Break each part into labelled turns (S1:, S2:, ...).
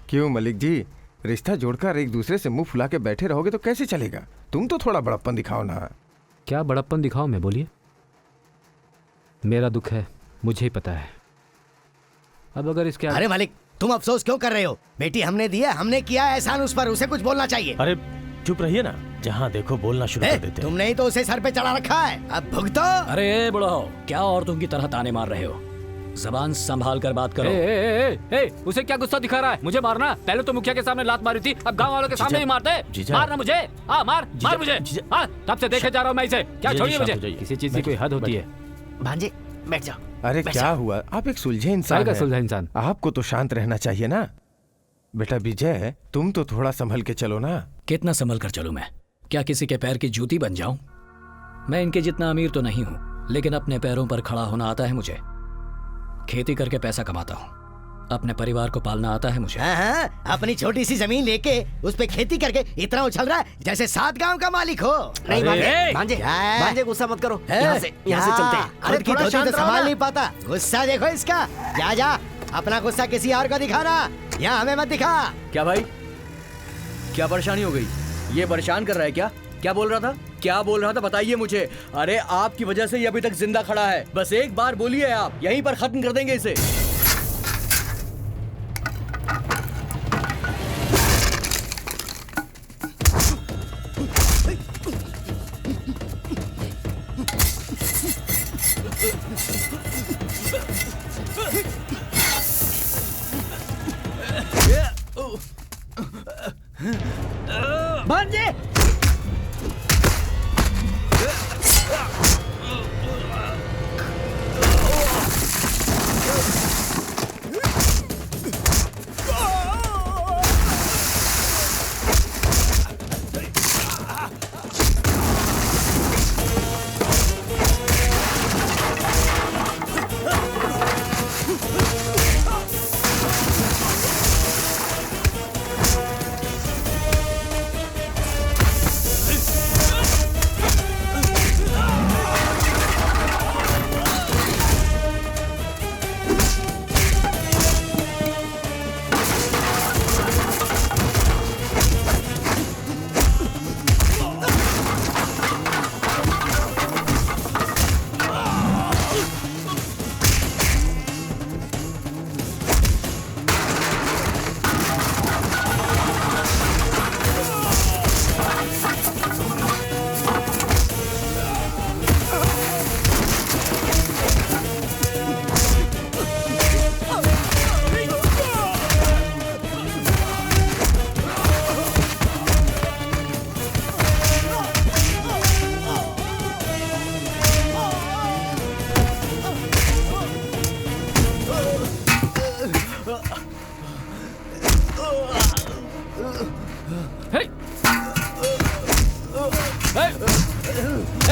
S1: क्यों मलिक जी, रिश्ता जोड़कर एक दूसरे से मुंह फुला के बैठे रहोगे तो कैसे चलेगा? तुम तो थोड़ा बड़प्पन दिखाओ ना।
S2: क्या बड़प्पन दिखाओ मैं, बोलिए। मेरा दुख है, मुझे ही पता है। अब अगर इसके
S3: अरे मालिक, तुम अफसोस क्यों कर रहे हो? बेटी हमने दिया, हमने किया एहसान उस पर, उसे कुछ बोलना चाहिए।
S4: अरे चुप रहिए ना, जहाँ देखो बोलना शुरू कर देते हैं।
S3: तुमने ही तो उसे सर पे चढ़ा रखा है, अब भुगतो।
S5: अरे बुढ़ाओ, क्या औरतों की तरह ताने मार रहे हो? जबान संभाल कर बात करो।
S2: उसे क्या गुस्सा दिखा रहा है? मुझे मारना? पहले तो मुखिया के सामने लात मारी थी, अब गांव वालों के सामने ही मारते। मारना मुझे, हाँ मार मुझे। हाँ, तब से देखे जा रहा हूँ मैं इसे। क्या छोड़िए मुझे, किसी चीज की कोई हद होती है।
S3: भांजे बैठ जाओ।
S1: अरे क्या हुआ? आप एक सुलझे इंसान हैं।
S2: सुलझा इंसान?
S1: आपको तो शांत रहना चाहिए ना। बेटा विजय, तुम तो थोड़ा संभल के चलो ना।
S5: कितना संभल कर चलूं मैं? क्या किसी के पैर की जूती बन जाऊं? मैं इनके जितना अमीर तो नहीं हूं, लेकिन अपने पैरों पर खड़ा होना आता है मुझे। खेती करके पैसा कमाता हूं, अपने परिवार को पालना आता है मुझे।
S3: हाँ, अपनी छोटी सी जमीन लेके उस पे खेती करके इतना उछल रहा है जैसे 7 गांव का मालिक हो।
S6: नहीं भांजे गुस्सा मत करो, यहाँ से चलते हैं।
S3: अरे थोड़ा शांत संभाल नहीं पाता, गुस्सा देखो इसका। जा अपना गुस्सा किसी और को दिखाना, यहाँ हमें मत दिखा।
S6: क्या भाई, क्या परेशानी हो गई? ये परेशान कर रहा है क्या? क्या बोल रहा था? क्या बोल रहा था बताइए मुझे। अरे आपकी वजह से ये अभी तक जिंदा खड़ा है, बस एक बार बोलिए, आप यहीं पर खत्म कर देंगे इसे।
S3: भांजे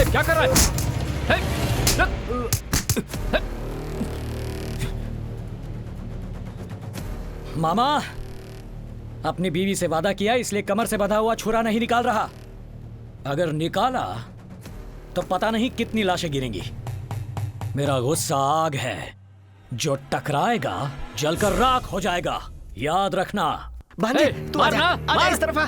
S2: क्या कर रहा है?
S5: मामा, अपनी बीवी से वादा किया, इसलिए कमर से बंधा हुआ छुरा नहीं निकाल रहा। अगर निकाला तो पता नहीं कितनी लाशें गिरेंगी। मेरा गुस्सा आग है, जो टकराएगा जलकर राख हो जाएगा, याद रखना।
S3: भांजे तू आजा, आजा इस तरफ आ।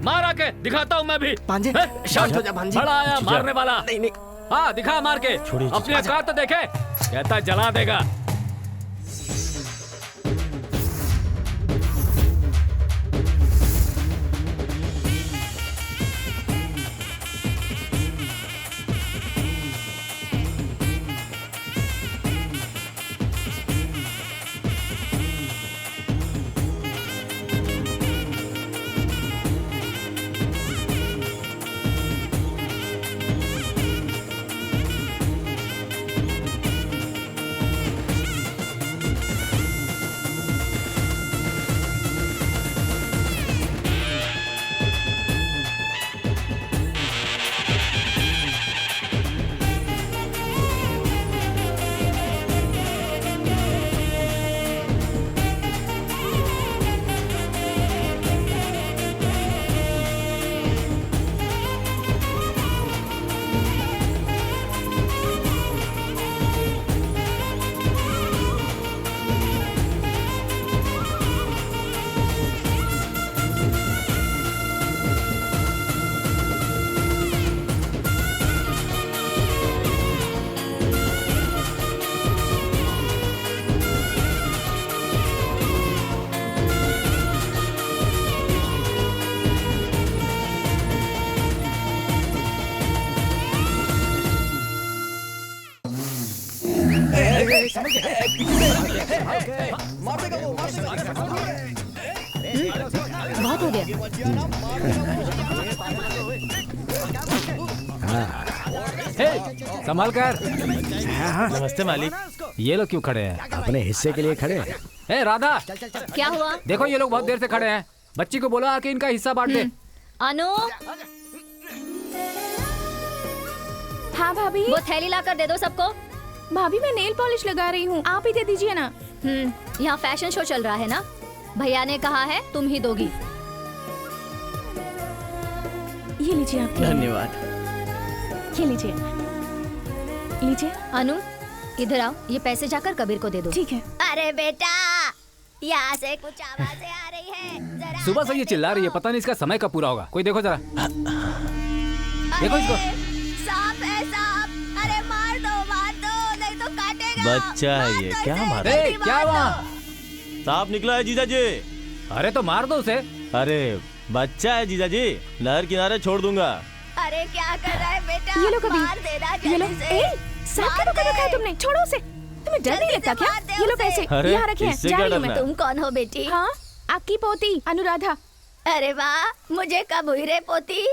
S2: मार आके दिखाता हूँ मैं भी।
S3: भांजे शांत हो जा भांजे।
S2: बड़ा आया मारने वाला।
S3: नहीं
S2: हाँ दिखा मार के, अपनी औकात तो देखे, कहता जला देगा।
S7: बहुत हो गया।
S2: संभाल कर।
S4: नमस्ते मालिक।
S2: ये लोग क्यों खड़े हैं?
S3: अपने हिस्से के लिए खड़े हैं।
S2: ए राधा,
S7: क्या हुआ?
S2: देखो ये लोग बहुत देर से खड़े हैं। बच्ची को बोलो आके इनका हिस्सा बांट दे।
S7: अनु,
S8: हाँ भाभी।
S7: वो थैली ला कर दे दो सबको।
S8: भाभी मैं नेल पॉलिश लगा रही हूँ, आप ही दे दीजिए ना।
S7: यहाँ फैशन शो चल रहा है ना, भैया ने कहा है तुम ही दोगी।
S8: ये लीजिए आपके।
S6: धन्यवाद।
S8: ये लीजिए, लीजिए।
S7: अनु इधर आओ, ये पैसे जाकर कबीर को दे दो।
S8: ठीक है।
S7: अरे बेटा, यहाँ से कुछ आवाजें आ रही है, जरा
S2: सुबह से ये चिल्ला रही है, पता नहीं इसका समय कब पूरा होगा। कोई देखो जरा, देखो इसको।
S7: सांप है सांप, अरे मार दो नहीं तो काटेगा।
S4: बच्चा है ये, क्या मारा?
S2: ए, क्या हुआ?
S4: सांप निकला है जीजा जी।
S2: अरे तो मार दो उसे।
S4: अरे बच्चा है जीजा जी, नहर किनारे छोड़ दूंगा।
S7: अरे क्या कर रहा है बेटा?
S8: ये लो कबीर।
S7: मार देना
S8: ये लो।
S7: जल्दी से।
S8: ए, सांप का धोखा रखा है तुमने, छोड़ो उसे। तुम्हें डर नहीं लगता क्या? ये लो पैसे,
S4: अरे,
S8: यहाँ रखे हैं।
S4: इससे
S8: जा
S4: क्या
S8: रही हूँ
S4: डरना?
S8: मैं।
S7: तुम कौन हो बेटी?
S8: हाँ, आपकी पोती अनुराधा।
S7: अरे वाह, मुझे कब हुई रे पोती?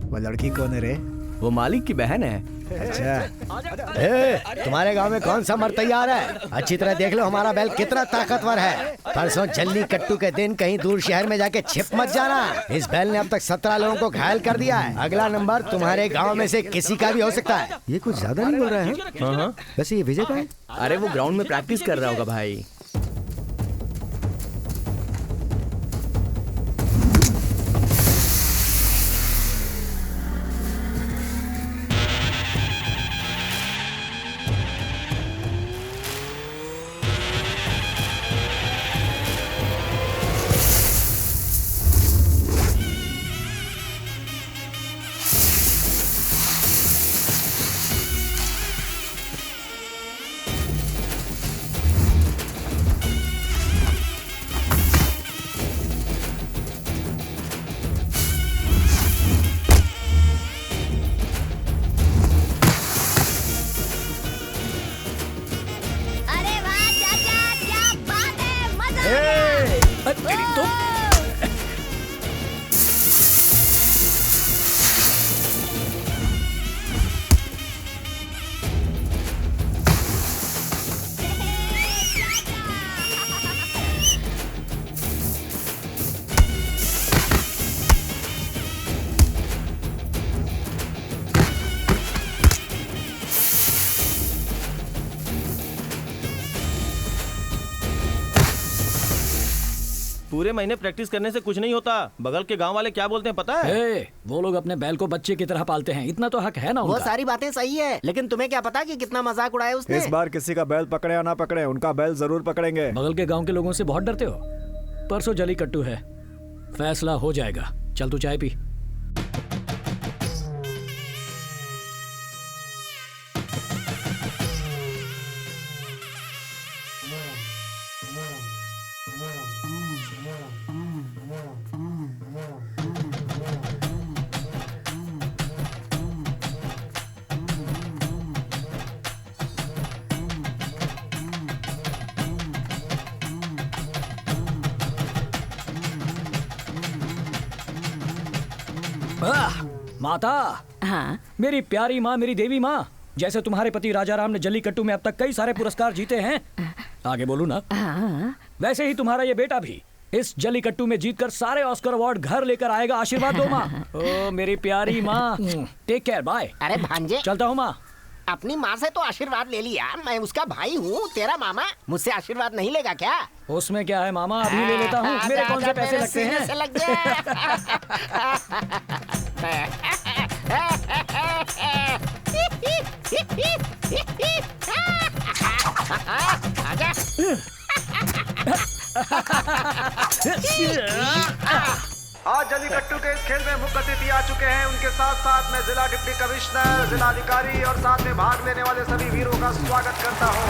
S3: वो लड़की कौन है रे?
S6: वो मालिक की बहन है।
S3: अच्छा। तुम्हारे गांव में कौन सा मर्द तैयार है? अच्छी तरह देख लो हमारा बैल कितना ताकतवर है। परसों जल्ली कट्टू के दिन कहीं दूर शहर में जाके छिप मत जाना। इस बैल ने अब तक 17 लोगों को घायल कर दिया है। अगला नंबर तुम्हारे गांव में से किसी का भी हो सकता है। ये कुछ ज्यादा नहीं बोल रहा है?
S6: हाँ।
S3: वैसे ये विजय का है?
S6: अरे वो ग्राउंड में प्रैक्टिस कर रहा होगा भाई।
S7: अरे वाह चाचा, क्या बात है, मजा आ गया।
S4: पूरे महीने प्रैक्टिस करने से कुछ नहीं होता। बगल के गांव वाले क्या बोलते हैं पता है?
S5: ए, वो लोग अपने बैल को बच्चे की तरह पालते हैं, इतना तो हक है ना
S9: वो
S5: उनका।
S9: सारी बातें सही है, लेकिन तुम्हें क्या पता कि कितना मजाक उड़ाया उसने?
S10: इस बार किसी का बैल पकड़े या ना पकड़े, उनका बैल जरूर पकड़ेंगे।
S5: बगल के गांव के लोगों से बहुत डरते हो? परसों जली कट्टू है, फैसला हो जाएगा। चल तू चाय पी। माता,
S8: हाँ,
S5: मेरी प्यारी माँ, मेरी देवी माँ, जैसे तुम्हारे पति राजा राम ने जल्लीकट्टू में अब तक कई सारे पुरस्कार जीते हैं, आगे बोलू ना,
S8: हाँ।
S5: वैसे ही तुम्हारा ये बेटा भी इस जल्लीकट्टू में जीतकर सारे ऑस्कर अवार्ड घर लेकर आएगा। आशीर्वाद दो माँ। ओ मेरी प्यारी माँ, टेक केयर, बाय।
S9: अरे भांजे,
S5: चलता हूँ माँ।
S9: अपनी माँ से तो आशीर्वाद ले लिया, मैं उसका भाई हूँ, तेरा मामा। मुझसे आशीर्वाद नहीं लेगा क्या?
S5: उसमें क्या है मामा, अभी ले लेता हूँ। मेरे कौन से पैसे लगते
S9: सीने
S5: हैं?
S9: से लग जा। आजा।
S11: आज जल्लीकट्टू के इस खेल में मुख्य अतिथि आ चुके हैं। उनके साथ साथ मैं जिला डिप्टी कमिश्नर, जिला अधिकारी और साथ में भाग लेने वाले सभी वीरों का स्वागत करता हूं।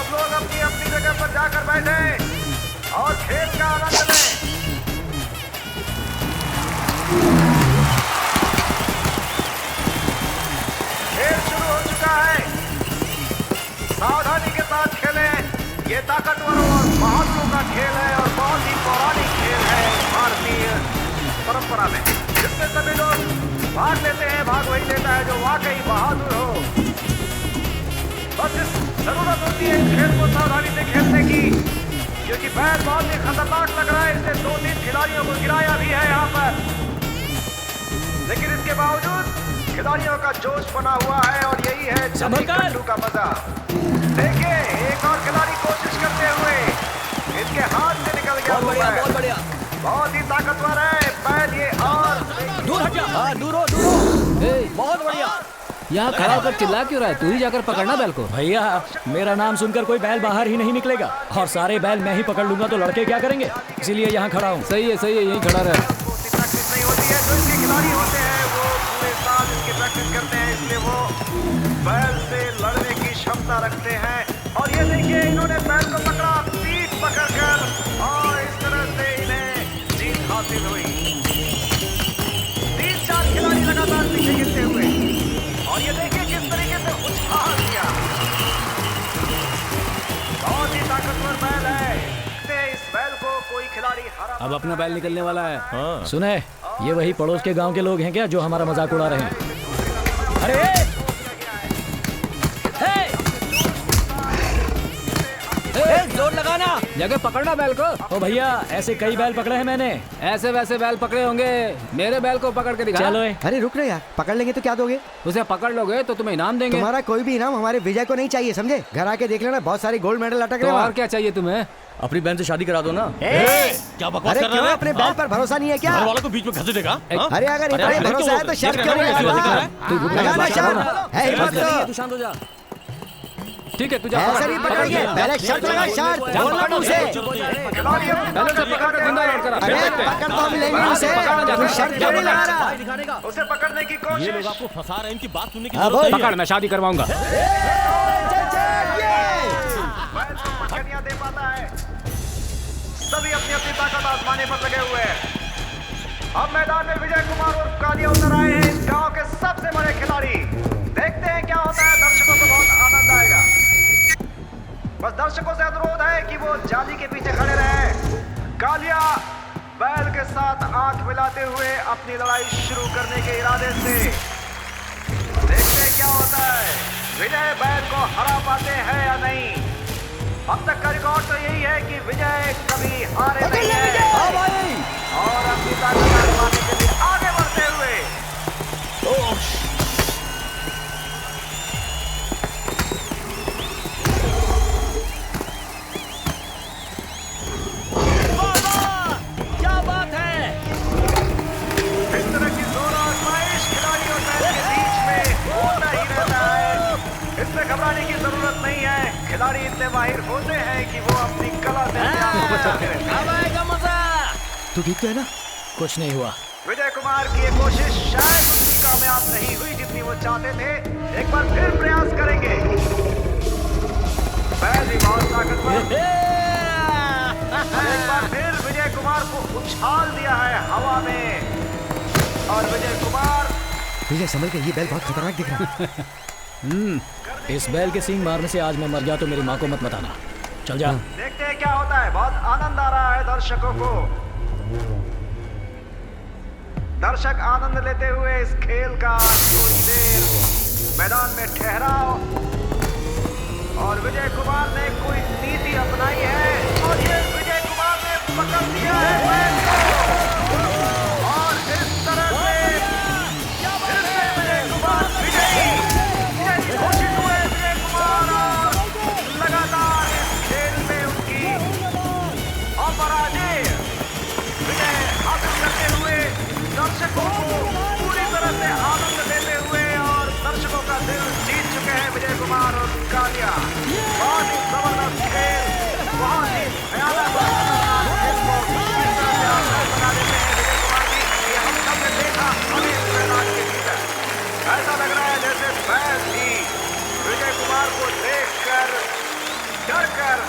S11: सब लोग अपनी अपनी जगह पर जाकर बैठे और खेल का आनंद लें। खेल शुरू हो चुका है, सावधानी के साथ खेलें। ये ताकतवरों और बहादुरों का खेल है और बहुत ही पौराणिक खेल है भारतीय परंपरा में, जिसमें सभी लोग भाग लेते हैं। भाग वही लेता है जो वाकई बहादुर हो। बस इस जरूरत होती है इस खेल को सावधानी से खेलने की, क्योंकि बैल बहुत ही खतरनाक लग रहा है। इसने 2-3 खिलाड़ियों को गिराया भी है यहाँ पर, लेकिन इसके बावजूद खिलाड़ियों का जोश बना हुआ है और यही है जल्लीकट्टू का मजा। देखिए एक और खिलाड़ी कोशिश करते हुए इसके हाथ से निकल गया।
S6: बहुत बढ़िया,
S11: बहुत ही ताकतवर है बैल ये। और
S6: दूर हट जा। हाँ, दूर हो, दूर हो। बहुत बढ़िया।
S2: यहाँ खड़ा होकर चिल्ला क्यों रहा है? तू ही जाकर पकड़ना बैल को।
S5: भैया मेरा नाम सुनकर कोई बैल बाहर ही नहीं निकलेगा और सारे बैल मैं ही पकड़ लूंगा तो लड़के क्या करेंगे, इसीलिए यहाँ खड़ा हूँ।
S2: सही है यहीं खड़ा रहे।
S11: प्रैक्टिस नहीं होती है, जो इनके खिलाड़ी होते हैं वो पूरे साल इसकी प्रैक्टिस करते हैं, इसलिए वो बैल से लड़ने की क्षमता रखते हैं। और ये देखिए इन्होंने बैल को पकड़ा, पीठ पकड़कर, और इस तरह से इन्हें जीत हासिल हुई। 3-4 खिलाड़ी लगातार पीछे गिरते हुए, और ये देखिए किस तरीके से उछाल दिया। बहुत ही ताकतवर बैल है। इस बैल को कोई खिलाड़ी हरा।
S2: अब अपना बैल निकलने वाला है।
S6: हाँ।
S5: सुने, ये वही पड़ोस के गांव के लोग हैं क्या जो हमारा मजाक उड़ा रहे हैं? अरे
S6: जोर लगाना,
S2: जगह पकड़ना बैल को।
S5: ओ भैया ऐसे कई बैल पकड़े हैं मैंने।
S2: ऐसे वैसे बैल पकड़े होंगे, मेरे बैल को पकड़ के दिखा।
S5: चलो
S3: अरे रुक रहे यार, पकड़ लेंगे तो क्या दोगे?
S2: उसे पकड़ लोगे तो तुम्हें इनाम देंगे।
S3: तुम्हारा कोई भी इनाम हमारे विजय को नहीं चाहिए, समझे? घर आके देख लेना, बहुत सारे गोल्ड मेडल अटक रहे
S2: तो
S3: हैं।
S2: और क्या चाहिए तुम्हें?
S6: अपनी बहन से शादी करा दो ना।
S3: क्या बकवास कर रहे हो? अपने बैल पर भरोसा नहीं है क्या?
S6: घर वालों को बीच में घसीट देगा।
S3: अरे अगर इतना ही भरोसा है तो शर्त क्यों नहीं लगाना? शर्त है हिम्मत तो।
S2: तू शांत हो जा। ठीक है तू जा।
S3: ऐसे नहीं पकड़ेंगे, पहले शर्त लगा, शर्त बोलना मुझे। अरे पकड़ तो हम लेंगे उसे, तू शर्त क्यों नहीं लगा रहा?
S11: उसे पकड़ने की कोशिश।
S6: ये लोग आपको फंसा रहे हैं, इनकी बात सुनने की जरूरत नहीं है।
S2: पकड़, मैं शादी करवाऊंगा।
S11: पकड़ियां दे पाता है। सभी अपनी अपनी ताकत आजमाने पर लगे हुए हैं। अब मैदान में विजय कुमार और कालिया उतर आए हैं, इस गांव के सबसे बड़े खिलाड़ी। देखते हैं क्या होता है, दर्शकों को बहुत आनंद आएगा। बस दर्शकों से अनुरोध है कि वो जाली के पीछे खड़े रहे। कालिया बैल के साथ आंख मिलाते हुए अपनी लड़ाई शुरू करने के इरादे से। देखते हैं क्या होता है, विजय बैल को हरा पाते हैं या नहीं। अब तक का रिकॉर्ड तो यही है कि विजय कभी हारे नहीं है। और अपनी ताकत आजमाने के लिए आगे बढ़ते हुए
S6: क्या बात है?
S11: इस तरह की जोर आजमाइश खिलाड़ियों के बीच में होता ही रहता है। इसमें घबराने की जरूरत नहीं है। खिलाड़ी इतने माहिर होते हैं कि वो अपनी कला से बचाते रहते हैं।
S6: अब आएगा मजा।
S3: तू ठीक तो है ना?
S5: कुछ नहीं हुआ।
S11: विजय कुमार की ये कोशिश शायद उतनी कामयाब नहीं हुई जितनी वो चाहते थे। एक बार फिर प्रयास करेंगे। बैल भी बहुत ताकतवर। एक बार फिर विजय कुमार को उछाल दिया है हवा में, और विजय कुमार।
S3: विजय संभल के, ये बैल बहुत खतरनाक दिख रहा है।
S5: इस बैल के सींग मारने से आज मैं मर गया तो मेरी माँ को मत बताना। चल जा।
S11: देखते हैं क्या होता है। बहुत आनंद आ रहा है दर्शकों को। दर्शक आनंद लेते हुए इस खेल का कुछ देर मैदान में ठहराव। और विजय कुमार ने कोई नीति अपनाई है, और ये विजय कुमार ने पकड़ दिया है बैल को। और इस तरह से फिर से विजय कुमार विजयी घोषित हुए। विजय कुमार और लगातार इस खेल में उनकी अपराजय विजय हासिल करते हुए दर्शकों को पूरी तरह से आनंद देते हुए और दर्शकों का दिल जीत चुके हैं विजय कुमार और कालिया। बहुत ही जबरदस्त खेल, बहुत ही भयानक बना देते हैं विजय कुमार जी। ये हम सब ने देखा हमें इस मैदान के भीतर। ऐसा लग रहा है जैसे बैल भी विजय कुमार को देखकर डर डर कर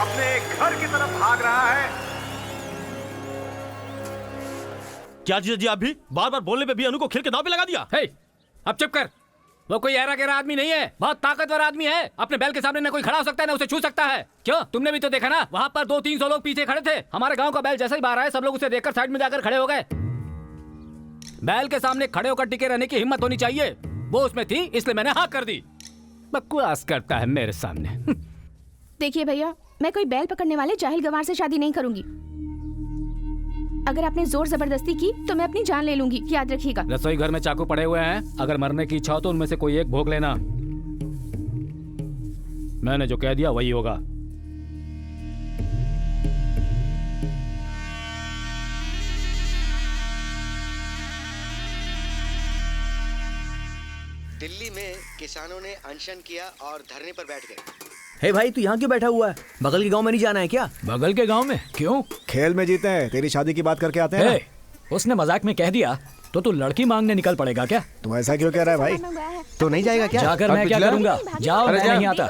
S11: अपने घर की तरफ भाग रहा है।
S4: क्या जीजा जी, आप भी बार बार बोलने पे भी अनु को खेल के दांव पे लगा दिया।
S2: हे, अब चुप कर। वो कोई ऐरा गहरा आदमी नहीं है, बहुत ताकतवर आदमी है। अपने बैल के सामने ना कोई खड़ा हो सकता है ना उसे छू सकता है। क्यों, तुमने भी तो देखा ना, वहाँ पर 200-300 लोग पीछे खड़े थे। हमारे गांव का बैल जैसे ही बाहर आया, सब लोग उसे देखकर साइड में जाकर खड़े हो गए। बैल के सामने खड़े होकर टिके रहने की हिम्मत होनी चाहिए। वो उसमें थी, इसलिए मैंने हाँ कर दी। बकवास करता है मेरे सामने।
S8: देखिए भैया, मैं कोई बैल पकड़ने वाले जाहिल गंवार से शादी नहीं करूंगी। अगर आपने जोर जबरदस्ती की तो मैं अपनी जान ले लूंगी, याद रखिएगा।
S2: रसोई घर में चाकू पड़े हुए हैं, अगर मरने की इच्छा हो तो उनमें से कोई एक भोग लेना। मैंने जो कह दिया वही होगा।
S3: दिल्ली में किसानों ने अनशन किया और धरने पर बैठ गए।
S6: हे भाई, तू यहाँ क्यों बैठा हुआ है? बगल के गांव में नहीं जाना है क्या?
S5: बगल के गांव में क्यों?
S10: खेल में जीते हैं, तेरी शादी की बात करके आते हैं ना।
S5: उसने मजाक में कह दिया तो तू लड़की मांगने निकल पड़ेगा क्या?
S10: तू ऐसा क्यों कह रहा है भाई?
S3: तो नहीं जाएगा क्या?
S5: जाकर मैं क्या करूंगा? जाओ, मैं नहीं आता।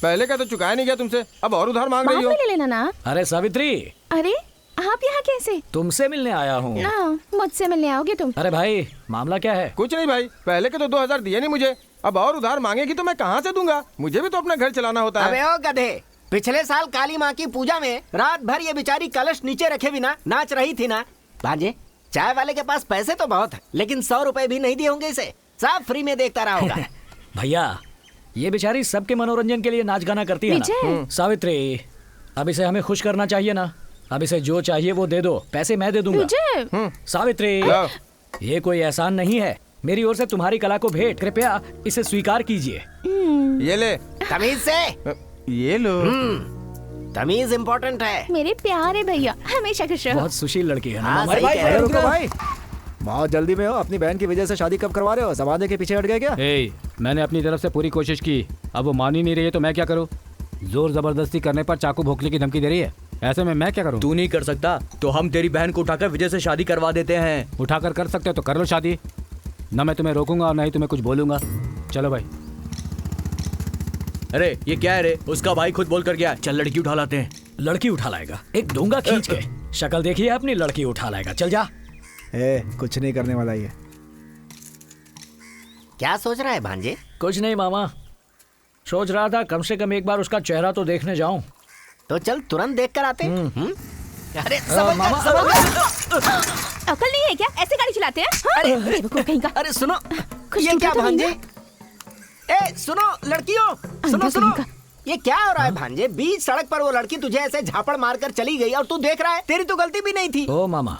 S1: पहले का तो चुकाया नहीं गया तुमसे, अब और उधार मांग रही हो।
S8: ले लेना ना।
S5: अरे सावित्री,
S8: अरे आप यहाँ कैसे?
S5: तुमसे मिलने आया हूँ।
S8: ना, मुझसे मिलने आओगे तुम?
S5: अरे भाई, मामला क्या है?
S1: कुछ नहीं भाई, पहले के तो 2000 दिए नहीं मुझे, अब और उधार मांगेगी तो मैं कहाँ से दूंगा? मुझे भी तो अपना घर चलाना होता है।
S9: अबे ओ गधे, पिछले साल काली माँ की पूजा में रात भर ये बेचारी कलश नीचे रखे बिना नाच रही थी ना। भांजे, चाय वाले के पास पैसे तो बहुत है, लेकिन 100 रुपए भी नहीं दिए होंगे इसे, सब फ्री में देखता रहा होगा।
S5: भैया, ये बेचारी सबके मनोरंजन के लिए नाच गाना करती है ना। सावित्री, अब इसे हमें खुश करना चाहिए ना। अब इसे जो चाहिए वो दे दो, पैसे मैं दे दूंगा। सावित्री, ये कोई एहसान नहीं है, मेरी ओर से तुम्हारी कला को भेंट। कृपया इसे स्वीकार कीजिए।
S1: ये ले।
S9: तमीज से
S1: ये लो।
S9: तमीज इम्पोर्टेंट है।
S8: मेरे प्यारे भैया, हमेशा खुश रहो।
S5: बहुत सुशील लड़की है ना।
S9: हाँ, सही कह रहे हो।
S10: रुको भाई, बहुत जल्दी में हो। अपनी बहन की वजह से शादी कब करवा रहे हो? जमाने के पीछे हट गए क्या?
S2: मैंने अपनी तरफ से पूरी कोशिश की, अब वो मान ही नहीं रही है तो मैं क्या करूँ? जोर जबरदस्ती करने पर चाकू भोंकने की धमकी दे रही है, ऐसे में मैं क्या करूँ?
S6: तू नहीं कर सकता तो हम तेरी बहन को उठाकर विजय से शादी करवा देते हैं।
S2: उठाकर कर सकते हो तो कर लो शादी, ना मैं तुम्हें रोकूंगा और ना ही तुम्हें कुछ बोलूंगा। चलो भाई।
S6: अरे ये क्या है रे? उसका भाई खुद बोल कर गया, चल लड़की उठा लाते हैं।
S5: लड़की उठा लाएगा? एक दूंगा खींच के। शक्ल देखिए अपनी, लड़की उठा लाएगा। चल जा।
S10: कुछ नहीं करने वाला ये।
S9: क्या सोच रहा है भांजे?
S5: कुछ नहीं मामा, सोच रहा था कम से कम एक बार उसका चेहरा तो देखने जाऊं।
S9: तो चल तुरंत देख कर आते। अरे
S8: अकल नहीं है क्या? ऐसे गाड़ी चलाते हैं?
S9: अरे
S8: कहीं का।
S9: अरे सुनो, ये क्या भांजे? ए सुनो लड़कियों, सुनो सुनो, ये क्या हो रहा है भांजे? बीच सड़क पर वो लड़की तुझे ऐसे झापड़ मारकर चली गई और तू देख रहा है, तेरी तो गलती भी नहीं थी।
S5: ओ मामा,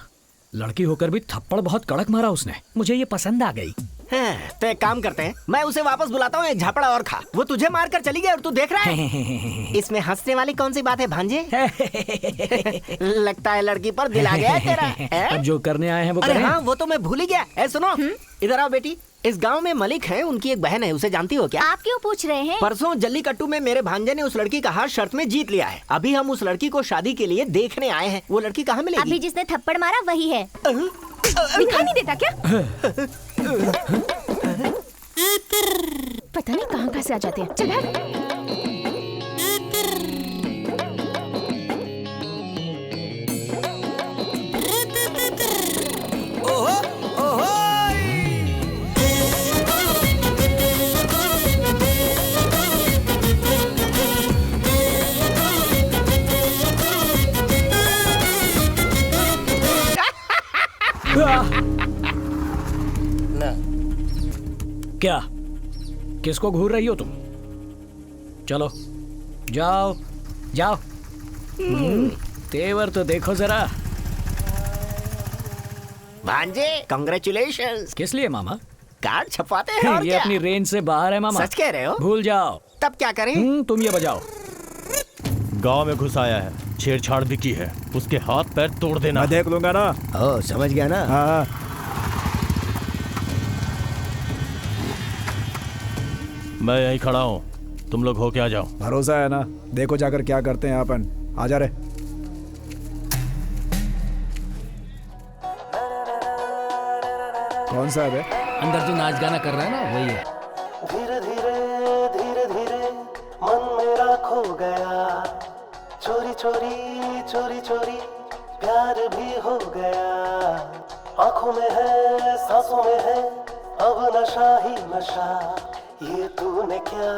S5: लड़की होकर भी थप्पड़ बहुत कड़क मारा उसने, मुझे ये पसंद आ गई।
S9: तो एक काम करते हैं, मैं उसे वापस बुलाता हूँ, एक झापड़ा और खा। वो तुझे मारकर चली गई और तू देख रहा है। इसमें हंसने वाली कौन सी बात है भांजे? लगता है लड़की पर दिल आ गया है तेरा।
S5: अब जो करने आए हैं वो
S9: अरे
S5: करें।
S9: हाँ, वो तो मैं भूल ही गया। ए सुनो, इधर आओ बेटी। इस गांव में मलिक है, उनकी एक बहन है, उसे जानती हो क्या?
S8: आप क्यों पूछ रहे हैं?
S9: परसों जल्लीकट्टू में मेरे भांजे ने उस लड़की का हाथ शर्त में जीत लिया है। अभी हम उस लड़की को शादी के लिए देखने आए हैं। वो लड़की कहाँ मिलेगी?
S8: अभी जिसने थप्पड़ मारा वही है। दिखाई नहीं देता क्या? पता नहीं कहाँ से आ जाते हैं। चल भाग।
S5: क्या? किसको घूर रही हो तुम? चलो जाओ जाओ। तेवर तो देखो जरा।
S9: भांजे कांग्रेचुलेशंस।
S5: किस लिए मामा?
S9: कार्ड छपवाते हैं और
S5: ये
S9: क्या?
S5: अपनी रेंज से बाहर है मामा।
S9: सच कह रहे हो?
S5: भूल जाओ।
S9: तब क्या करें?
S5: तुम ये बजाओ।
S4: गांव में घुस आया है, छेड़छाड़ भी की है, उसके हाथ पैर तोड़ देना।
S10: मैं देख लूंगा ना।
S3: ओ समझ गया ना।
S10: हाँ।
S4: मैं यहीं खड़ा हूँ, तुम लोग हो के आ जाओ।
S10: भरोसा है ना? देखो जाकर क्या करते हैं अपन। आ जा रे। कौन सा है बे?
S2: अंदर जो नाच गाना कर रहा है ना वही है।
S12: धीरे धीरे मन में हो गया, चोरी चोरी चोरी चोरी प्यार भी हो गया। आंखों में है सांसों में है अब नशा ही नशा, ये तूने क्या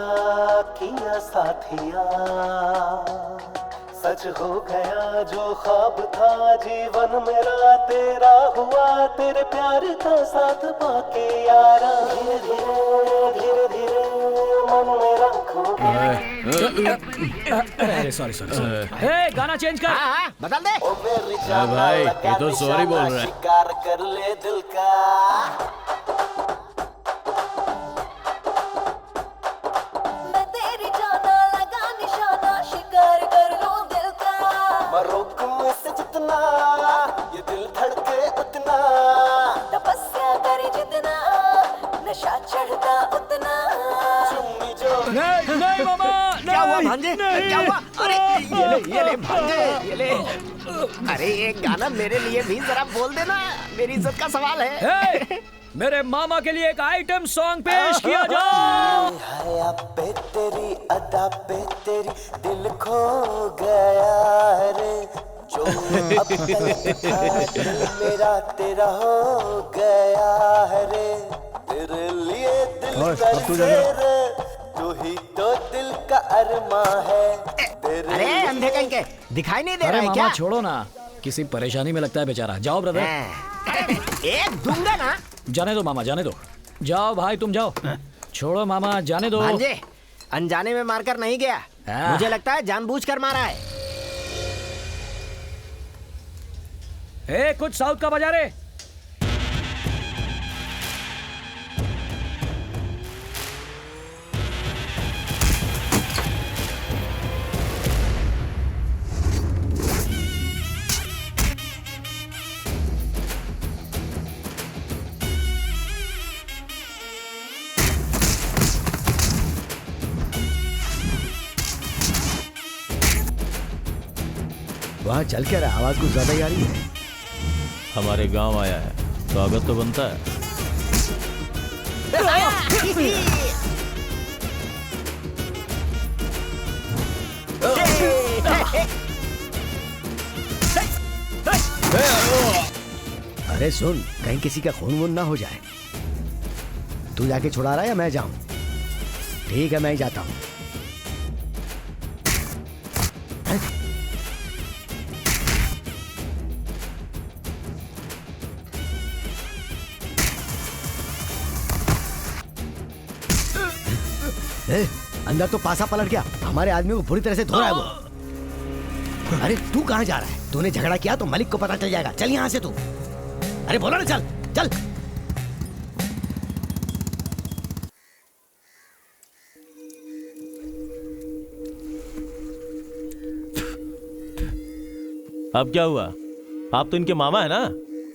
S12: किया साथिया। सच हो गया जो ख्वाब था जीवन मेरा तेरा हुआ, तेरे प्यार का साथ पाके यारा। धीरे धीरे धीरे धीरे मन मेरा खो गया।
S5: अरे सॉरी सॉरी। ए गाना चेंज कर।
S9: बदल दे।
S12: ओ मेरी
S6: भाई ये तो सॉरी बोल रहा है।
S12: शिकार कर ले दिल का। जितना ये दिल धड़के उतना, तपस्या करे जितना नशा चढ़ता उतना।
S5: नहीं नहीं मामा
S9: क्या हुआ भांजे? क्या हुआ? अरे ये ले भांजे, ये ले। अरे ये गाना मेरे लिए भी जरा बोल देना, मेरी इज्जत का सवाल है।
S5: मेरे मामा के लिए एक आइटम सॉन्ग पेश किया जाओ।
S12: हया पे तेरी अदा पे तेरी दिल खो गया रे, जो अब तक दिल मेरा तेरा हो गया है रे। तेरे लिए दिल रे, तू ही तो दिल का अरमा है।
S9: अरे अंधे कहीं के दिखाई नहीं दे रहा है क्या?
S5: मामा छोड़ो ना, किसी परेशानी में लगता है बेचारा। जाओ ब्रदर।
S9: एक दूंगा ना।
S5: जाने दो मामा, जाने दो। जाओ भाई तुम जाओ। छोड़ो मामा, जाने दो।
S9: भांजे अनजाने में मारकर नहीं गया, मुझे लगता है जानबूझकर मारा है।
S5: ए कुछ साउथ का बजा रे।
S3: वहाँ चल क्या रहा? आवाज कुछ ज्यादा ही आ रही है।
S4: हमारे गांव आया है, स्वागत तो बनता है।
S3: अरे सुन, कहीं किसी का खून वून ना हो जाए। तू जाके छुड़ा रहा है या मैं जाऊं? ठीक है मैं ही जाता हूं। अंदर तो पासा पलट गया, हमारे आदमी को बुरी तरह से धो रहा है वो। अरे तू कहाँ जा रहा है? तूने झगड़ा किया तो मलिक को पता चल जाएगा। चल यहाँ से तू। अरे बोलो ना, चल चल।
S4: अब क्या हुआ? आप तो इनके मामा है ना,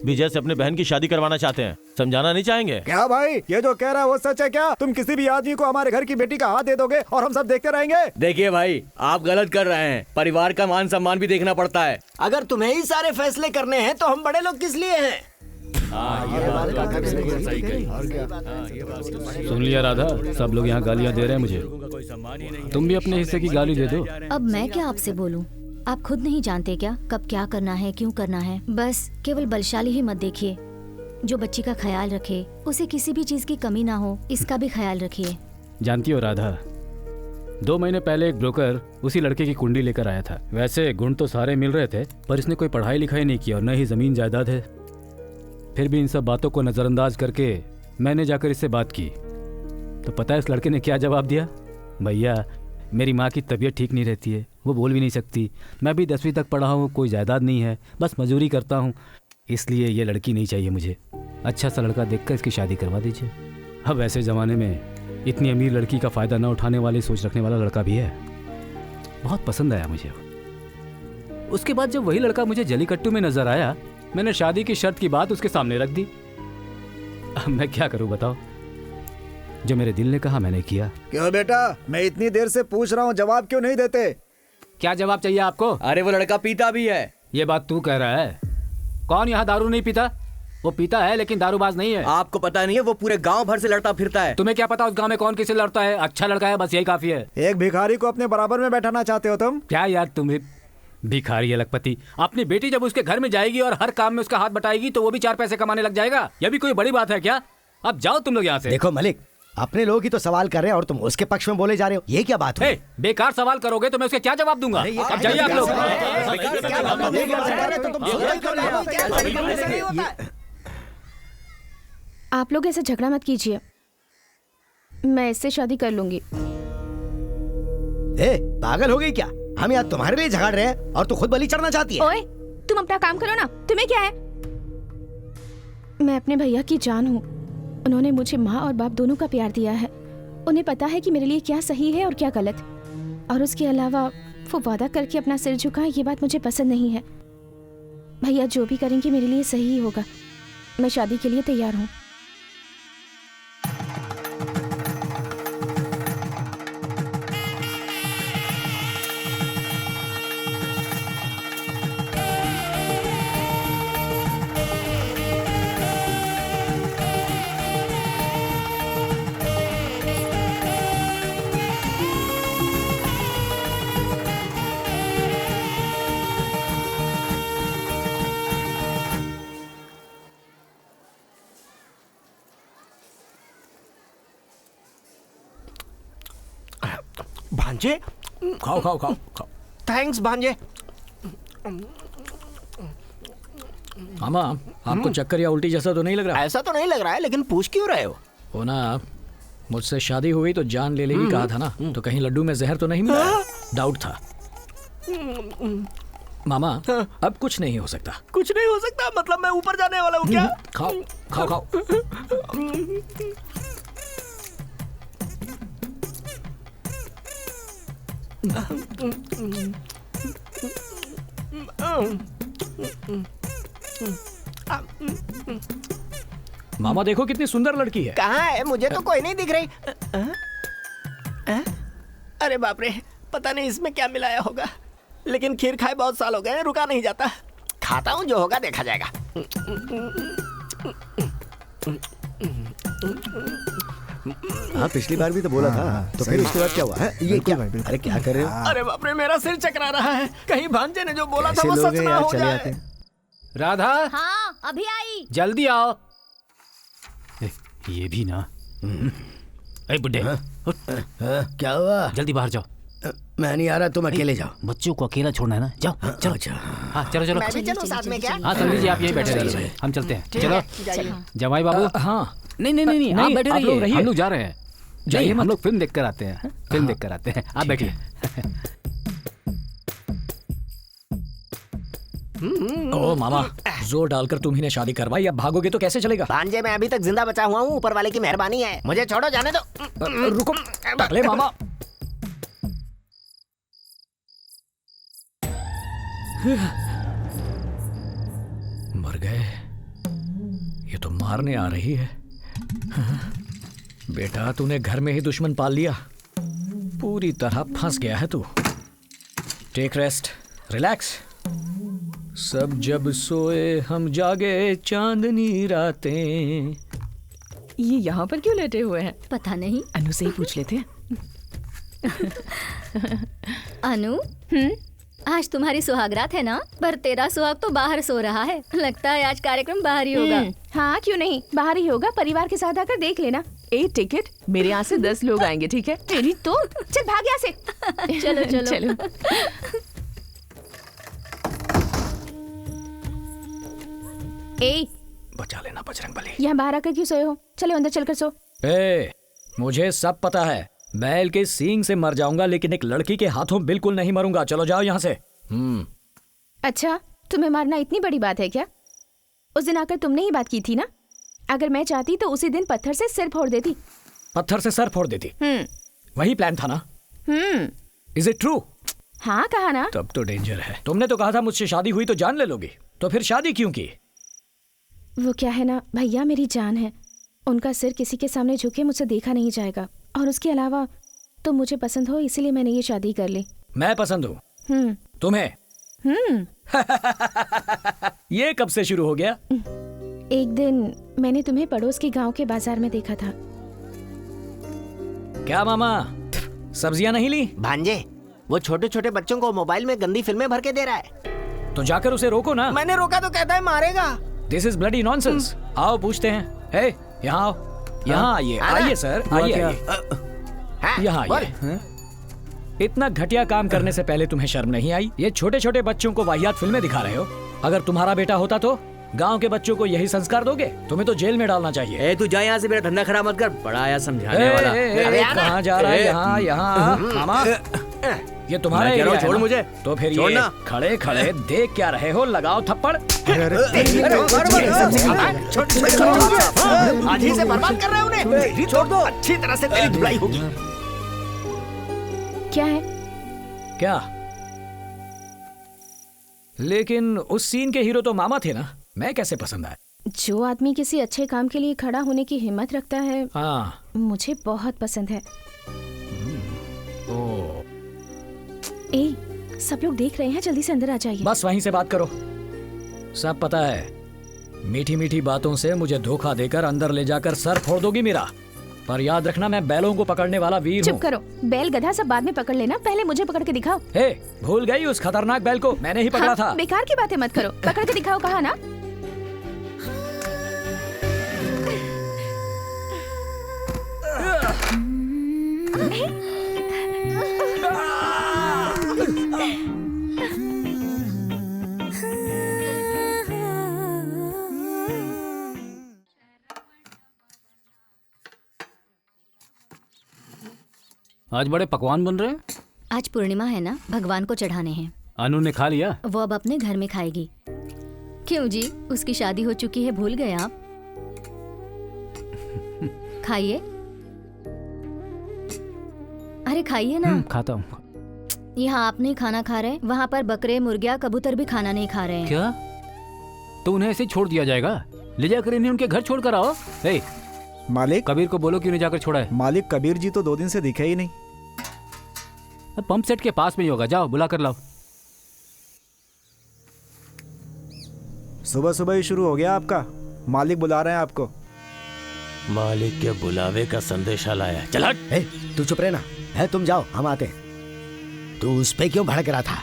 S4: विजय से अपने बहन की शादी करवाना चाहते हैं, समझाना नहीं चाहेंगे?
S10: क्या भाई, ये जो कह रहा है वो सच है क्या? तुम किसी भी आदमी को हमारे घर की बेटी का हाथ दे दोगे और हम सब देखते रहेंगे?
S6: देखिए भाई, आप गलत कर रहे हैं। परिवार का मान सम्मान भी देखना पड़ता है।
S9: अगर तुम्हें ही सारे फैसले करने हैं तो हम बड़े लोग किस लिए हैं?
S2: सुन लिया राधा, सब लोग यहाँ गालियाँ दे रहे हैं मुझे। तुम भी अपने हिस्से की गाली दे दो।
S8: अब मैं क्या आपसे बोलूं? आप खुद नहीं जानते क्या कब क्या करना है, क्यों करना है? बस केवल बलशाली ही मत देखिए, जो बच्ची का ख्याल रखे, उसे किसी भी चीज की कमी ना हो, इसका भी ख्याल रखिए।
S2: जानती हो राधा, 2 महीने पहले एक ब्रोकर उसी लड़के की कुंडली लेकर आया था। वैसे गुण तो सारे मिल रहे थे, पर इसने कोई पढ़ाई लिखाई नहीं की और न ही जमीन जायदाद है। फिर भी इन सब बातों को नजरअंदाज करके मैंने जाकर इससे बात की तो पता है इस लड़के ने क्या जवाब दिया? भैया मेरी माँ की तबीयत ठीक नहीं रहती है, वो बोल भी नहीं सकती। मैं भी 10वीं तक पढ़ा हूँ, कोई जायदाद नहीं है, बस मजदूरी करता हूँ, इसलिए ये लड़की नहीं चाहिए मुझे। अच्छा सा लड़का देखकर इसकी शादी करवा दीजिए। अब ऐसे ज़माने में इतनी अमीर लड़की का फ़ायदा न उठाने वाली सोच रखने वाला लड़का भी है। बहुत पसंद आया मुझे। उसके बाद जब वही लड़का मुझे जलीकट्टू में नजर आया, मैंने शादी की शर्त की बात उसके सामने रख दी। अब मैं क्या करूं बताओ? जो मेरे दिल ने कहा मैंने किया।
S10: क्यों बेटा, मैं इतनी देर से पूछ रहा हूँ, जवाब क्यों नहीं देते?
S2: क्या जवाब चाहिए आपको?
S6: अरे वो लड़का पीता भी है।
S2: ये बात तू कह रहा है? कौन यहाँ दारू नहीं पीता? वो पीता है लेकिन दारूबाज नहीं है।
S6: आपको पता नहीं है, वो पूरे गांव भर से लड़ता फिरता है।
S2: तुम्हें क्या पता उस गांव में कौन किससे लड़ता है? अच्छा लड़का है, बस यही काफी है।
S10: एक भिखारी को अपने बराबर में बैठाना चाहते हो तुम?
S2: क्या यार तुम्हें भिखारी है लखपति। अपनी बेटी जब उसके घर में जाएगी और हर काम में उसका हाथ बटाएगी तो वो भी 4 पैसे कमाने लग जाएगा। यह भी कोई बड़ी बात है क्या? अब जाओ तुम लोग यहाँ से।
S3: देखो मलिक, अपने लोग ही तो सवाल कर रहे हैं और तुम उसके पक्ष में बोले जा रहे हो, ये क्या बात है?
S2: बेकार सवाल करोगे तो मैं उसके क्या जवाब दूंगा? अब जाइए आप लोग।
S13: आप लोग ऐसे झगड़ा मत कीजिए, मैं इससे शादी कर लूंगी।
S3: पागल हो गई क्या? हम यहाँ तुम्हारे लिए झगड़ रहे हैं और तू खुद बलि चढ़ना चाहती है।
S13: ओए, तुम अपना काम करो ना, तुम्हें क्या है? मैं अपने भैया की जान हूँ। उन्होंने मुझे माँ और बाप दोनों का प्यार दिया है। उन्हें पता है कि मेरे लिए क्या सही है और क्या गलत। और उसके अलावा वो वादा करके अपना सिर झुकाए, ये बात मुझे पसंद नहीं है। भैया जो भी करेंगे मेरे लिए सही ही होगा। मैं शादी के लिए तैयार हूँ।
S9: भांजे,
S5: खाओ खाओ खाओ खाओ।
S9: थैंक्स भांजे।
S5: मामा, आपको चक्कर या उल्टी जैसा तो नहीं लग रहा?
S9: ऐसा तो नहीं लग रहा है, लेकिन पूछ क्यों रहे हो?
S5: हो ना, मुझसे शादी हुई तो जान ले लेगी कहा था ना, तो कहीं लड्डू में जहर तो नहीं मिला? डाउट था मामा। अब कुछ नहीं हो सकता।
S9: कुछ नहीं हो सकता मतलब मैं ऊपर जाने वाला हूँ क्या?
S5: खाओ खाओ खाओ। मामा देखो कितनी सुंदर लड़की है।
S9: कहाँ है? मुझे तो कोई नहीं दिख रही। अरे बाप रे, पता नहीं इसमें क्या मिलाया होगा, लेकिन खीर खाए बहुत साल हो गए, रुका नहीं जाता। खाता हूँ, जो होगा देखा जाएगा।
S3: हाँ, पिछली बार भी तो बोला था। तो फिर उसके बाद क्या हुआ है? ये क्या? अरे क्या कर रहे हो?
S9: अरे बाप रे, मेरा सिर चकरा रहा है। कहीं भांजे ने जो बोला था वो सच ना हो जाए।
S2: राधा,
S7: हाँ अभी आई।
S2: जल्दी आओ। ये भी ना। ए बुड्ढे,
S3: क्या हुआ?
S2: जल्दी बाहर जाओ।
S3: मैं नहीं आ रहा, तुम अकेले जाओ।
S2: बच्चों को अकेला छोड़ना है ना? जाओ चलो। हाँ चलो चलो।
S9: मैं भी चलूं साथ में क्या?
S2: हाँ समझी जी, आप यही बैठे रहिए, हम चलते हैं। चलो जमाई बाबू।
S5: हाँ
S2: नहीं नहीं नहीं, आप बैठे रहिए, हम लोग जा रहे हैं।
S5: जाइए,
S2: हम लोग फिल्म देख कर आते हैं। फिल्म देख कर आते हैं, आप बैठिए।
S5: ओ मामा, जोर डालकर तुम्ही ने शादी करवाई, अब भागोगे तो कैसे चलेगा?
S9: भांजे मैं अभी तक जिंदा बचा हुआ हूँ, ऊपर वाले की मेहरबानी है। मुझे छोड़ो, जाने दो।
S5: रुको टकले मामा। मर गए? ये तो मारने आ रही है। बेटा तूने घर में ही दुश्मन पाल लिया, पूरी तरह फंस गया है तू। Take rest, relax. सब जब सोए हम जागे चांदनी रातें।
S13: ये यहाँ पर क्यों लेटे हुए हैं?
S8: पता नहीं,
S13: अनु से ही पूछ लेते हैं।
S8: अनु, आज तुम्हारी सुहागरात है ना? पर तेरा सुहाग तो बाहर सो रहा है। लगता है आज कार्यक्रम बाहर ही होगा।
S13: हाँ क्यों नहीं, बाहर ही होगा। परिवार के साथ आकर देख लेना। 8 टिकट, मेरे यहाँ से 10 लोग आएंगे, ठीक है? तेरी तो चल भाग यहाँ से।
S8: चलो चलो
S13: चलो। ए,
S5: बचा लेना बजरंगबली।
S13: यहाँ बाहर आकर क्यों सोए हो? चलो अंदर चलकर सो।
S5: ए, मुझे सब पता है। बैल के सींग से मर जाऊंगा लेकिन एक लड़की के हाथों बिल्कुल नहीं मरूंगा। चलो जाओ यहाँ से।
S13: अच्छा, तुम्हें मारना इतनी बड़ी बात है क्या? उस दिन आकर तुमने ही बात की थी ना? अगर मैं चाहती तो उसी दिन पत्थर से सिर फोड़ देती।
S5: पत्थर से सर फोड़ देती? वही प्लान था ना? Is it true?
S13: हाँ कहा ना।
S5: तब तो डेंजर है। तुमने तो कहा था मुझसे शादी हुई तो जान ले लोगी, तो फिर शादी क्यों की?
S13: वो क्या है ना, भैया मेरी जान है। उनका सिर किसी के सामने झुके मुझसे देखा नहीं जाएगा। और उसके अलावा तुम मुझे पसंद हो, इसीलिए मैंने ये शादी कर ली।
S5: मैं पसंद हूँ तुम्हें? ये कब से शुरू हो गया?
S13: एक दिन मैंने तुम्हें पड़ोस के गांव के बाजार में देखा था।
S5: क्या मामा, सब्जियां नहीं ली?
S9: भांजे, वो छोटे छोटे बच्चों को मोबाइल में गंदी फिल्में भर के दे रहा है।
S5: तो जाकर उसे रोको ना।
S9: मैंने रोका तो कहता है मारेगा।
S5: This is bloody nonsense. आओ पूछते हैं। हे, यहाँ आओ, यहाँ आइए। आइए सर, आइए आइए। यहाँ आइए। इतना घटिया काम करने से पहले तुम्हें शर्म नहीं आई? ये छोटे छोटे बच्चों को वाहियात फिल्में दिखा रहे हो। अगर तुम्हारा बेटा होता तो गांव के बच्चों को यही संस्कार दोगे? तुम्हें तो जेल में डालना चाहिए।
S6: तू जा यहाँ से, मेरा धंधा खराब मत कर। बड़ा आया समझाने वाला।
S5: कहाँ जा रहा है? यहाँ यहाँ। मामा, ये तुम्हारा एरिया है।
S6: छोड़ मुझे।
S5: तो फिर ये खड़े खड़े देख क्या रहे हो? लगाओ थप्पड़।
S9: आज ही से बर्बाद कर रहे हो उन्हें। छोड़ दो, अच्छी तरह से तेरी धुलाई होगी।
S13: क्या है?
S5: क्या? लेकिन उस सीन के हीरो तो मामा थे ना, मैं कैसे पसंद आया?
S13: जो आदमी किसी अच्छे काम के लिए खड़ा होने की हिम्मत रखता है,
S5: हाँ,
S13: मुझे बहुत पसंद है।
S5: ओ,
S13: सब लोग देख रहे हैं, जल्दी से अंदर आ जाइए।
S5: बस वहीं से बात करो। सब पता है, मीठी मीठी बातों से मुझे धोखा देकर अंदर ले जाकर सर फोड़ दोगी मेरा। पर याद रखना, मैं बैलों को पकड़ने वाला वीर हूँ।
S13: चुप करो, बैल गधा सब बाद में पकड़ लेना, पहले मुझे पकड़ के दिखाओ।
S5: हे, भूल गई उस खतरनाक बैल को? मैंने ही पकड़ा था।
S13: बेकार की बातें मत करो, पकड़ के दिखाओ, कहा ना।
S2: आज बड़े पकवान बन रहे हैं।
S8: आज पूर्णिमा है ना, भगवान को चढ़ाने हैं।
S2: अनु ने खा लिया?
S8: वो अब अपने घर में खाएगी। क्यों जी, उसकी शादी हो चुकी है, भूल गए आप? खाइए, अरे खाइए ना।
S2: खाता हूँ।
S8: यहाँ आप नहीं खाना खा रहे, वहाँ पर बकरे, मुर्गियाँ, कबूतर भी खाना नहीं खा रहे हैं।
S2: क्या? तो उन्हें ऐसे छोड़ दिया जाएगा? ले जाकर इन्हें उनके घर छोड़ कर आओ।
S10: मालिक,
S2: कबीर को बोलो क्यों नहीं जाकर छोड़ा है।
S10: मालिक, कबीर जी तो 2 दिन से दिखे ही नहीं।
S2: पंप सेट के पास में ही होगा, जाओ बुला कर लाओ।
S10: सुबह सुबह ही शुरू हो गया आपका। मालिक बुला रहे हैं आपको।
S4: मालिक के बुलावे का संदेशा लाया। चल हट।
S3: तू चुप रहे ना। है, तुम जाओ, हम आते हैं। तू उस पे क्यों भड़क रहा था?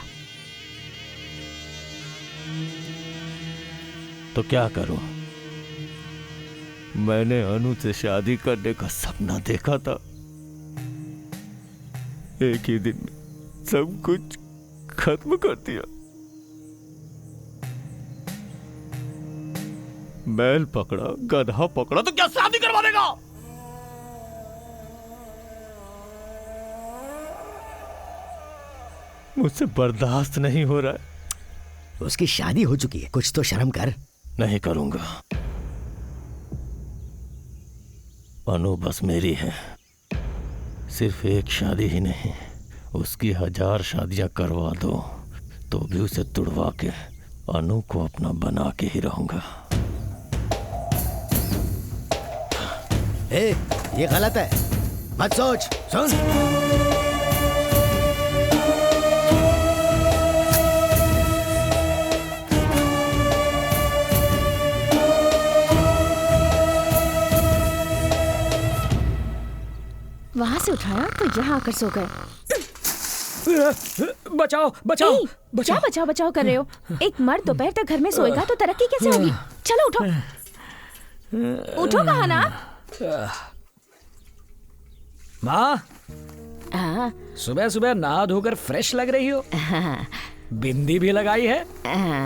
S4: तो क्या करूं? मैंने अनु से शादी करने का सपना देखा था। एक ही दिन में सब कुछ खत्म कर दिया। बैल पकड़ा, गधा पकड़ा, तो क्या शादी करवा देगा? मुझसे बर्दाश्त नहीं हो रहा है।
S3: उसकी शादी हो चुकी है, कुछ तो शर्म कर।
S4: नहीं करूंगा। अनु बस मेरी है। सिर्फ एक शादी ही नहीं, उसकी 1000 शादियां करवा दो तो भी उसे तुड़वा के अनु को अपना बना के ही रहूंगा।
S3: ये गलत है, मत सोच। सुन,
S13: वहाँ से उठाया तो यहाँ आकर सो गए।
S5: बचाओ बचाओ
S13: क्या बचाओ बचाओ कर रहे हो? एक मर्द दोपहर तक घर में सोएगा तो तरक्की कैसे होगी? चलो उठो, उठो, कहा ना।
S5: माँ, सुबह सुबह नहा धोकर फ्रेश लग रही हो। बिंदी भी लगाई है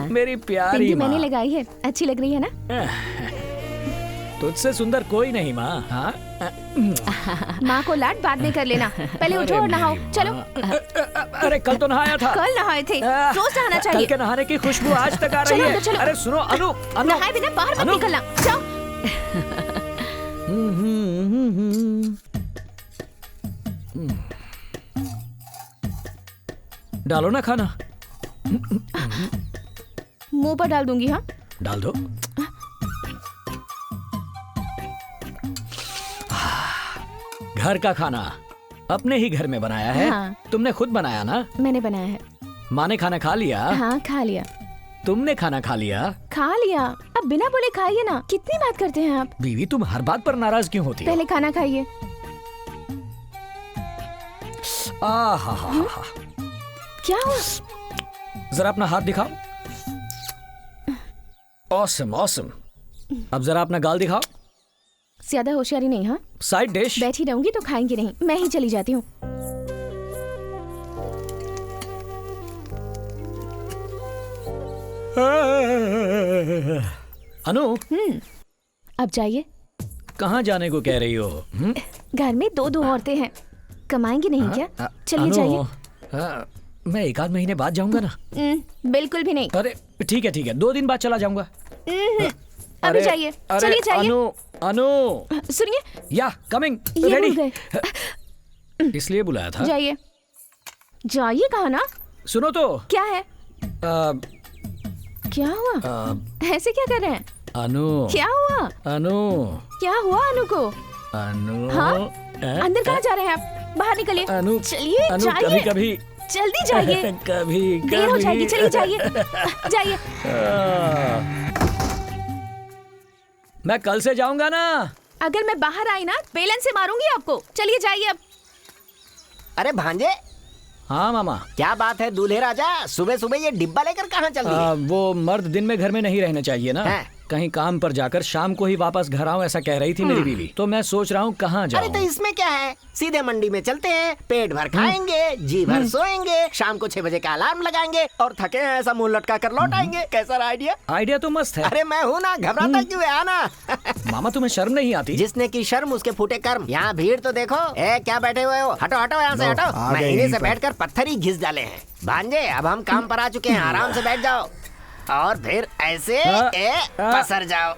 S5: मेरी प्यारी
S13: बिंदी
S5: माँ।
S13: मैंने लगाई है, अच्छी लग रही है ना?
S5: तुझसे सुंदर कोई नहीं माँ। हाँ,
S13: माँ को लाड बाद में कर लेना, पहले उठो और नहाओ। चलो।
S5: अरे कल तो नहाया था।
S13: कल नहाए थे, रोज नहाना चाहिए।
S5: कल के नहाने की खुशबू आज तक आ रही है।
S13: चलो।
S5: अरे सुनो अनु,
S13: नहाए बिना बाहर मत निकलना, जाओ।
S5: डालो ना खाना।
S13: मुंह पर डाल दूंगी। हाँ,
S5: डाल दो। घर का खाना अपने ही घर में बनाया है।
S13: हाँ।
S5: तुमने खुद बनाया ना?
S13: मैंने बनाया है।
S5: माँ ने खाना खा लिया?
S13: हाँ, खा लिया।
S5: तुमने खाना खा लिया?
S13: खा लिया। अब बिना बोले खाइए ना, कितनी बात करते हैं आप।
S5: बीवी तुम हर बात पर नाराज क्यों होती हो?
S13: पहले खाना खाइए।
S5: आहा,
S13: क्या हुआ?
S5: जरा अपना हाथ दिखाओ। Awesome awesome. अब जरा अपना गाल दिखाओ।
S13: ज्यादा होशियारी नहीं। हाँ,
S5: साइड डिश।
S13: बैठी रहूंगी तो खाएंगे नहीं, मैं ही चली जाती हूँ।
S5: अनु,
S13: अब जाइए।
S5: कहाँ जाने को कह रही हो?
S13: घर में दो औरतें हैं, कमाएंगी नहीं क्या? चलिए जाइए।
S5: मैं 1 आध महीने बाद जाऊंगा ना।
S13: बिल्कुल भी नहीं।
S5: अरे ठीक है 2 दिन बाद चला जाऊंगा।
S13: अभी जाइए, चलिए जाइए।
S5: अनु
S13: सुनिए।
S5: या कमिंग
S13: ये
S5: रेडी।
S13: भूल गए।
S5: इसलिए बुलाया था।
S13: जाइए। जाइए कहा ना।
S5: सुनो तो।
S13: क्या है? क्या हुआ? ऐसे क्या कर रहे हैं?
S5: अनु।
S13: क्या हुआ?
S5: अनु।
S13: क्या हुआ अनु को?
S5: अनु।
S13: हाँ? अंदर कहाँ जा रहे हैं आप? बाहर निकलिए।
S5: अनु।
S13: चलिए जाइए।
S5: कभी कभी
S13: जल्दी जाइए।
S5: कभी
S13: देर हो जाएगी, चलिए जाइए। जाइए।
S5: मैं कल से जाऊंगा ना।
S13: अगर मैं बाहर आई ना, बेलन से मारूंगी आपको। चलिए जाइए अब।
S9: अरे भांजे।
S5: हाँ मामा।
S9: क्या बात है दूल्हे राजा, सुबह सुबह ये डिब्बा लेकर कहाँ चल दिए?
S5: वो मर्द दिन में घर में नहीं रहने चाहिए ना। कहीं काम पर जाकर शाम को ही वापस घर आऊं, ऐसा कह रही थी मेरी बीवी। तो मैं सोच रहा हूँ कहाँ जाऊँ।
S9: अरे तो इसमें क्या है, सीधे मंडी में चलते हैं, पेट भर खाएंगे, जी भर सोएंगे, शाम को 6 बजे का अलार्म लगाएंगे और थके हैं ऐसा मुंह लटका कर लौट आएंगे। कैसा आइडिया?
S5: आइडिया तो मस्त है।
S9: अरे मैं हूँ ना, घबराता क्यों है, आना।
S5: मामा तुम्हें शर्म नहीं आती?
S9: जिसने की शर्म उसके फूटे कर्म। यहाँ भीड़ तो देखो। क्या बैठे हुए हो, हटो हटो यहाँ से हटो। महीने से बैठकर पत्थर ही घिस डाले हैं। भांजे अब हम काम पर आ चुके हैं, आराम से बैठ जाओ और फिर ऐसे पसर जाओ।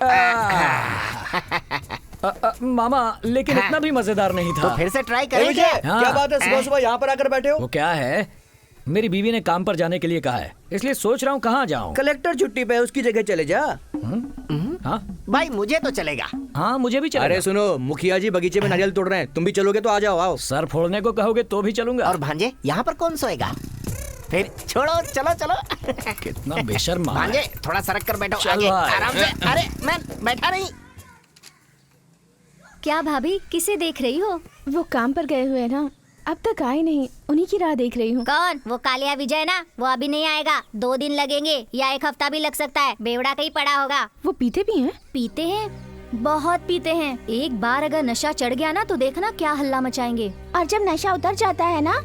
S5: मामा लेकिन इतना भी मजेदार नहीं था।
S9: तो फिर से ट्राई करेंगे।
S6: क्या बात है, सुबह सुबह यहाँ पर आकर बैठे हो?
S5: वो क्या है, मेरी बीवी ने काम पर जाने के लिए कहा है, इसलिए सोच रहा हूँ कहाँ जाऊँ।
S6: कलेक्टर छुट्टी पे, उसकी जगह चले जा।
S5: हाँ
S9: भाई मुझे तो चलेगा।
S5: हाँ मुझे भी चलेगा।
S6: अरे सुनो, मुखिया जी बगीचे में नारियल तोड़ रहे हैं, तुम भी चलोगे तो आ जाओ। आओ।
S5: सर फोड़ने को कहोगे तो भी चलूंगा।
S9: और भांजे यहाँ पर कौन सोएगा? फिर छोड़ो, चलो चलो।
S5: कितना बेशर्म मामा है।
S9: भांजे थोड़ा सरक कर बैठो
S5: चल
S9: आगे,
S5: भाई।
S9: आराम से। अरे मैं बैठा नहीं।
S8: क्या भाभी, किसे देख रही हो?
S13: वो काम पर गए हुए हैं ना, अब तक आए नहीं, उन्हीं की राह देख रही हूँ।
S7: कौन? वो कालिया विजय ना? वो अभी नहीं आएगा, 2 दिन लगेंगे या 1 हफ्ता भी लग सकता है। बेवड़ा कहीं पड़ा होगा।
S13: वो पीते भी हैं?
S8: पीते हैं, बहुत पीते हैं। एक बार अगर नशा चढ़ गया ना तो देखना क्या हल्ला मचाएंगे।
S13: और जब नशा उतर जाता है ना,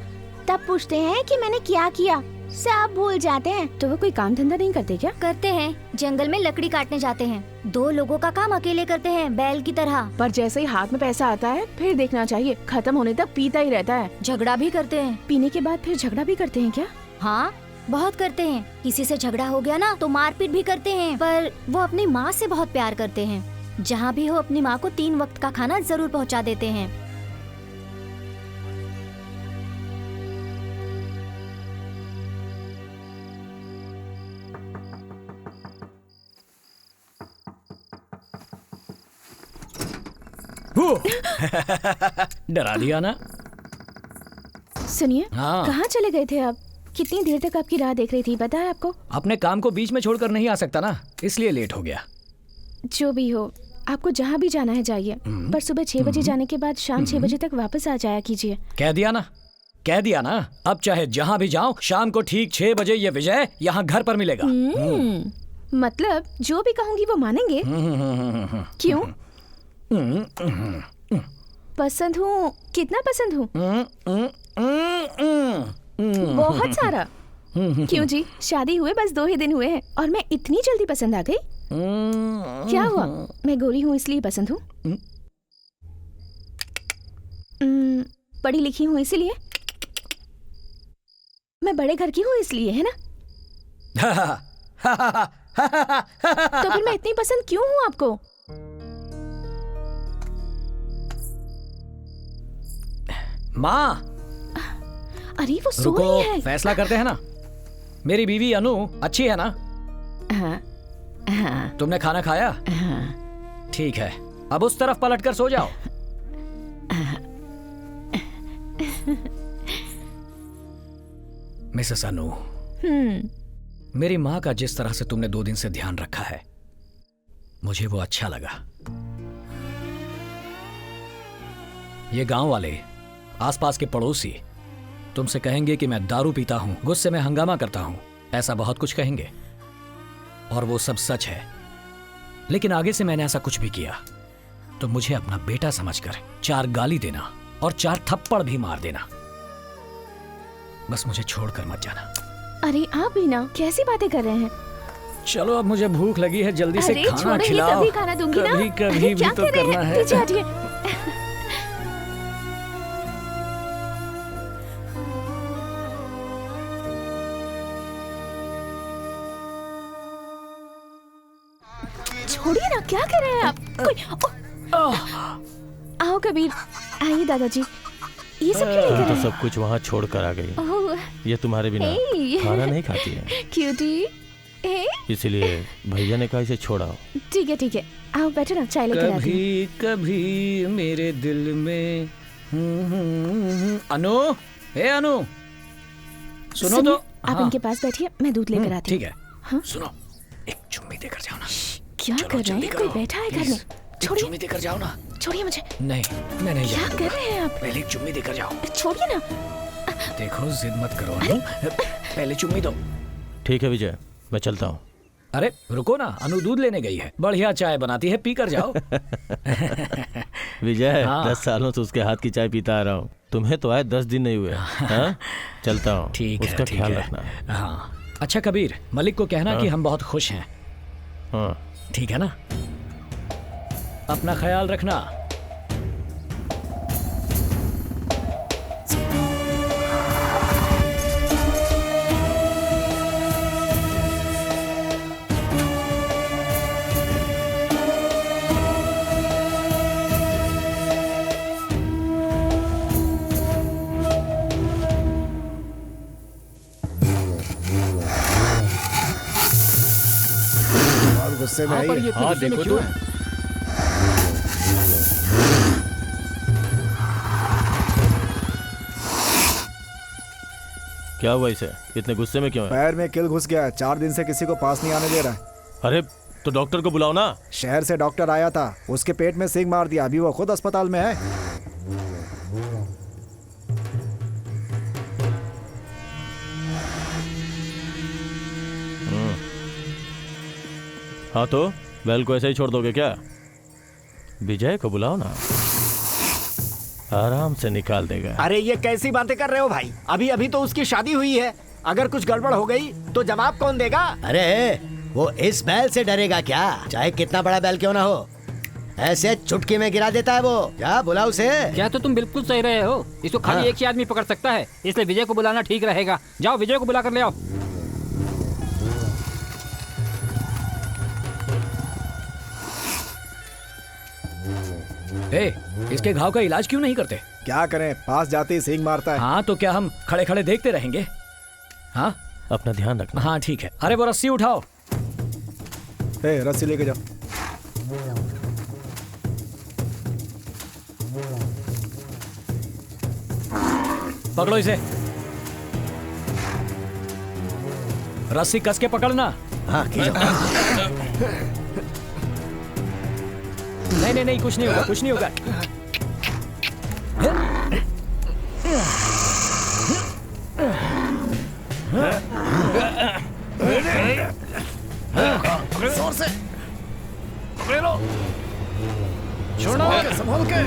S13: तब पूछते हैं कि मैंने क्या किया, सब भूल जाते हैं। तो वो कोई काम धंधा नहीं करते क्या?
S8: करते हैं, जंगल में लकड़ी काटने जाते हैं। 2 लोगों का काम अकेले करते हैं, बैल की तरह।
S13: पर जैसे ही हाथ में पैसा आता है फिर देखना चाहिए, खत्म होने तक पीता ही रहता है।
S8: झगड़ा भी करते हैं।
S13: पीने के बाद फिर झगड़ा भी करते हैं क्या?
S8: हाँ बहुत करते हैं। किसी से झगड़ा हो गया ना तो मारपीट भी करते हैं। पर वो अपनी माँ से बहुत प्यार करते हैं। जहाँ भी हो अपनी माँ को 3 वक्त का खाना जरूर पहुँचा देते हैं।
S5: डरा दिया ना।
S13: सुनिए,
S5: हाँ।
S13: कहाँ चले गए थे आप? कितनी देर तक आपकी राह देख रही थी, पता है आपको?
S5: अपने काम को बीच में छोड़कर नहीं आ सकता ना, इसलिए लेट हो गया।
S13: जो भी हो, आपको जहाँ भी जाना है जाइए, पर सुबह 6 बजे जाने के बाद शाम 6 बजे तक वापस आ जाया कीजिए।
S5: कह दिया ना। अब चाहे जहाँ भी जाऊँ, शाम को ठीक 6 बजे ये विजय यहाँ घर पर मिलेगा।
S13: मतलब जो भी कहूँगी वो मानेंगे? क्यों? पसंद हूँ? कितना पसंद हूँ? बहुत सारा। क्यों जी, शादी हुए बस 2 ही दिन हुए हैं और मैं इतनी जल्दी पसंद आ गई? क्या हुआ, मैं गोरी हूँ इसलिए पसंद हूँ? पढ़ी लिखी हूँ इसलिए? मैं बड़े घर की हूँ इसलिए, है ना? तो फिर मैं इतनी पसंद क्यों हूँ आपको?
S5: माँ,
S13: अरे वो सो
S5: रुको,
S13: रही है।
S5: फैसला करते हैं ना। मेरी बीवी अनु अच्छी है ना?
S13: हाँ, हाँ,
S5: तुमने खाना खाया?
S13: हाँ।
S5: ठीक है, अब उस तरफ पलटकर सो जाओ। मिसेस अनु, मेरी माँ का जिस तरह से तुमने 2 दिन से ध्यान रखा है, मुझे वो अच्छा लगा। ये गांव वाले, आसपास के पड़ोसी तुमसे कहेंगे कि मैं दारू पीता हूं, गुस्से में हंगामा करता हूं, ऐसा बहुत कुछ कहेंगे और वो सब सच है। लेकिन आगे से मैंने ऐसा कुछ भी किया तो मुझे अपना बेटा समझकर 4 गाली देना और 4 थप्पड़ भी मार देना। बस मुझे छोड़कर मत जाना।
S13: अरे आप भी ना कैसी बातें कर रहे हैं?
S5: चलो अब मुझे भूख लगी है, जल्दी से
S13: अरे
S5: खाना
S13: छोड़ो, ये
S5: खिलाओ।
S13: तभी खाना दूंगी ना।
S5: कभी
S13: अरे
S5: कभी भी
S13: क्या
S5: तो
S13: कर रहे
S5: करना
S13: हैं?
S5: है।
S13: पीछे हटिए। छोड़िए ना, क्या कर रहे हैं आप? आओ कबीर, आइए दादाजी। ये सब क्यों
S4: तुम
S13: लेकर
S4: तो
S13: आए?
S4: सब कुछ वहाँ छोड़ कर आ गई।
S13: ओह,
S4: ये तुम्हारे बिना
S13: हे।
S4: खाना नहीं खाती है,
S13: क्यूटी। हे,
S4: इसलिए भैया ने कहा इसे छोड़ाओ।
S13: ठीक है, आओ बैठो ना, चाय लेकर आती हूँ।
S5: कभी कभी मेरे दिल में अनु, हे अनु, सुनो तो।
S13: आप इनके पास बैठिए, मैं दूध लेकर आती हूँ।
S5: ठीक है।
S13: हाँ?
S5: सुनो, एक चुम्मी देकर जाओ ना।
S13: क्या कर रहे हैं? कोई बैठा है घर में? छोड़िए,
S5: चुम्मी देकर जाओ ना।
S13: छोड़िए मुझे।
S5: नहीं, मैं नहीं
S13: क्या
S5: जाऊंगा।
S13: कर रहे हैं आप?
S5: पहले एक चुम्मी देकर जाओ।
S13: छोड़िए ना।
S5: देखो, जिद मत करो अनु, पहले चुम्मी दो।
S4: ठीक है विजय, मैं चलता हूँ।
S5: अरे रुको ना, अनु दूध लेने गई है, बढ़िया चाय बनाती है, पी कर जाओ।
S4: विजय,
S5: हाँ।
S4: 10 सालों से उसके हाथ की चाय पीता आ रहा हूँ। तुम्हें तो आए 10 दिन नहीं हुए। हाँ? चलता हूँ।
S5: ठीक है,
S4: उसका
S5: ठीक
S4: ख्याल
S5: है।
S4: रखना।
S5: हाँ। अच्छा कबीर, मलिक को कहना
S4: हाँ।
S5: कि हम बहुत खुश हैं।
S4: हाँ।
S5: ठीक है ना? अपना ख्याल रखना।
S10: गुस्से में
S5: हाँ,
S10: है
S5: पर
S10: ये।
S5: ये इतने गुस्से में क्यों है?
S4: क्या हुआ इसे? इतने गुस्से में क्यों है?
S10: पैर में किल घुस गया, 4 दिन से किसी को पास नहीं आने दे रहा है।
S4: अरे तो डॉक्टर को बुलाओ ना।
S10: शहर से डॉक्टर आया था, उसके पेट में सींग मार दिया, अभी वो खुद अस्पताल में है।
S4: हाँ तो बैल को ऐसे ही छोड़ दोगे क्या? विजय को बुलाओ ना, आराम से निकाल देगा।
S9: अरे ये कैसी बातें कर रहे हो भाई? अभी अभी तो उसकी शादी हुई है, अगर कुछ गड़बड़ हो गई तो जवाब कौन देगा?
S3: अरे वो इस बैल से डरेगा क्या? चाहे कितना बड़ा बैल क्यों ना हो, ऐसे चुटकी में गिरा देता है वो। जा बुला उसे।
S2: क्या तो तुम बिल्कुल सही रहे हो, इसको खाली
S3: हाँ।
S2: एक ही आदमी पकड़ सकता है, इसलिए विजय को बुलाना ठीक रहेगा। जाओ विजय को बुला कर ले आओ।
S5: ए, इसके घाव का इलाज क्यों नहीं करते?
S10: क्या करें, पास जाते ही सींग मारता है।
S5: हाँ तो क्या हम खड़े खड़े देखते रहेंगे? हाँ
S4: अपना ध्यान रखना।
S5: हाँ ठीक है। अरे वो रस्सी उठाओ।
S10: ए, रस्सी लेके जाओ।
S5: पकड़ो इसे। रस्सी कस के पकड़ना।
S3: हाँ
S5: नहीं नहीं नहीं, कुछ नहीं होगा, कुछ नहीं होगा।
S10: जोर से
S2: पकड़ लो, छोड़ो।
S10: संभाल के।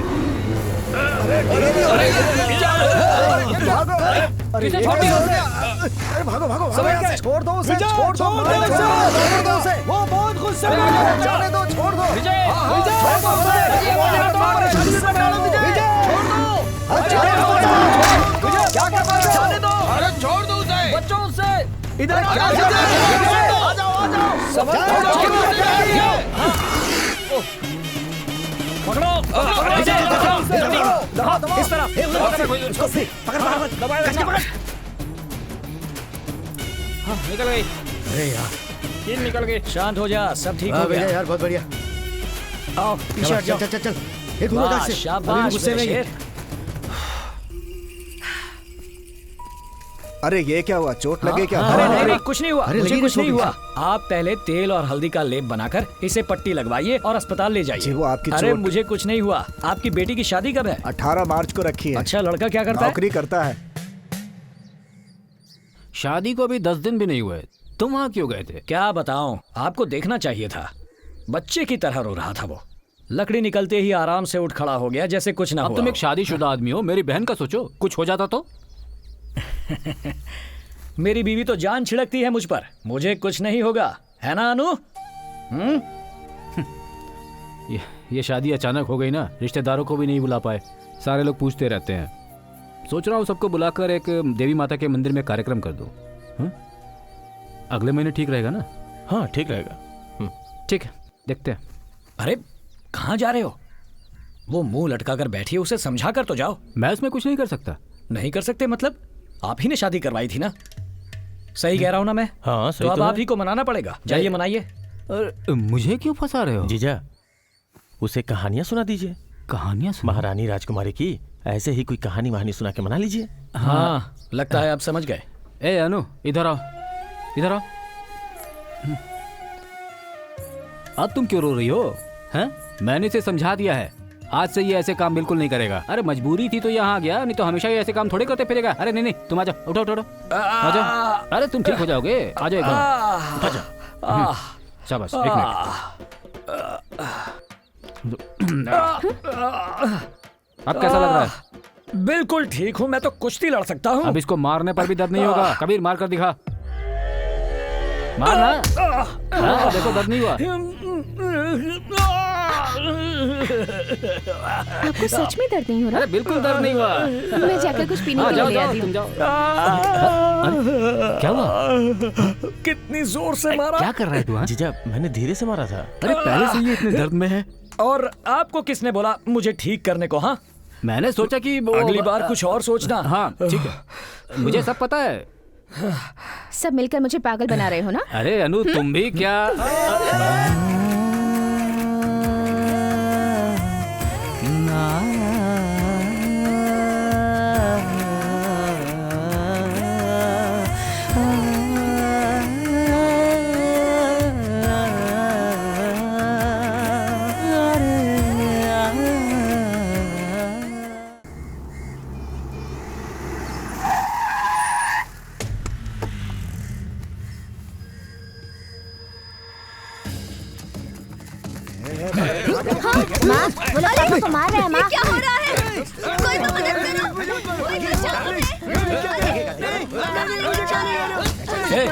S2: पीछे छोड़ दिया।
S10: अरे भागो भागो भागो यहाँ से। छोड़ दो उसे, छोड़ दो उसे। वो बहुत गुस्से में है, जाने दो, छोड़ दो।
S2: विजय,
S10: छोड़ दो उसे। परेशानी में मत डालो विजय। छोड़ दो। क्या कर रहे हो? जाने दो।
S2: अरे छोड़ दो उसे, बच्चों से
S10: इधर क्या कर रहे हो? आ जाओ, आ जाओ।
S5: पकड़ो। विजय, पकड़ो। इस तरफ।
S2: निकल गई।
S3: अरे यार,
S2: तीन निकल गई।
S5: शांत हो जा, सब ठीक
S3: हाँ
S5: हो
S3: भैया
S5: गया।
S3: यार, बहुत बढ़िया।
S5: आओ पीछे हट जाओ।
S3: चल चल चल, एक घूमो
S5: वाह,
S3: से।
S5: शाबाश
S3: गुस्से में
S5: मेरे
S3: ही है।
S5: शेर।
S10: अरे ये क्या हुआ, चोट लगे क्या?
S5: अरे नहीं नहीं, कुछ नहीं हुआ,
S3: अरे
S5: मुझे
S3: लगी
S5: कुछ नहीं
S3: चोट
S5: हुआ। आप पहले तेल और हल्दी का लेप बनाकर इसे पट्टी लगवाइए और अस्पताल ले जाइए।
S10: जी, वो आपकी
S5: अरे
S10: चोट-
S5: मुझे कुछ नहीं हुआ। आपकी बेटी की शादी कब है?
S10: 18 मार्च को रखी है।
S5: अच्छा, लड़का क्या करता है?
S10: नौकरी करता है।
S2: शादी को अभी 10 दिन भी नहीं हुए, तुम वहाँ क्यों गए थे?
S5: क्या बताऊं, आपको देखना चाहिए था। बच्चे की तरह रो रहा था वो। लकड़ी निकलते ही आराम से उठ खड़ा हो गया जैसे कुछ ना
S2: अब
S5: हुआ
S2: तुम
S5: हो।
S2: एक शादीशुदा आदमी हो, मेरी बहन का सोचो, कुछ हो जाता तो।
S5: मेरी बीवी तो जान छिड़कती है मुझ पर, मुझे कुछ नहीं होगा, है ना अनु?
S2: ये शादी अचानक हो गई ना, रिश्तेदारों को भी नहीं बुला पाए, सारे लोग पूछते रहते हैं। सोच रहा हूँ सबको बुलाकर एक देवी माता के मंदिर में कार्यक्रम कर दूं। अगले महीने ठीक रहेगा ना?
S4: हाँ ठीक रहेगा।
S2: ठीक है, देखते हैं।
S5: अरे कहाँ जा रहे हो? वो मुंह लटका कर बैठी है, उसे समझा कर तो जाओ।
S2: मैं उसमें कुछ नहीं कर सकता।
S5: नहीं कर सकते मतलब? आप ही ने शादी करवाई थी ना? सही कह रहा हूँ ना मैं?
S4: हाँ सही
S5: तो अब
S4: तो
S5: आप
S4: है।
S5: ही को मनाना पड़ेगा। जाइए मनाइए।
S2: मुझे क्यों फंसा रहे हो?
S4: जीजा, उसे कहानियां सुना दीजिए।
S2: कहानियां?
S4: महारानी राजकुमारी की ऐसे ही कोई कहानी वहानी सुना के मना लीजिए।
S5: हाँ, लगता है आप समझ गए।
S2: ए अनु, इधर आओ, इधर आओ। अब तुम क्यों रो रही हो? हैं? मैंने इसे समझा दिया है, आज से ये ऐसे काम बिल्कुल नहीं करेगा। अरे मजबूरी थी तो यहाँ आ गया, नहीं तो हमेशा ये ऐसे काम थोड़े करते फिरेगा। अरे नहीं नहीं, तुम आ जाओ, उठो उठो उठो, आ जाओ। अरे तुम ठीक हो जाओगे, आ जाओ एकदम, आ जाओ। शाबाश, एक मिनट। अब कैसा लग रहा है?
S5: बिल्कुल ठीक हूँ, मैं तो कुश्ती लड़ सकता हूँ।
S2: अब इसको मारने पर भी दर्द नहीं होगा। कबीर मार कर दिखा, मारना। हाँ, देखो दर्द नहीं हुआ।
S13: आपको सच में दर्द नहीं हो रहा?
S2: अरे बिल्कुल दर्द नहीं हुआ।
S13: मैं जाकर कुछ पीने के लिए
S2: जाओ
S13: ले
S2: जाओ,
S13: आती
S2: तुम
S13: हूँ।
S2: जाओ। क्या हुआ?
S5: कितनी जोर से मारा।
S2: क्या कर रहा है तू?
S4: जीजा, मैंने धीरे से मारा था।
S2: अरे पहले से ये इतने दर्द में है।
S5: और आपको किसने बोला मुझे ठीक करने को? हाँ,
S2: मैंने सोचा कि
S5: अगली बार कुछ और सोचना।
S2: हाँ ठीक है, मुझे सब पता है।
S13: सब मिलकर मुझे पागल बना रहे हो ना?
S2: अरे अनु, तुम भी क्या?
S8: माँ, वो लोग लड़कों को मार रहे हैं माँ।
S7: क्या हो रहा है? कोई तो मदद करो। कोई बचाओ
S5: ए,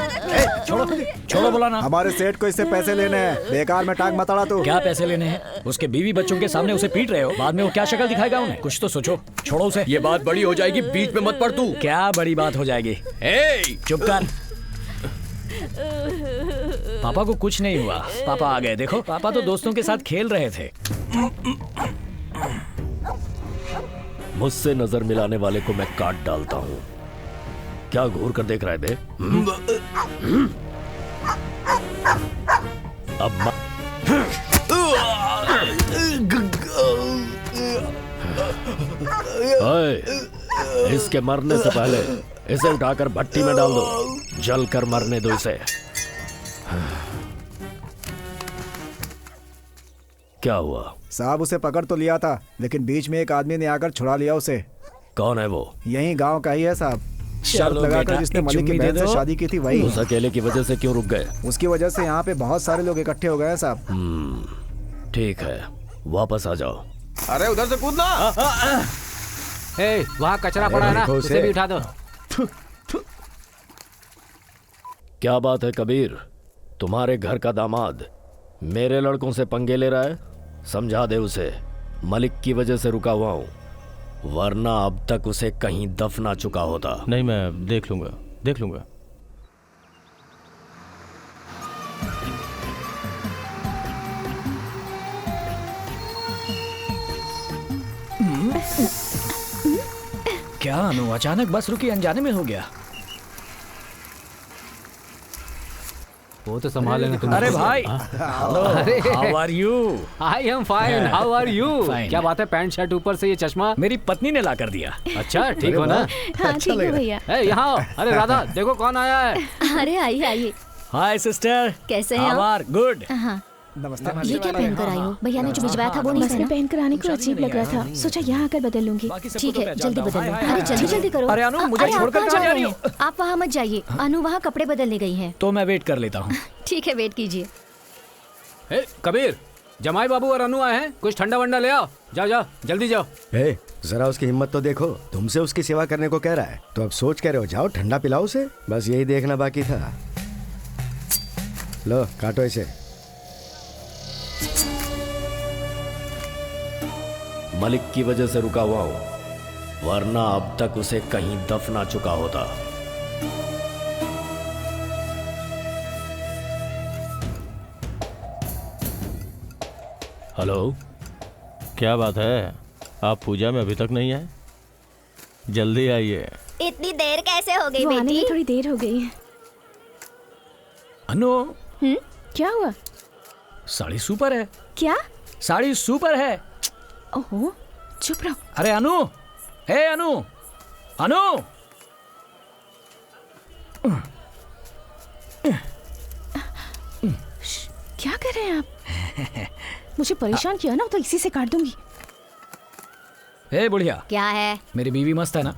S5: छोड़ो छोड़ो, बोला ना।
S10: हमारे सेठ को इससे पैसे लेने हैं, बेकार में टांग मत अड़ा तू।
S5: क्या पैसे लेने हैं? उसके बीवी बच्चों के सामने उसे पीट रहे हो, बाद में वो क्या शक्ल दिखाएगा उन्हें? कुछ तो सोचो। छोड़ो उसे।
S6: ये बात बड़ी हो जाएगी, बीच में मत पड़ तू।
S5: क्या बड़ी बात हो जाएगी? चुप कर। पापा को कुछ नहीं हुआ, पापा आ गए। देखो, पापा तो दोस्तों के साथ खेल रहे थे।
S4: मुझसे नजर मिलाने वाले को मैं काट डालता हूँ। क्या घूर कर देख रहा है बे? अब इसके मरने से पहले इसे उठाकर भट्टी में डाल दो, जल कर मरने दो इसे। क्या हुआ?
S10: साहब उसे पकड़ तो लिया था, लेकिन बीच में एक आदमी ने आकर छुड़ा लिया उसे।
S4: कौन है वो?
S10: यही गांव का ही है साहब। शर्त
S5: चलो
S10: लगाकर
S5: बेटा,
S10: जिसने
S5: एक
S10: मलिक की
S5: चुम्मी दे
S10: बहन से
S5: दो।
S10: शादी की थी वही।
S4: उस अकेले की वजह से क्यों रुक गए?
S10: उसकी वजह से यहाँ पे बहुत सारे लोग इकट्ठे हो गए हैं साहब।
S4: ठीक है, वापस आ जाओ।
S1: अरे उधर से कूदना।
S2: ए, वहाँ कचरा पड़ा है ना, उसे भी उठा दो।
S4: क्या बात है कबीर, तुम्हारे घर का दामाद मेरे लड़कों से पंगे ले रहा है? समझा दे उसे, मलिक की वजह से रुका हुआ हूँ, वरना अब तक उसे कहीं दफना चुका होता। नहीं, मैं देख लूंगा, देख लूंगा।
S5: क्या अनु, अचानक बस रुकी, अनजाने में हो गया?
S2: वो तो संभाल लेना तुम।
S5: अरे भाई,
S2: अरे
S5: how are you?
S2: I am fine, how are you?
S5: Fine.
S2: क्या बात है, पैंट शर्ट ऊपर से ये चश्मा?
S5: मेरी पत्नी ने ला कर दिया।
S2: अच्छा ठीक हो ना?
S13: हाँ ठीक है भैया।
S2: ए, यहाँ आओ। अरे राधा देखो कौन आया है।
S8: अरे आइए आइए।
S5: हाय सिस्टर,
S8: कैसे हैं
S5: हाउ
S8: आप?
S5: Are good.
S8: हाँ
S10: नमस्ते।
S8: ये क्या पहनकर आई हो? भैया ने जो भिजवाया था वो नहीं
S13: बस में
S8: पहना?
S13: पहनकर आने को अजीब लग रहा था, सोचा यहाँ आकर बदल लूंगी।
S8: ठीक है जल्दी बदल लो।
S5: हाय, हाय,
S8: अरे जल्दी जल्दी करो।
S5: अरे अनु, मुझे
S8: अरे, आप
S5: छोड़कर
S8: कहाँ
S5: कहाँ जा
S8: रहे
S5: रही
S8: हैं? आप वहाँ मत जाइए, अनु वहाँ कपड़े बदलने गई हैं।
S5: तो मैं वेट कर लेता हूँ।
S8: ठीक है वेट कीजिए।
S2: ए, कबीर, जमाई बाबू और अनु आए हैं, कुछ ठंडा वंडा ले आओ। जाओ जाओ जल्दी जाओ।
S3: ए, जरा उसकी हिम्मत तो देखो, तुमसे उसकी सेवा करने को कह रहा है तो अब सोच कह रहे हो जाओ ठंडा पिलाओ उसे। बस यही देखना बाकी था। लो काटो इसे।
S14: मलिक की वजह से रुका हुआ हूं, वरना अब तक उसे कहीं दफना चुका होता।
S4: हेलो, क्या बात है? आप पूजा में अभी तक नहीं आए? जल्दी आइए।
S7: इतनी देर कैसे हो गई
S13: वो आने
S7: बेटी?
S13: में थोड़ी देर हो गई है।
S5: अनु,
S13: क्या हुआ?
S5: साड़ी सुपर है।
S13: क्या?
S5: साड़ी सुपर है।
S13: ओहो, चुप रहो।
S5: अरे अनु, हे अनु, अनु।
S13: क्या कर रहे हैं आप? मुझे परेशान किया ना तो इसी से काट दूंगी।
S5: हे बुढ़िया,
S8: क्या है?
S5: मेरी बीवी मस्त है ना?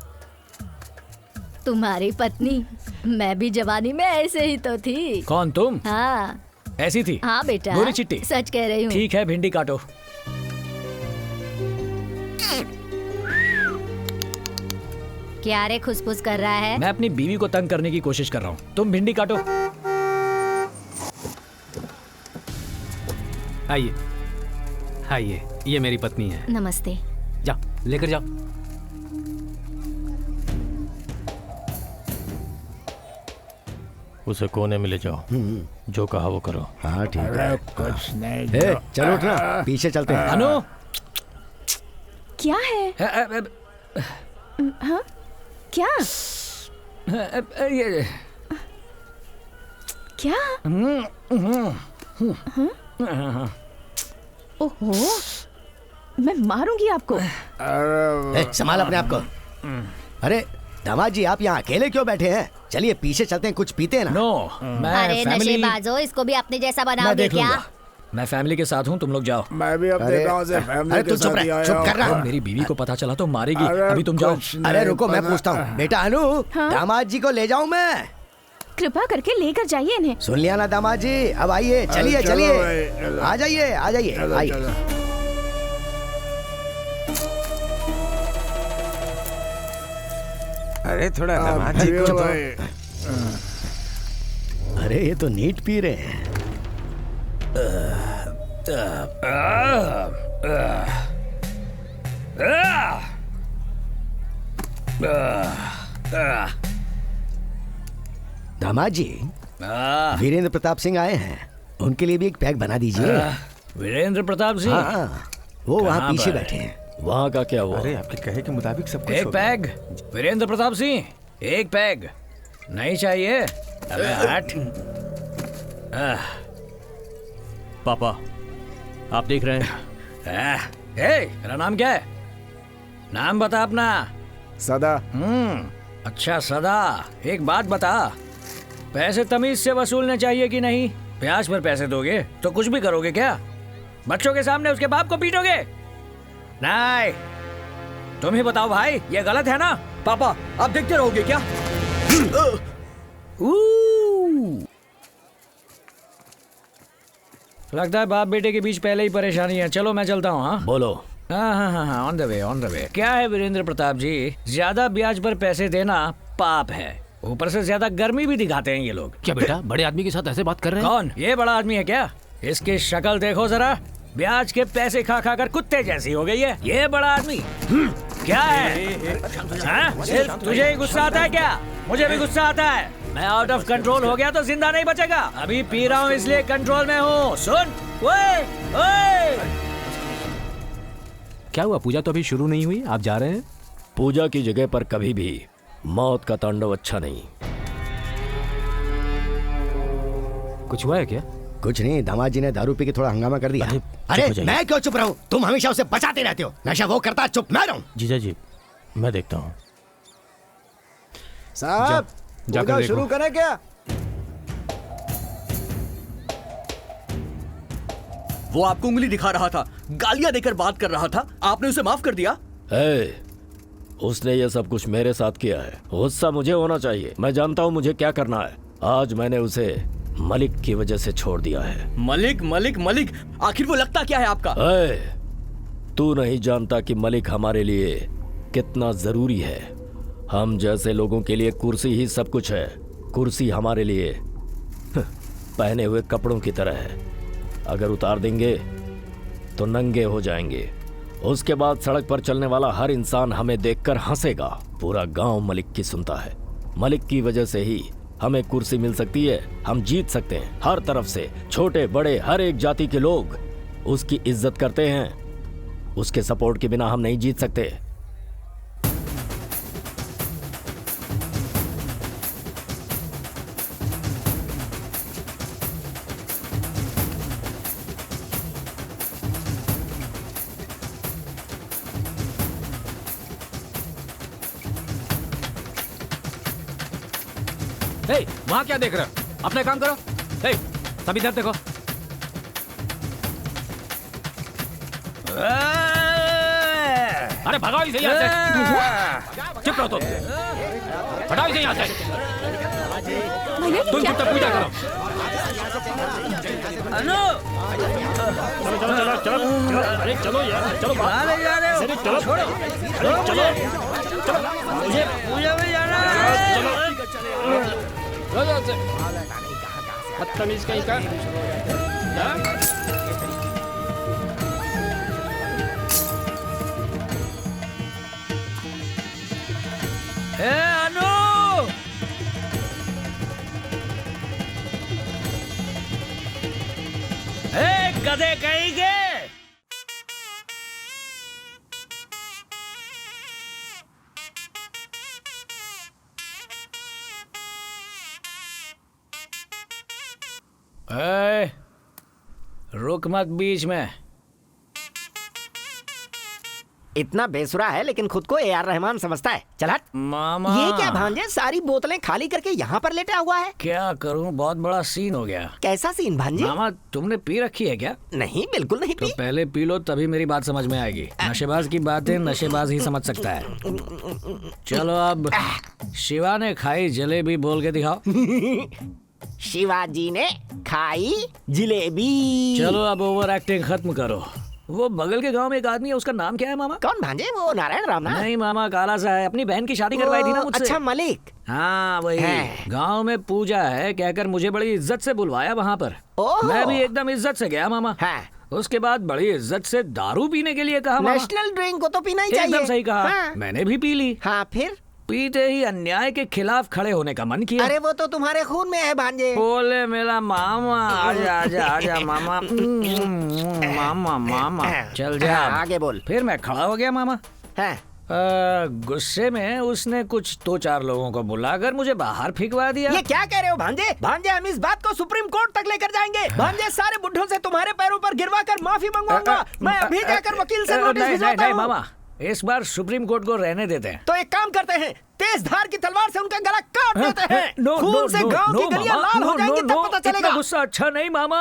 S8: तुम्हारी पत्नी? मैं भी जवानी में ऐसे ही तो थी।
S5: कौन तुम?
S8: हाँ
S5: ऐसी थी?
S8: हाँ बेटा,
S5: गोरी चिट्टी?
S8: सच कह रही हूँ।
S5: ठीक है, भिंडी काटो।
S8: क्या रे खुसफुस कर रहा है?
S5: मैं अपनी बीवी को तंग करने की कोशिश कर रहा हूँ, तुम भिंडी काटो।
S2: आइए आइए, ये मेरी पत्नी है।
S8: नमस्ते।
S2: जाओ लेकर जाओ।
S4: उसे कोने में ले जाओ, जो कहा वो करो।
S3: हाँ ठीक है। कुछ नहीं। चलो उठना, पीछे चलते हैं।
S5: अनु,
S13: क्या है? हाँ क्या?
S5: ये
S13: क्या? ओहो, मैं मारूंगी आपको।
S3: संभाल अपने आप को। अरे दामाद जी, आप यहाँ अकेले क्यों बैठे हैं? चलिए पीछे चलते हैं, कुछ पीते हैं ना।
S5: नो, मैं
S7: अरे नशेबाजो, इसको भी अपने जैसा बनाओगे क्या?
S5: मैं फैमिली के साथ हूँ, तुम लोग जाओ।
S10: मैं भी अपने गांव से फैमिली के साथ ही आया
S3: चुप कर रहा।
S5: अगर मेरी बीवी को पता चला तो मारेगी। अभी तुम जाओ।
S3: अरे रुको, मैं पूछता हूँ। बेटा अनु, दामाद जी को ले जाऊँ मैं?
S13: कृपा करके लेकर जाइए इन्हें।
S3: सुन लिया ना दामाद जी, अब आइए, चलिए चलिए, आ जाइए आ जाइए आइए।
S1: अरे थोड़ा दामाद जी को तो।
S3: अरे ये तो नीट पी रहे हैं। दामाद जी, वीरेंद्र प्रताप सिंह आए हैं, उनके लिए भी एक पैक बना दीजिए।
S5: वीरेंद्र प्रताप सिंह?
S3: हाँ, वो वहाँ
S5: कहाँ
S3: पीछे
S5: पर?
S3: बैठे हैं।
S14: वहां का क्या हुआ?
S1: अरे आपके कहे के मुताबिक सब कुछ
S5: एक
S1: हो गया।
S5: पैग वीरेंद्र प्रताप सिंह, एक पैग नहीं चाहिए? अबे हट।
S4: पापा, आप देख रहे हैं?
S5: तेरा नाम क्या है? नाम बता अपना।
S10: सदा।
S5: अच्छा सदा, एक बात बता, पैसे तमीज से वसूलने चाहिए कि नहीं? ब्याज पर पैसे दोगे तो कुछ भी करोगे क्या? बच्चों के सामने उसके बाप को पीटोगे? नहीं, तुम ही बताओ भाई, ये गलत है ना?
S6: पापा, आप देखते रहोगे क्या?
S5: लगता है बाप बेटे के बीच पहले ही परेशानी है। चलो मैं चलता हूँ। हाँ
S14: बोलो।
S5: हाँ, on the way on the way. क्या है वीरेंद्र प्रताप जी, ज्यादा ब्याज पर पैसे देना पाप है, ऊपर से ज्यादा गर्मी भी दिखाते हैं ये लोग।
S2: क्या बेटा, बड़े आदमी के साथ ऐसे बात कर रहे हैं?
S5: कौन? ये बड़ा आदमी है क्या? इसकी शक्ल देखो जरा, ब्याज के पैसे खा खा कर कुत्ते जैसी हो गई है। ये बड़ा आदमी क्या है? सिर्फ तुझे ही गुस्सा आता है क्या? मुझे भी गुस्सा आता है। मैं आउट ऑफ कंट्रोल हो गया तो जिंदा नहीं बचेगा। अभी पी रहा हूँ इसलिए कंट्रोल में हूँ। सुन, ओए ओए।
S2: क्या हुआ, पूजा तो अभी शुरू नहीं हुई, आप जा रहे हैं?
S14: पूजा की जगह पर कभी भी मौत का तांडव अच्छा नहीं।
S2: कुछ हुआ है क्या?
S3: कुछ नहीं, दामाद जी ने दारू पी के थोड़ा हंगामा कर दिया। अरे मैं क्यों चुप रहूं? तुम हमेशा उसे बचाते रहते हो। नशा वो करता, चुप मैं रहूं।
S4: जीजा जी मैं देखता हूँ।
S10: साहब पूजा शुरू करें क्या?
S6: वो आपको उंगली दिखा रहा था, गालियां देकर बात कर रहा था, आपने उसे माफ कर दिया?
S14: उसने ये सब कुछ मेरे साथ किया है, गुस्सा मुझे होना चाहिए। मैं जानता हूँ मुझे क्या करना है। आज मैंने उसे मलिक की वजह से छोड़ दिया है।
S6: मलिक मलिक मलिक, आखिर वो लगता क्या है आपका?
S14: तू नहीं जानता कि मलिक हमारे लिए कितना जरूरी है। हम जैसे लोगों के लिए कुर्सी ही सब कुछ है। कुर्सी हमारे लिए पहने हुए कपड़ों की तरह है, अगर उतार देंगे तो नंगे हो जाएंगे। उसके बाद सड़क पर चलने वाला हर इंसान हमें देखकर हंसेगा। पूरा गांव मलिक की सुनता है। मलिक की वजह से ही हमें कुर्सी मिल सकती है। हम जीत सकते हैं हर तरफ से। छोटे बड़े हर एक जाति के लोग उसकी इज्जत करते हैं। उसके सपोर्ट के बिना हम नहीं जीत सकते।
S2: वहाँ क्या देख रहे हो? अपने काम करो। सब इधर देखो। अरे भगाओ इसे यहाँ से। चुप रहो तुम। हटाओ इसे यहाँ से। तुम चुपचाप पूजा करो।
S15: अनु
S4: चलो चलो चलो चलो। अरे चलो यार, चलो
S15: चलो छोड़ो।
S4: चलो
S15: मुझे पूजा में जाना है।
S2: बदतमीज कहीं का।
S15: अनु गधे कहीं के। रुक मत बीच में।
S9: इतना बेसुरा है लेकिन खुद को ए आर रहमान समझता है। चल हट।
S15: मामा
S9: ये क्या भांजे, सारी बोतलें खाली करके यहाँ पर लेटा हुआ है?
S15: क्या करूं, बहुत बड़ा सीन हो गया।
S9: कैसा सीन भांजे?
S15: मामा तुमने पी रखी है क्या?
S9: नहीं, बिल्कुल नहीं पी।
S15: तो पहले पी लो तभी मेरी बात समझ में आएगी। नशेबाज की बातें नशेबाज ही समझ सकता है। चलो अब शिवा ने खाई जलेबी बोल के दिखाओ।
S9: शिवाजी ने खाई जलेबी।
S15: चलो अब ओवर एक्टिंग खत्म करो। वो बगल के गांव में एक आदमी है, उसका नाम क्या है मामा?
S9: कौन भांजे? वो नारायण राम ना?
S15: नहीं मामा, काला सा है, अपनी बहन की शादी करवाई थी ना मुझसे।
S9: अच्छा मलिक।
S15: हाँ वही। गांव में पूजा है कहकर मुझे बड़ी इज्जत से बुलवाया वहाँ पर। मैं भी एकदम इज्जत से गया मामा। उसके बाद बड़ी इज्जत से दारू पीने के लिए कहा।
S9: नेशनल ड्रिंक को तो पीना ही चाहिए।
S15: एकदम सही कहा। मैंने भी पी ली।
S9: हाँ फिर?
S15: पीते ही अन्याय के खिलाफ खड़े होने का मन किया।
S9: अरे वो तो तुम्हारे खून में है भांजे।
S15: बोले मेरा मामा, आजा आजा आजा मामा। मामा मामा चल जा।
S9: आगे बोल।
S15: फिर मैं खड़ा हो गया मामा। गुस्से में उसने कुछ 2-4 लोगों को बुलाकर मुझे बाहर फेंकवा दिया।
S9: ये क्या कह रहे हो भांजे? भांजे हम इस बात को सुप्रीम कोर्ट तक लेकर जाएंगे। भांजे सारे बुड्ढों से तुम्हारे पैरों पर गिरवा कर माफी मंगवाऊंगा। मैं अभी जाकर वकील से नोटिस भिजवाता हूं।
S15: मामा इस बार सुप्रीम कोर्ट को रहने देते हैं।
S9: तो एक काम करते हैं, तेज धार की तलवार से उनका गला काट देते हैं। खून से गांव की गलियां लाल हो जाएंगी, तब पता चलेगा।
S15: गुस्सा अच्छा नहीं मामा,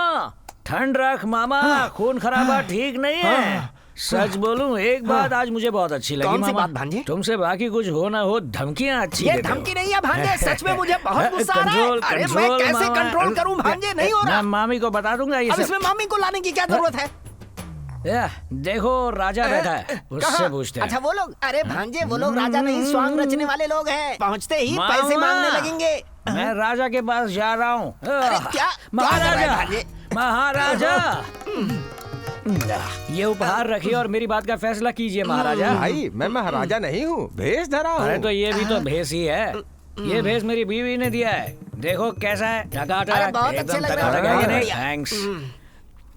S15: ठंड रख मामा। खून खराबा ठीक नहीं है। सच बोलूं एक बात आज मुझे बहुत अच्छी लगी
S9: कौन सी
S15: मामा।
S9: बात भांजे?
S15: तुमसे बाकी कुछ हो ना हो धमकियां अच्छी
S9: ये
S15: देते हो।
S9: धमकी नहीं है भांजे, सच में मुझे बहुत गुस्सा आ रहा है। अरे मैं कैसे कंट्रोल करूं भांजे, नहीं हो रहा।
S15: मैं मामी को बता दूंगा ये
S9: अब
S15: सब।
S9: इसमें मामी को लाने की क्या जरूरत है?
S15: देखो राजा बैठा है, उससे पूछते हैं।
S9: अच्छा वो लोग? अरे भांजे वो लोग राजा नहीं, स्वांग रचने वाले लोग हैं। पहुंचते ही पैसे मांगने लगेंगे।
S15: मैं राजा के पास जा रहा हूँ।
S9: क्या
S15: महाराजा, महाराजा ये उपहार रखिए और मेरी बात का फैसला कीजिए महाराजा।
S1: भाई मैं महाराजा नहीं हूँ, भेष धरा हूँ।
S15: अरे तो ये भी तो भेष ही है। ये भेष मेरी बीवी ने दिया है, देखो कैसा है।
S9: एकदम टकाटक।
S15: थैंक्स।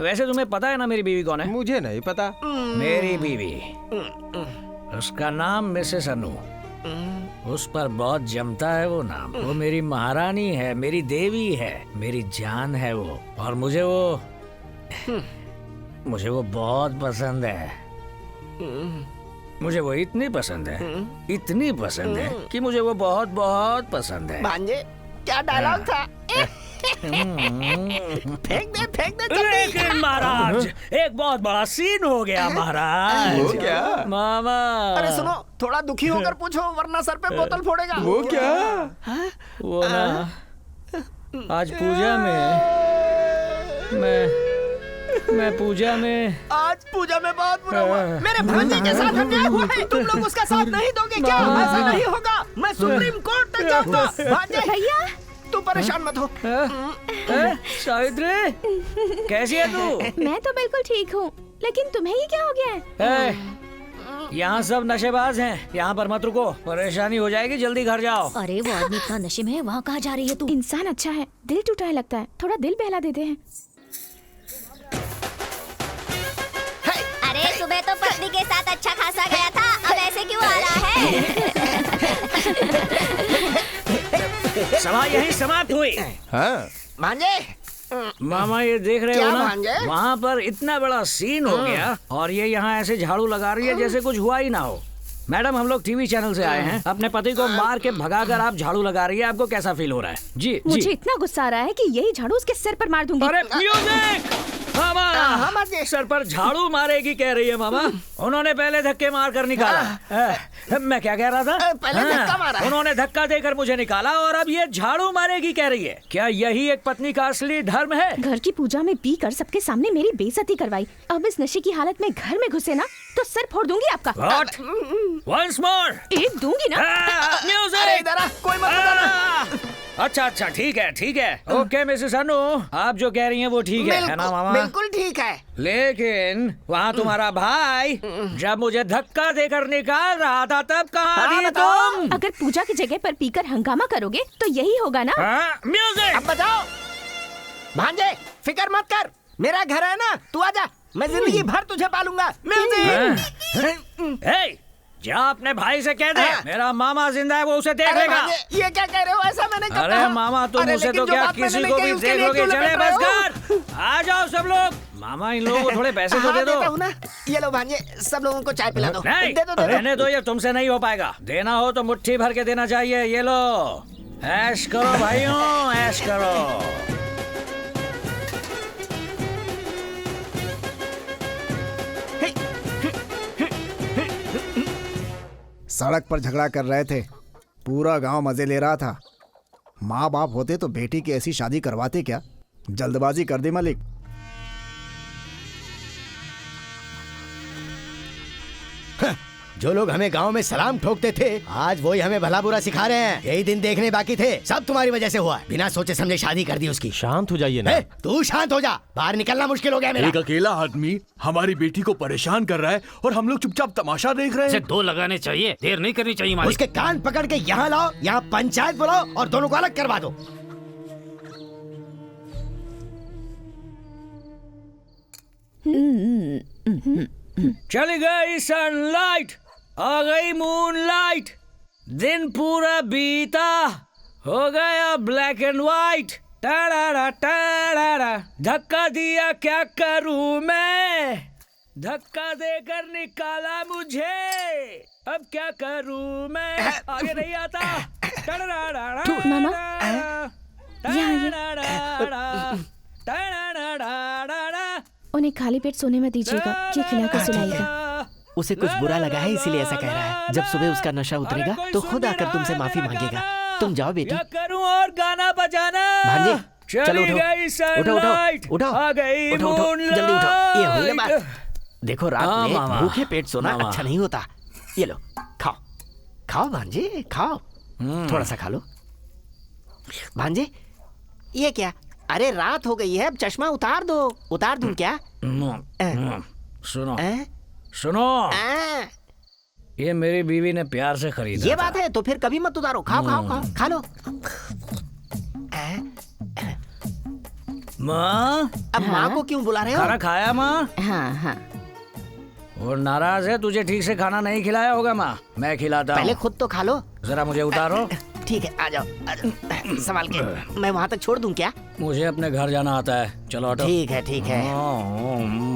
S15: वैसे तुम्हें पता है ना मेरी बीवी कौन है?
S1: मुझे नहीं पता।
S15: मेरी बीवी, उसका नाम मिसेस अनु। उस पर बहुत जमता है वो नाम। वो मेरी महारानी है, मेरी देवी है, मेरी जान है वो। और मुझे वो बहुत पसंद है। मुझे वो इतनी पसंद है, इतनी पसंद है कि मुझे वो बहुत बहुत पसंद है।
S9: भांजे क्या डायलॉग था? फेंक दे
S15: लेकिन महाराज एक बहुत बड़ा सीन हो गया महाराज।
S1: वो क्या?
S15: मामा
S9: अरे सुनो, थोड़ा दुखी होकर पूछो वरना सर पे बोतल फोड़ेगा।
S1: वो क्या?
S15: वो ना आज पूजा में मैं पूजा में
S9: आज पूजा में बहुत बुरा हुआ। मेरे भांजे के साथ अन्याय हुआ है। तुम लोग उसका साथ नहीं दोगे क्या? ऐसा नहीं होगा। मैं सुप्रीम कोर्ट तक जाऊंगा। भांजे भैया तू परेशान मत हो।
S15: सावित्री कैसी है तू?
S13: मैं तो बिल्कुल ठीक हूँ, लेकिन तुम्हें ही क्या हो गया है?
S15: यहाँ सब नशेबाज हैं, यहाँ पर मत रुको, परेशानी हो जाएगी, जल्दी घर जाओ।
S8: अरे वो आदमी इतना नशे में है, वहाँ कहाँ जा रही है तू?
S13: इंसान अच्छा है, दिल टूटा है लगता है, थोड़ा दिल बहला देते हैं।
S7: अरे सुबह तो पत्नी के साथ अच्छा खासा गया था, अब ऐसे क्यों आ रहा है?
S15: सभा यहीं समाप्त हुई।
S1: हाँ
S9: भांजे
S15: मामा ये देख रहे
S9: क्या
S15: हो ना,
S9: भांजे?
S15: वहाँ पर इतना बड़ा सीन हो गया और ये यहाँ ऐसे झाड़ू लगा रही है जैसे कुछ हुआ ही ना हो। मैडम हम लोग टीवी चैनल से आए हैं, अपने पति को मार के भगाकर आप झाड़ू लगा रही है, आपको कैसा फील हो रहा है? जी
S13: मुझे
S15: जी।
S13: इतना गुस्सा आ रहा है कि यही झाड़ू उसके सिर पर मार दूंगी।
S15: अरे म्यूजिक! मामा सर पर झाड़ू मारेगी कह रही है मामा। उन्होंने पहले धक्के मार कर निकाला। मैं क्या कह रहा था?
S9: पहले धक्का मारा है।
S15: उन्होंने धक्का देकर मुझे निकाला और अब ये झाड़ू मारेगी कह रही है। क्या यही एक पत्नी का असली धर्म है?
S13: घर की पूजा में पी कर सबके सामने मेरी बेइज्जती करवाई। अब इस नशे की हालत में घर में घुसे ना तो सर फोड़ दूंगी आपका।
S15: What? Once more.
S13: एक दूंगी ना।
S15: म्यूजिक!
S9: अरे इधर आ, कोई मत बताना।
S15: अच्छा ठीक है। ओके मिसेस अनु, आप जो कह रही हैं वो ठीक है ना मामा?
S9: बिल्कुल ठीक है।
S15: लेकिन वहाँ तुम्हारा भाई जब मुझे धक्का देकर निकाल रहा था तब कहाँ थी तुम?
S13: अगर पूजा की जगह पर पीकर हंगामा करोगे तो यही होगा ना।
S15: म्यूजिक!
S9: अब बताओ भांजे, फिक्र मत कर, मेरा घर है ना, तू आजा, मैं जिंदगी भर तुझे पालूंगा।
S15: म्यूजिक! जा अपने भाई से कह दे मेरा मामा जिंदा है, वो उसे देख लेगा।
S9: ये क्या कह रहे हो? ऐसा मैंने कब
S15: अरे
S9: कहा?
S15: मामा तुम
S9: अरे
S15: उसे
S9: लेकिन
S15: तो
S9: जो
S15: क्या
S9: बात मैंने
S15: किसी
S9: नहीं
S15: को
S9: कही,
S15: भी
S9: उसके लिए
S15: देखोगे?
S9: क्यों
S15: चले
S9: लपट
S15: बस
S9: रहे हो?
S15: घर आ जाओ सब लोग। मामा इन लोगों को थोड़े पैसे तो दे दो।
S9: देता हूँ ना, ये लो भांजे, सब लोगों को चाय पिला दो।
S15: नहीं
S9: दे दो।
S15: रहने दो, ये तुमसे नहीं हो पाएगा। देना हो तो मुट्ठी भर के देना चाहिए। ये लो, ऐश करो भाइयों, ऐश करो।
S10: सड़क पर झगड़ा कर रहे थे, पूरा गांव मजे ले रहा था। माँ बाप होते तो बेटी की ऐसी शादी करवाते क्या? जल्दबाजी कर दी मलिक।
S3: जो लोग हमें गांव में सलाम ठोकते थे आज वही हमें भला बुरा सिखा रहे हैं। यही दिन देखने बाकी थे, सब तुम्हारी वजह से हुआ है। बिना सोचे समझे शादी कर दी उसकी।
S4: शांत हो जाइए ना।
S3: तू शांत हो जा, बाहर निकलना मुश्किल हो गया मेरा।
S16: एक अकेला आदमी हमारी बेटी को परेशान कर रहा है और हम लोग चुपचाप तमाशा देख रहे हैं।
S2: दो लगाने चाहिए, देर नहीं करनी चाहिए मालिक।
S3: उसके कान पकड़ के यहाँ लाओ, यहाँ पंचायत बुलाओ और दोनों को अलग करवा दो।
S15: चली गई सनलाइट, आ गई मूनलाइट, दिन पूरा बीता हो गया black and white. Ta-da ta-da, धक्का दिया क्या करूं मैं, धक्का देकर निकाला मुझे, अब क्या करूं मैं, आगे नहीं आता।
S13: मामा, उन्हें खाली पेट सोने में दीजिएगा, ये खिलाकर सुलाइएगा।
S9: उसे कुछ बुरा लगा है इसीलिए ऐसा कह रहा है। जब सुबह उसका नशा उतरेगा तो खुद आकर तुमसे माफी मांगेगा। तुम जाओ बेटी।
S15: क्या करूं और गाना बजाना।
S9: भांजे चलो
S15: चली गई
S9: उठो,
S15: उठो, आ गई
S9: उठो, जल्दी उठो। ये हुई ना बात। देखो रात में
S15: मामा,
S9: भूखे पेट सोना
S15: मामा।
S9: अच्छा नहीं होता। ये लो खाओ, खाओ भांजे खाओ, थोड़ा सा खा लो। भांजे ये क्या? अरे रात हो गई है, अब चश्मा उतार दो। उतार दूं क्या?
S15: सुनो सुनो, ये मेरी बीवी ने प्यार से खरीदा।
S9: ये बात है तो फिर कभी मत उतारो। खाओ खाओ खाओ, खा लो।
S15: माँ,
S9: अब माँ को क्यों बुला रहे हो?
S15: खाना खाया माँ?
S13: हाँ हाँ।
S15: वो नाराज है, तुझे ठीक से खाना नहीं खिलाया होगा माँ, मैं खिलाता
S9: पहले
S15: हूँ।
S9: खुद तो खा लो।
S15: जरा मुझे उतारो।
S9: ठीक है, आ जाओ संभाल के। मैं वहाँ तक छोड़ दूं क्या?
S15: मुझे अपने घर जाना आता है, चलो ऑटो।
S9: ठीक है ठीक है।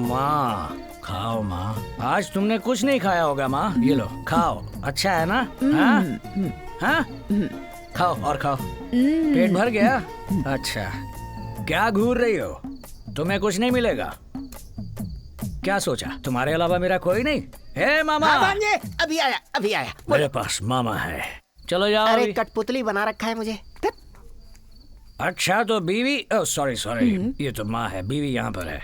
S15: माँ खाओ माँ, आज तुमने कुछ नहीं खाया होगा माँ, ये लो खाओ, अच्छा है ना? हाँ हाँ खाओ और खाओ, पेट भर गया? अच्छा, क्या घूर रही हो? तुम्हें कुछ नहीं मिलेगा? क्या सोचा तुम्हारे अलावा मेरा कोई नहीं? हे मामा।
S9: हाँ भांजे, अभी आया अभी आया।
S15: मेरे पास मामा है, चलो जाओ।
S9: अरे
S15: अभी।
S9: कठपुतली बना रखा है मुझे।
S15: अच्छा तो बीवी, सॉरी सॉरी, ये तो माँ है, बीवी यहाँ पर है।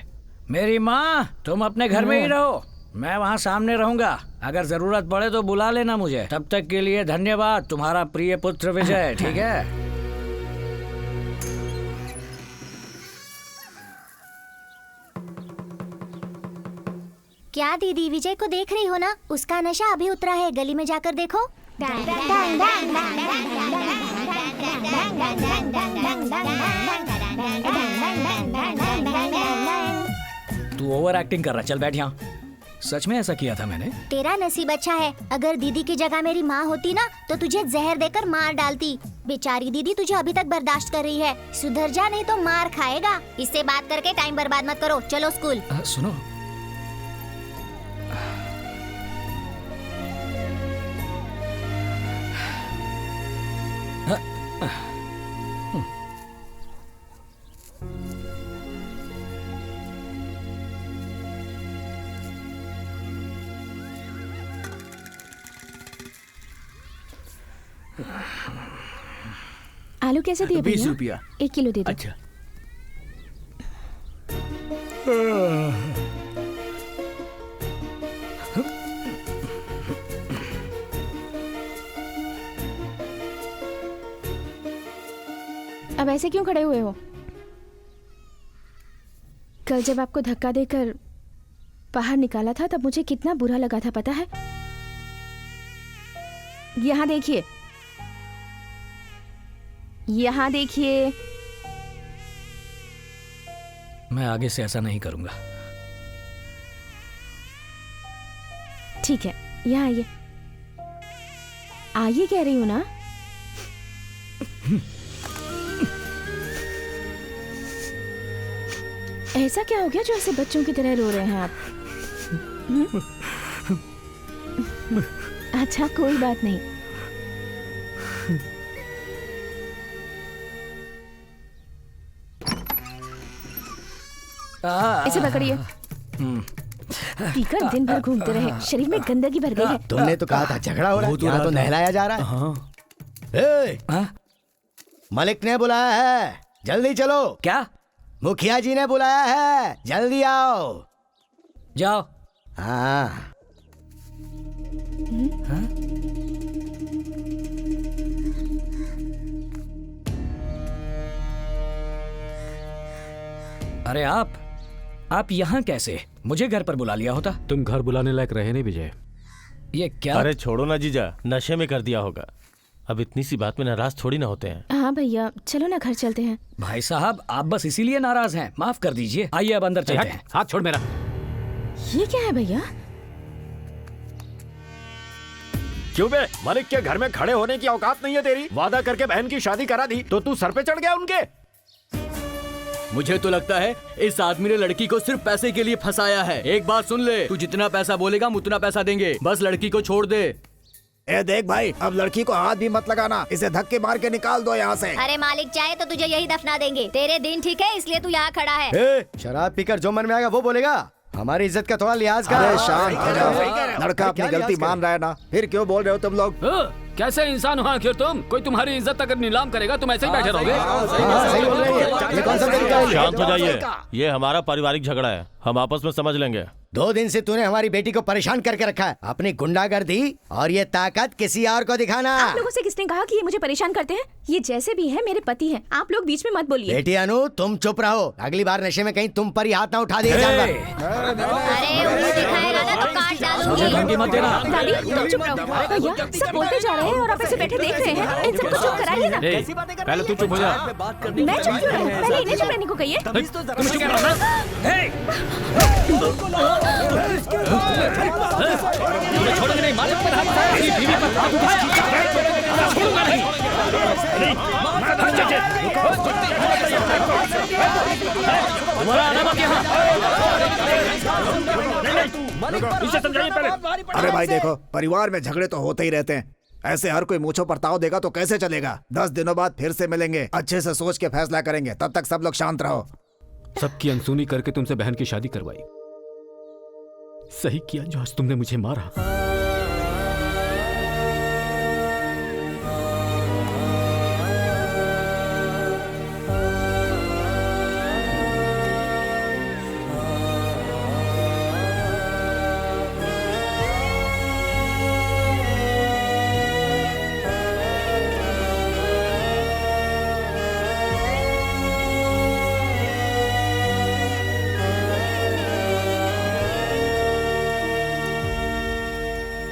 S15: मेरी माँ, तुम अपने घर में ही रहो, मैं वहाँ सामने रहूंगा, अगर जरूरत पड़े तो बुला लेना मुझे। तब तक के लिए धन्यवाद, तुम्हारा प्रिय पुत्र विजय। ठीक है?
S7: क्या दीदी विजय को देख रही हो ना? उसका नशा अभी उतरा है, गली में जाकर देखो।
S15: तू ओवर एक्टिंग कर रहा, चल बैठ यहाँ। सच में ऐसा किया था मैंने?
S7: तेरा नसीब अच्छा है, अगर दीदी की जगह मेरी माँ होती ना तो तुझे जहर देकर मार डालती। बेचारी दीदी तुझे अभी तक बर्दाश्त कर रही है, सुधर जा नहीं तो मार खाएगा। इससे बात करके टाइम बर्बाद मत करो, चलो स्कूल।
S15: सुनो,
S13: आलू कैसे दिए
S6: 20
S13: भैया?
S6: रुपया।
S13: 1 किलो दे दो।
S6: अच्छा।
S13: अब ऐसे क्यों खड़े हुए हो? कल जब आपको धक्का देकर बाहर निकाला था तब मुझे कितना बुरा लगा था, पता है? यहाँ देखिए, यहाँ देखिए।
S15: मैं आगे से ऐसा नहीं करूंगा।
S13: ठीक है, यहाँ आइए। आइए कह रही हूँ ना। ऐसा क्या हो गया जो ऐसे बच्चों की तरह रो रहे हैं आप? अच्छा कोई बात नहीं। इसे पकड़िए। पीकर दिन भर घूमते रहे, शरीर में गंदगी भर गई है।
S3: तुमने तो कहा था झगड़ा हो रहा है, यहाँ तो नहलाया जा रहा है। मलिक ने बुलाया है, जल्दी चलो।
S15: क्या?
S3: मुखिया जी ने बुलाया है, जल्दी आओ।
S15: जाओ।
S3: हाँ।
S15: अरे आप यहाँ कैसे? मुझे घर पर बुला लिया होता।
S2: तुम घर बुलाने लायक रहे नहीं विजय।
S15: ये क्या?
S4: अरे छोड़ो ना जीजा, नशे में कर दिया होगा। अब इतनी सी बात में नाराज थोड़ी ना होते हैं।
S13: हाँ भैया, चलो ना घर चलते हैं।
S15: भाई साहब, आप बस इसीलिए नाराज हैं, माफ कर दीजिए। आइए अब अंदर चलते हैं।
S2: हाथ छोड़ मेरा।
S13: ये क्या है भैया?
S14: क्यों बे, मलिक के घर में खड़े होने की औकात नहीं है तेरी? वादा करके बहन की शादी करा दी तो तू सर पे चढ़ गया उनके।
S6: मुझे तो लगता है इस आदमी ने लड़की को सिर्फ पैसे के लिए फंसाया है। एक बात सुन ले, तू जितना पैसा बोलेगा हम उतना पैसा देंगे, बस लड़की को छोड़ दे।
S10: ए देख भाई, अब लड़की को हाथ भी मत लगाना, इसे धक्के मार के निकाल दो यहाँ से।
S7: अरे मालिक चाहे तो तुझे यही दफना देंगे। तेरे दिन ठीक है इसलिए तू यहाँ खड़ा है।
S3: शराब पीकर जो मन में आएगा वो बोलेगा, हमारी इज्जत का थोड़ा लिहाज कर।
S10: अरे शांत हो जाओ, लड़का अपनी गलती मान रहा है ना, फिर क्यों बोल रहे हो तुम लोग?
S2: कैसे इंसान हो आखिर तुम? कोई तुम्हारी इज्जत अगर नीलाम करेगा तुम ऐसे ही बैठे रहोगे?
S4: शांत हो जाइए, ये हमारा पारिवारिक झगड़ा है, हम आपस में समझ लेंगे।
S3: 2 दिन से तूने हमारी बेटी को परेशान करके रखा है। अपनी गुंडागर्दी और ये ताकत किसी और को दिखाना।
S13: आप लोगों से किसने कहा कि ये मुझे परेशान करते हैं? ये जैसे भी है मेरे पति हैं, आप लोग बीच में मत बोलिए।
S3: बेटी अनु, तुम चुप रहो, अगली बार नशे में कहीं तुम पर ही हाथ ना उठा दिए जानवर।
S7: अरे उंगली दिखाएगा ना तो काट डालूंगी।
S15: धमकी मत देना।
S13: दादी तुम चुप रहो। भैया सब बोलते जा रहे हैं। हैं और आप ऐसे बैठे देख रहे हैं। इन सबको चुप कराइए ना।
S2: पहले तू चुप हो जा।
S13: मैं चुप क्यों रहूं? पहले इन्हें चुप रहने को कहिए।
S2: तुम चुप रहो ना। तुम्हें छोड़ूंगा नहीं, मालिक पर हाथ उठाया, मेरी बीवी पर हाथ उठाया, छोड़ूंगा नहीं। तुम्हारा आना बाकी यहाँ। इसे समझाइए पहले।
S10: अरे भाई देखो, परिवार में झगड़े तो होते ही रहते हैं। ऐसे हर कोई मूंछों पर ताव देगा तो कैसे चलेगा। 10 दिनों बाद फिर से मिलेंगे, अच्छे से सोच के फैसला करेंगे। तब तक सब लोग शांत रहो।
S2: सबकी अनसुनी करके तुमसे बहन की शादी करवाई। सही किया जो आज तुमने मुझे मारा।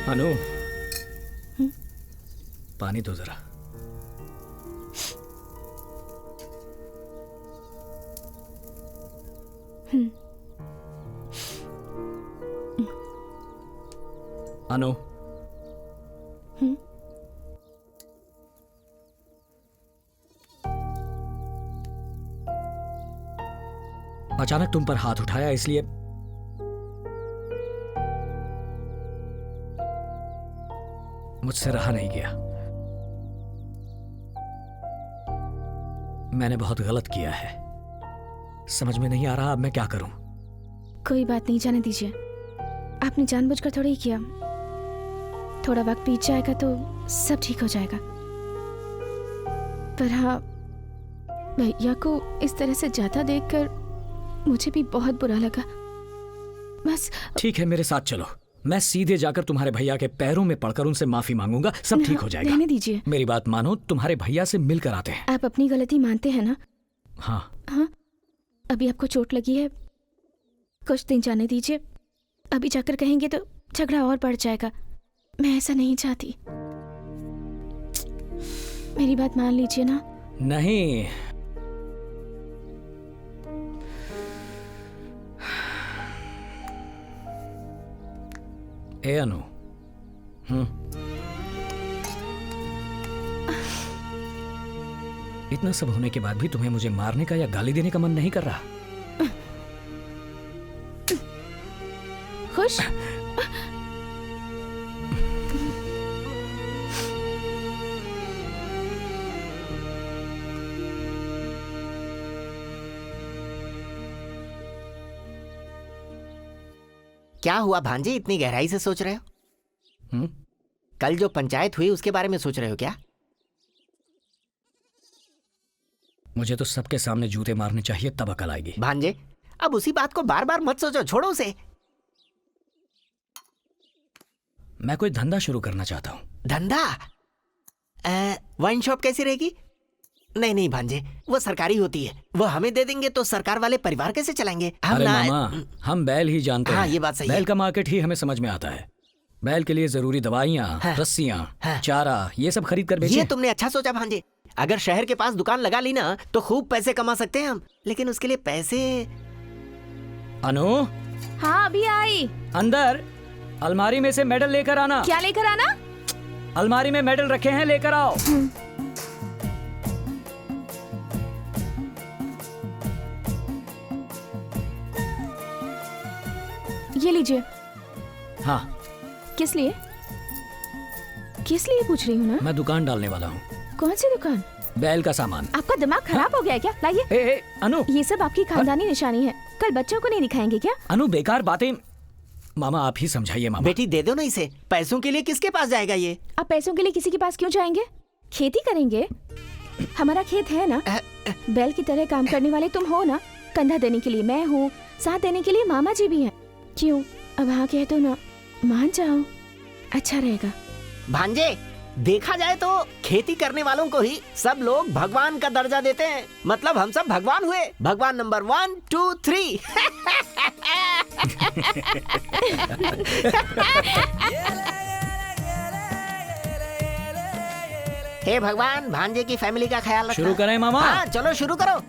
S5: अनु, पानी दो जरा। अनु, अचानक तुम पर हाथ उठाया इसलिए मुझसे रहा नहीं गया। मैंने बहुत गलत किया है। समझ में नहीं आ रहा अब मैं क्या करूं।
S13: कोई बात नहीं, जाने दीजिए। आपने जानबूझकर थोड़ा ही किया। थोड़ा वक्त बीत जाएगा तो सब ठीक हो जाएगा। पर हाँ, भैया को इस तरह से जाता देखकर मुझे भी बहुत बुरा लगा। बस
S5: ठीक है, मेरे साथ चलो। मैं सीधे जाकर तुम्हारे भैया के पैरों में पड़कर उनसे माफी मांगूंगा। सब ठीक हो जाएगा।
S13: रहने दीजिए।
S5: मेरी बात मानो, तुम्हारे भैया से मिलकर आते हैं।
S13: आप अपनी गलती मानते हैं ना?
S5: हाँ।
S13: हाँ, अभी आपको चोट लगी है, कुछ दिन जाने दीजिए। अभी जाकर कहेंगे तो झगड़ा और बढ़ जाएगा। मैं ऐसा नहीं चाहती। मेरी बात मान लीजिए ना।
S5: नहीं, ए अनु, इतना सब होने के बाद भी तुम्हें मुझे मारने का या गाली देने का मन नहीं कर रहा?
S13: खुश?
S9: क्या हुआ भांजे, इतनी गहराई से सोच रहे हो? कल जो पंचायत हुई उसके बारे में सोच रहे हो क्या?
S5: मुझे तो सबके सामने जूते मारने चाहिए, तब अकल आएगी।
S9: भांजे, अब उसी बात को बार बार मत सोचो, छोड़ो उसे।
S5: मैं कोई धंधा शुरू करना चाहता हूँ।
S9: धंधा? वाइन शॉप कैसी रहेगी? नहीं नहीं भांजे, वो सरकारी होती है। वो हमें दे देंगे तो सरकार वाले परिवार कैसे चलाएंगे?
S5: अरे मामा, हम बैल ही जानते हैं।
S9: ये बात सही है।
S5: बैल का मार्केट ही हमें समझ में आता है। बैल के लिए जरूरी दवाइयाँ, रस्सियाँ, चारा, ये सब खरीद कर बेचें।
S9: ये तुमने अच्छा सोचा भांजे। अगर शहर के पास दुकान लगा ली ना तो खूब पैसे कमा सकते हैं हम। लेकिन उसके लिए पैसे।
S5: अनु?
S13: हाँ, अभी आई।
S5: अंदर अलमारी में से मेडल लेकर आना।
S13: क्या लेकर आना?
S5: अलमारी में मेडल रखे हैं, लेकर आओ।
S13: ये लीजिए।
S5: हाँ।
S13: किस लिए? किस लिए पूछ रही हूँ ना?
S5: मैं दुकान डालने वाला हूँ।
S13: कौन सी दुकान?
S5: बैल का सामान।
S13: आपका दिमाग खराब हो गया है क्या? लाइए।
S5: अनु,
S13: ये सब आपकी खानदानी निशानी है। कल बच्चों को नहीं दिखाएंगे क्या?
S5: अनु, बेकार बातें। मामा आप ही समझाइए। मामा
S9: बेटी दे दो ना इसे। पैसों के लिए किसके पास जाएगा ये?
S13: आप पैसों के लिए किसी के पास क्यों जाएंगे? खेती करेंगे। हमारा खेत है ना। बैल की तरह काम करने वाले तुम हो ना। कंधा देने के लिए मैं हूँ, साथ देने के लिए मामा जी भी हैं। क्यों, अब हाँ कह दो ना, मान जाओ, अच्छा रहेगा।
S9: भांजे, देखा जाए तो खेती करने वालों को ही सब लोग भगवान का दर्जा देते हैं। मतलब हम सब भगवान हुए। भगवान नंबर 1, 2, 3। हे भगवान, भांजे की फैमिली का ख्याल रखना।
S5: शुरू करें मामा?
S9: हाँ, चलो शुरू करो।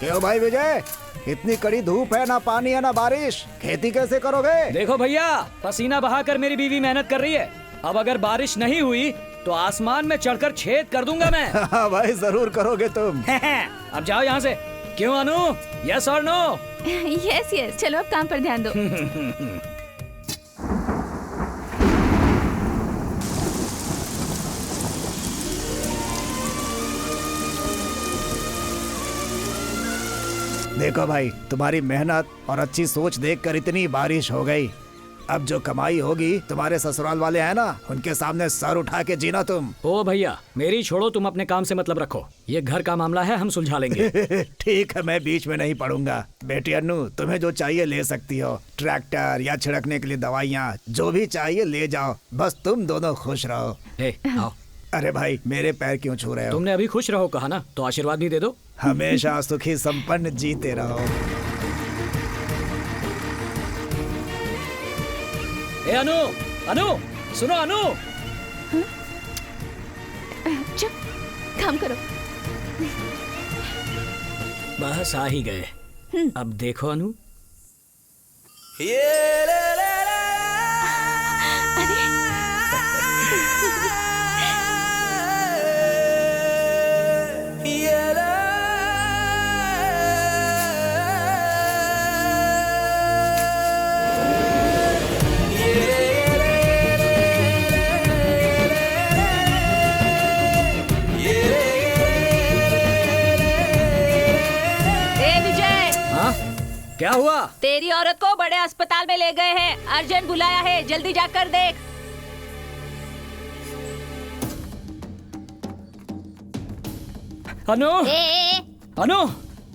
S10: क्यों भाई विजय, इतनी कड़ी धूप है, ना पानी है ना बारिश, खेती कैसे करोगे?
S5: देखो भैया, पसीना बहाकर मेरी बीवी मेहनत कर रही है। अब अगर बारिश नहीं हुई तो आसमान में चढ़कर छेद कर दूंगा मैं।
S10: हाँ भाई, जरूर करोगे तुम।
S5: अब जाओ यहाँ से। क्यों अनु, यस और नो?
S13: यस यस, चलो अब काम पर ध्यान दो।
S10: देखो भाई, तुम्हारी मेहनत और अच्छी सोच देखकर इतनी बारिश हो गई। अब जो कमाई होगी, तुम्हारे ससुराल वाले हैं ना, उनके सामने सर उठा के जीना तुम।
S5: ओ भैया, मेरी छोड़ो, तुम अपने काम से मतलब रखो। ये घर का मामला है, हम सुलझा लेंगे।
S10: ठीक है, मैं बीच में नहीं पड़ूंगा। बेटी अन्नू, तुम्हें जो चाहिए ले सकती हो, ट्रैक्टर या छिड़कने के लिए दवाइयाँ, जो भी चाहिए ले जाओ, बस तुम दोनों खुश रहो।
S5: आओ।
S10: अरे भाई, मेरे पैर क्यों छू रहे हो?
S5: तुमने अभी खुश रहो कहा ना, तो आशीर्वाद भी दे दो।
S10: हमेशा सुखी संपन्न जीते रहो।
S5: ए अनु, अनु, सुनो अनु।
S13: चुप, काम करो।
S5: बस आ ही गए। अब देखो अनु। क्या हुआ?
S17: तेरी औरत को बड़े अस्पताल में ले गए हैं, अर्जेंट बुलाया है, जल्दी जाकर देख।
S5: अनु, अनु,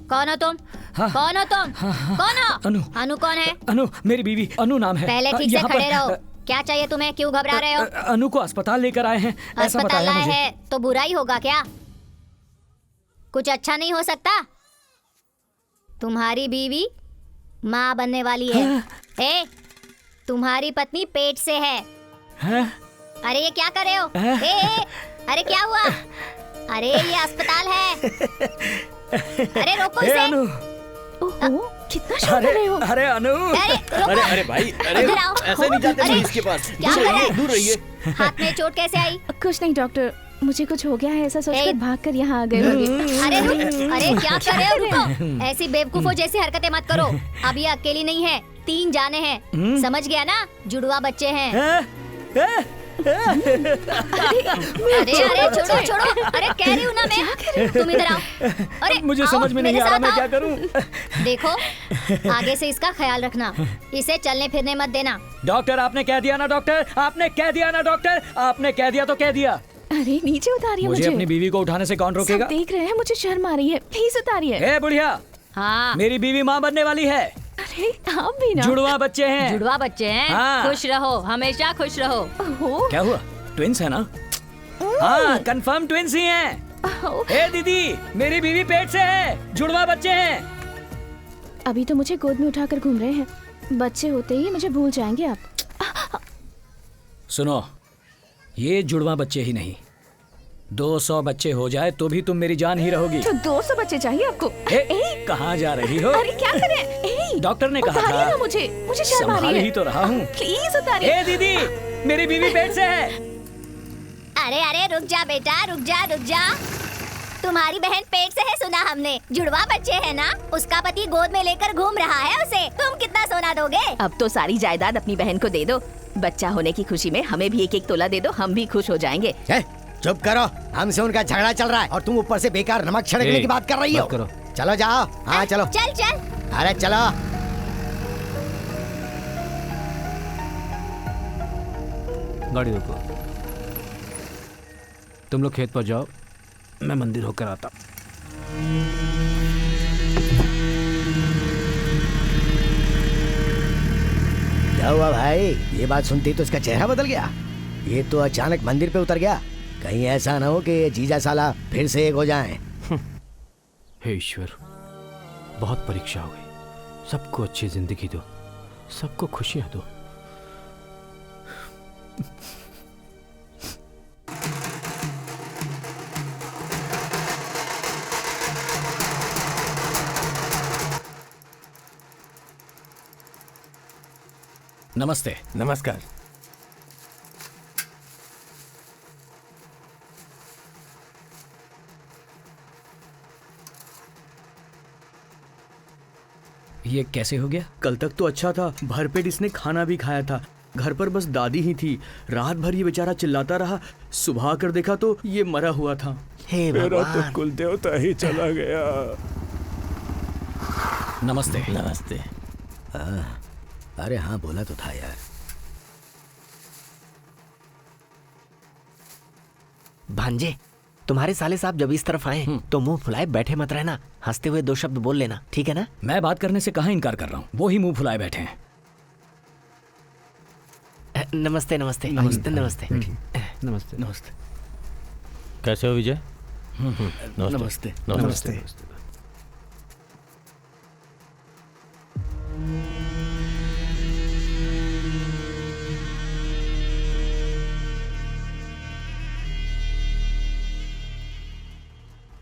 S17: कौन हो तुम?
S5: हाँ,
S17: कौन हो तुम? कौन हो?
S5: अनु,
S17: अनु कौन है?
S5: अनु मेरी बीवी, अनु नाम है।
S17: पहले ठीक से
S5: यहाँ
S17: खड़े
S5: पर-
S17: रहो। क्या चाहिए तुम्हें? क्यों घबरा रहे हो?
S5: अनु को अस्पताल लेकर आए हैं, ऐसा
S17: अस्पताल
S5: बताया
S17: आए
S5: मुझे।
S17: है तो बुराई होगा क्या? कुछ अच्छा नहीं हो सकता? तुम्हारी बीवी माँ बनने वाली है। ए, तुम्हारी पत्नी पेट से है। अरे ये क्या कर रहे हो? ए, अरे क्या हुआ? अरे ये अस्पताल है। अरे रोको इसे।
S13: ओहो, कितना शोर कर रहे हो?
S5: अरे अनु,
S17: रोको।
S6: अरे भाई, अरे
S17: इधर आओ।
S6: ऐसे नहीं जाते
S17: अरे,
S6: पुलिस के पास।
S17: क्या
S6: दूर
S17: कर रहे
S6: रहिए,
S17: हैं?
S6: दूर रहिए।
S17: हाथ में चोट कैसे आई?
S13: कुछ नहीं डॉक्टर, मुझे कुछ हो गया है ऐसा सोचकर भागकर यहाँ आ गए होंगे।
S17: अरे रुक, अरे क्या कर रहे हो? रुको, ऐसी बेवकूफों जैसी हरकतें मत करो। अब ये अकेली नहीं है, 3 जाने हैं। समझ गया ना? जुड़वा बच्चे हैं। अरे अरे छोड़ो छोड़ो, अरे कह रही हूँ ना मैं, तुम इधर आओ। अरे
S5: मुझे
S17: आओ,
S5: समझ में नहीं
S17: मेरे
S5: आ रहा
S17: साथ
S5: मैं
S17: आओ।
S5: क्या करूं।
S17: देखो, आगे से इसका ख्याल रखना, इसे चलने फिरने मत देना।
S5: डॉक्टर आपने कह दिया ना, डॉक्टर आपने कह दिया ना, डॉक्टर आपने कह दिया तो कह दिया।
S13: अरे नीचे उतारिए
S5: मुझे अपनी बीवी को उठाने से कौन रोकेगा?
S13: सब देख रहे हैं, मुझे शर्म आ रही है, प्लीज उतारिए।
S5: ए बुढ़िया,
S17: हाँ,
S5: मेरी बीवी माँ बनने वाली है।
S13: अरे आप भी ना।
S5: जुड़वा बच्चे हैं।
S17: जुड़वा बच्चे हैं।
S5: हाँ।
S17: खुश रहो, हमेशा खुश रहो।
S5: क्या हुआ? ट्विंस है ना? हाँ, कंफर्म ट्विंस ही हैं। ए दीदी, मेरी बीवी पेट से है, जुड़वा बच्चे हैं।
S13: अभी तो मुझे गोद में उठाकर घूम रहे हैं, बच्चे होते ही मुझे भूल जाएंगे आप।
S5: सुनो, ये जुड़वा बच्चे ही नहीं, 200 बच्चे हो जाए तो भी तुम मेरी जान ही रहोगी।
S13: तो 200 बच्चे चाहिए आपको?
S5: कहाँ जा रही हो?
S13: अरे क्या करें?
S5: डॉक्टर ने कहा
S13: उतारिए
S5: था।
S13: ना मुझे शर्म आ रही
S5: संभाल
S13: है।
S5: ही तो रहा हूँ।
S13: प्लीज उतारिए।
S5: ए दीदी, मेरी बीवी पेट से है।
S7: अरे अरे रुक जा बेटा, रुक जा रुक जा। तुम्हारी बहन पेट से है, सुना हमने। जुड़वा बच्चे है ना? उसका पति गोद में लेकर घूम रहा है उसे। तुम कितना सोना दोगे?
S18: अब तो सारी जायदाद अपनी बहन को दे दो। बच्चा होने की खुशी में हमें भी 1-1 तोला दे दो, हम भी खुश हो जाएंगे।
S3: चुप करो, हमसे उनका झगड़ा चल रहा है और तुम ऊपर से बेकार नमक छिड़कने की बात कर रही हो। चलो जाओ। हाँ चलो।
S7: चल चल।
S3: अरे चलो।
S2: गाड़ी रोको। तुम लोग खेत पर जाओ, मैं मंदिर होकर आता।
S3: क्या हुआ भाई? ये बात सुनती तो इसका चेहरा बदल गया। ये तो अचानक मंदिर पे उतर गया। कहीं ऐसा ना हो कि ये जीजा साला फिर से एक हो जाएं।
S19: हे ईश्वर, बहुत परीक्षा हो गई। सबको अच्छी जिंदगी दो, सबको खुशियां दो।
S5: नमस्ते।
S1: नमस्कार।
S5: ये कैसे हो गया?
S6: कल तक तो अच्छा था, भरपेट इसने खाना भी खाया था। घर पर बस दादी ही थी। रात भर ये बेचारा चिल्लाता रहा। सुबह कर देखा तो ये मरा हुआ था।
S9: हे
S19: मेरा तो कुल देवता ही चला गया।
S5: नमस्ते।
S3: नमस्ते। अरे हाँ, बोला तो था यार।
S9: भांजे, तुम्हारे साले साहब जब इस तरफ आए तो मुंह फुलाए बैठे मत रहना। हंसते हुए 2 शब्द बोल लेना, ठीक है ना?
S5: मैं बात करने से कहाँ इनकार कर रहा हूँ, वो ही मुंह फुलाए बैठे हैं।
S9: नमस्ते नमस्ते नमस्ते नमस्ते
S19: नमस्ते
S6: नमस्ते।
S4: कैसे हो विजय?
S6: नमस्ते
S10: नमस्ते।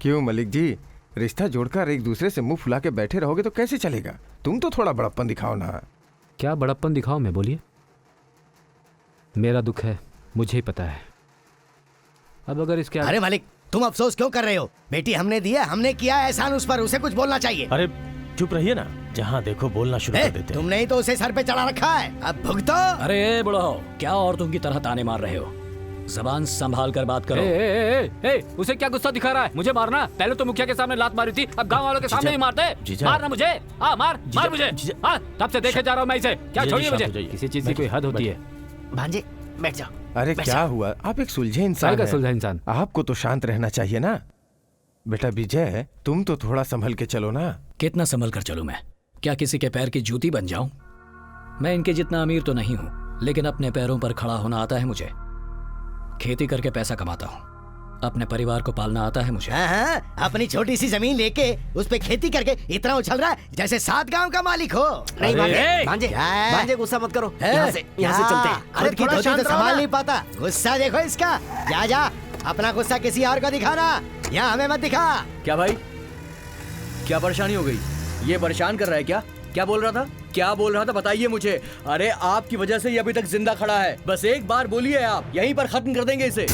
S1: क्यों मलिक जी, रिश्ता जोड़कर एक दूसरे से मुंह फुला के बैठे रहोगे तो कैसे चलेगा? तुम तो थोड़ा बड़प्पन दिखाओ ना।
S19: क्या बड़प्पन दिखाओ मैं? बोलिए। मेरा दुख है, मुझे ही पता है। अब अगर इसके
S3: अरे मालिक, तुम अफसोस क्यों कर रहे हो? बेटी हमने दी है, हमने किया एहसान उस पर, उसे कुछ बोलना चाहिए।
S4: अरे चुप रहिए ना, जहाँ देखो बोलना शुरू कर देते हैं।
S3: तुमने ही तो उसे सर पे चढ़ा रखा है, अब भुगतो।
S5: अरे बुढ़ाओ, क्या औरतों की तरह ताने मार रहे हो? जबान संभाल कर बात करो।
S2: उसे क्या गुस्सा दिखा रहा है? मुझे मारना? पहले तो मुखिया के सामने लात मारी थी, अब गांव वालों के सामने ही मारते। मारना मुझे? मार मुझे। तब से देखे जा रहा हूँ मैं इसे। क्या छोड़िए मुझे।
S19: किसी चीज की कोई हद होती है।
S9: भांजे बैठ जाओ।
S1: अरे क्या हुआ? आप एक सुलझे इंसान हैं।
S19: सुलझा इंसान।
S1: आपको तो शांत रहना चाहिए ना। बेटा विजय, तुम तो थोड़ा संभल के चलो ना।
S5: कितना संभल कर चलूं मैं? क्या किसी के पैर की जूती बन जाऊं? मैं इनके जितना अमीर तो नहीं हूं, लेकिन अपने पैरों पर खड़ा होना आता है मुझे। खेती करके पैसा कमाता हूँ, अपने परिवार को पालना आता है मुझे।
S3: हाँ, अपनी छोटी सी जमीन लेके उस पे खेती करके इतना उछल रहा है जैसे 7 गांव का मालिक हो।
S9: नहीं भांजे गुस्सा मत करो। यहाँ से चलते हैं।
S3: अरे थोड़ा शांत तो संभाल नहीं पाता। गुस्सा देखो इसका। जा अपना गुस्सा किसी और को दिखाना, यहाँ हमें मत दिखा।
S6: क्या भाई, क्या परेशानी हो गई? ये परेशान कर रहा है क्या? क्या बोल रहा था बताइए मुझे। अरे आपकी वजह से ये अभी तक जिंदा खड़ा है। बस एक बार बोलिए, आप यहीं पर खत्म कर देंगे इसे।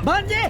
S9: भांजे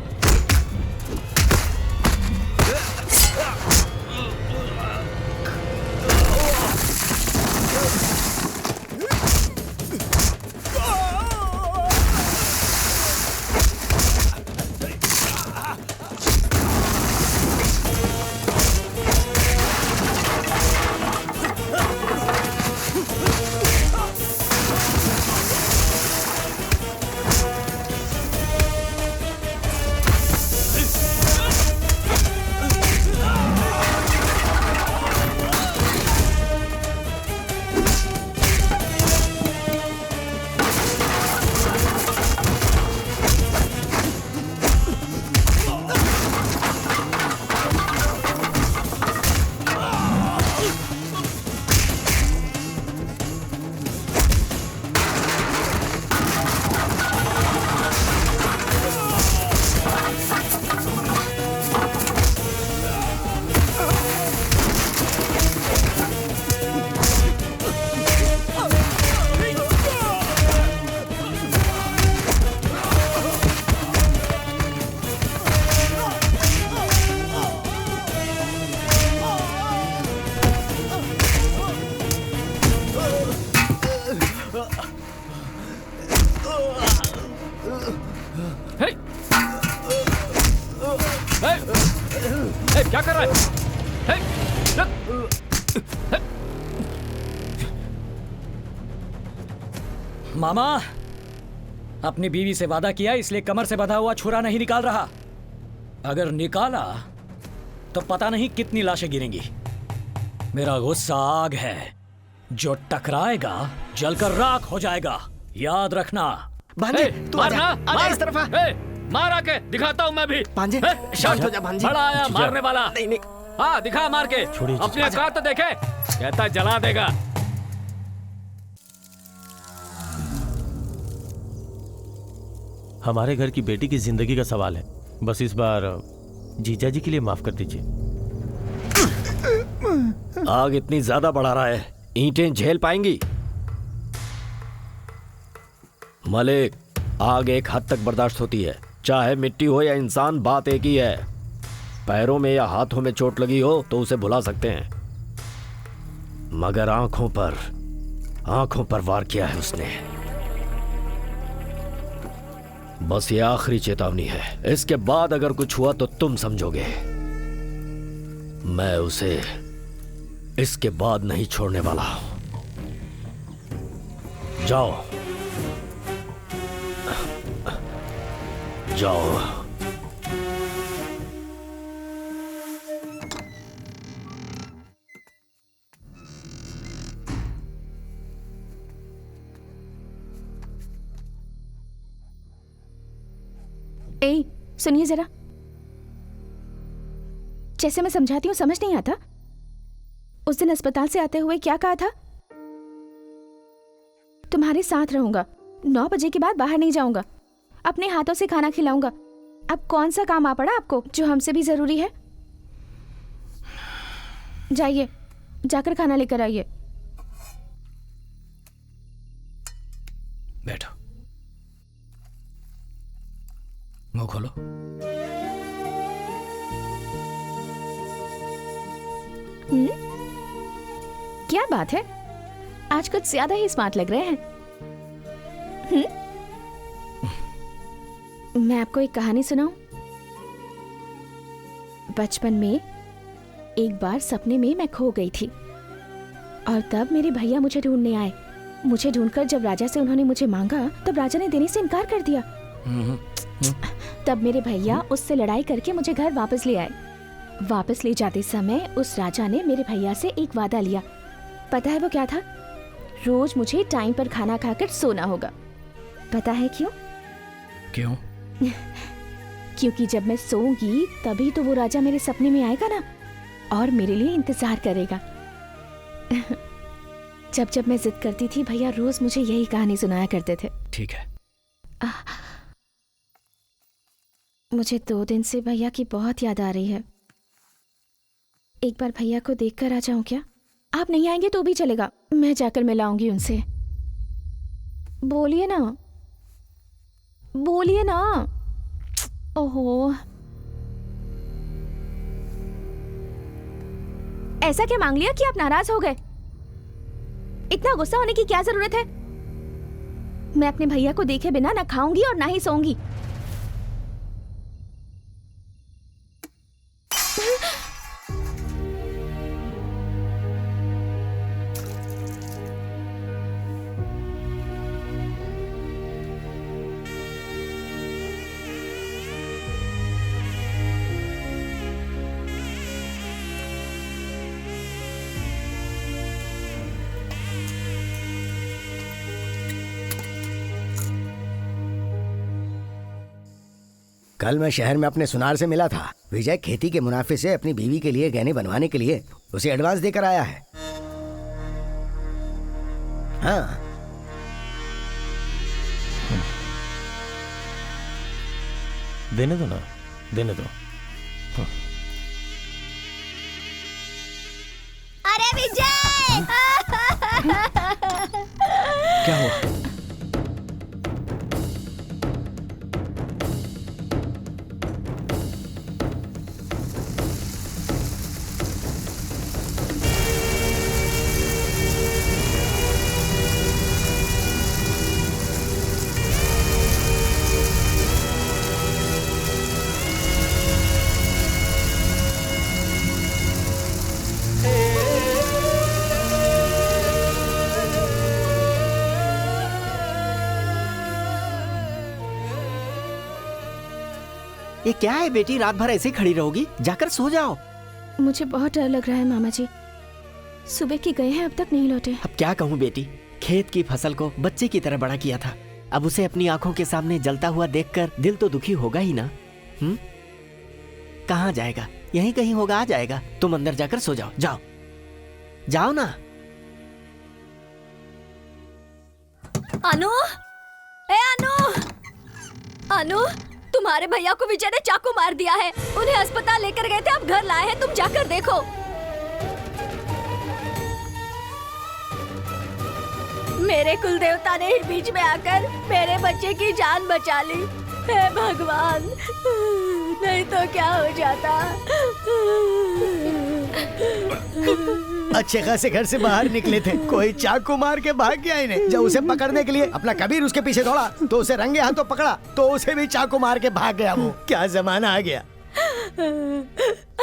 S2: क्या कर रहा है?
S5: मामा, अपनी बीवी से वादा किया इसलिए कमर से बंधा हुआ छुरा नहीं निकाल रहा। अगर निकाला तो पता नहीं कितनी लाशें गिरेंगी। मेरा गुस्सा आग है, जो टकराएगा जलकर राख हो जाएगा, याद रखना।
S9: भांजे, तू आजा, आजा इस तरफ आ।
S2: मार आके दिखाता हूँ मैं भी।
S9: भांजे, शांत हो जा भांजे।
S2: बड़ा आया मारने वाला।
S9: नहीं नहीं,
S2: हाँ दिखा मार के, अपनी औकात तो देखे, कहता जला देगा।
S4: हमारे घर की बेटी की जिंदगी का सवाल है, बस इस बार जीजा जी के लिए माफ कर दीजिए।
S14: आग इतनी ज्यादा बढ़ा रहा है, ईंटें झेल पाएंगी? मलिक, आग एक हद तक बर्दाश्त होती है, चाहे मिट्टी हो या इंसान, बात एक ही है। पैरों में या हाथों में चोट लगी हो तो उसे भुला सकते हैं, मगर आंखों पर वार किया है उसने। बस ये आखिरी चेतावनी है, इसके बाद अगर कुछ हुआ तो तुम समझोगे। मैं उसे इसके बाद नहीं छोड़ने वाला। जाओ जाओ।
S13: ए, सुनिए जरा, जैसे मैं समझाती हूँ समझ नहीं आता। उस दिन अस्पताल से आते हुए क्या कहा था? तुम्हारे साथ रहूंगा, 9 बजे के बाद बाहर नहीं जाऊंगा, अपने हाथों से खाना खिलाऊंगा। अब कौन सा काम आ पड़ा आपको जो हमसे भी जरूरी है? जाइए, जाकर खाना लेकर आइए।
S5: बैठो, मुंह खोलो।
S13: क्या बात है, आज कुछ ज्यादा ही स्मार्ट लग रहे हैं। मैं आपको एक कहानी सुनाऊं? बचपन में एक बार सपने में मैं खो गई थी और तब मेरे भैया मुझे ढूंढने आए। मुझे ढूंढकर जब राजा से उन्होंने मुझे मांगा तब राजा ने देने से इनकार कर दिया। तब मेरे भैया उससे लड़ाई करके मुझे घर वापस ले आए। वापस ले जाते समय उस राजा ने मेरे भैया से एक वादा लिया। पता है वो क्या था? रोज मुझे टाइम पर खाना खाकर सोना होगा। पता है क्यों?
S5: क्यों?
S13: क्योंकि जब मैं सोऊंगी तभी तो वो राजा मेरे सपने में आएगा ना, और मेरे लिए इंतजार करेगा। जब जब मैं जिद करती थी भैया रोज मुझे यही कहानी सुनाया करते थे।
S5: ठीक है।
S13: मुझे 2 दिन से भैया की बहुत याद आ रही है। एक बार भैया को देखकर आ जाऊं क्या? आप नहीं आएंगे तो भी चलेगा, मैं जाकर मिलाऊंगी उनसे। बोलिए ना, बोलिए ना। ओहो, ऐसा क्या मांग लिया कि आप नाराज हो गए? इतना गुस्सा होने की क्या जरूरत है? मैं अपने भैया को देखे बिना ना खाऊंगी और ना ही सोऊंगी।
S3: कल मैं शहर में अपने सुनार से मिला था। विजय खेती के मुनाफे से अपनी बीवी के लिए गहने बनवाने के लिए उसे एडवांस देकर आया है। हाँ,
S4: देने दो ना, देने दो।
S17: अरे विजय!
S5: क्या हुआ?
S9: ये क्या है बेटी, रात भर ऐसे ही खड़ी रहोगी? जाकर सो जाओ।
S13: मुझे बहुत डर लग रहा है मामा जी। सुबह की गए हैं, अब तक नहीं लौटे।
S9: अब क्या कहूँ बेटी, खेत की फसल को बच्चे की तरह बड़ा किया था, अब उसे अपनी आंखों के सामने जलता हुआ देखकर दिल तो दुखी होगा ही ना। कहाँ जाएगा? यहीं कहीं होगा, आ जाएगा। तुम अंदर जाकर सो जाओ, जाओ जाओ ना।
S18: अनु, ए अनु, अनु, तुम्हारे भैया को विजय ने चाकू मार दिया है। उन्हें अस्पताल लेकर गए थे, अब घर लाए हैं, तुम जाकर देखो। मेरे कुल देवता ने ही बीच में आकर मेरे बच्चे की जान बचा ली। हे भगवान, नहीं तो क्या हो जाता।
S3: अच्छे खासे घर से बाहर निकले थे, कोई चाकू मार के भाग गया इन्हें। जब उसे पकड़ने के लिए अपना कबीर उसके पीछे दौड़ा तो उसे रंगे हाथों पकड़ा तो उसे भी चाकू मार के भाग गया। वो क्या जमाना आ गया।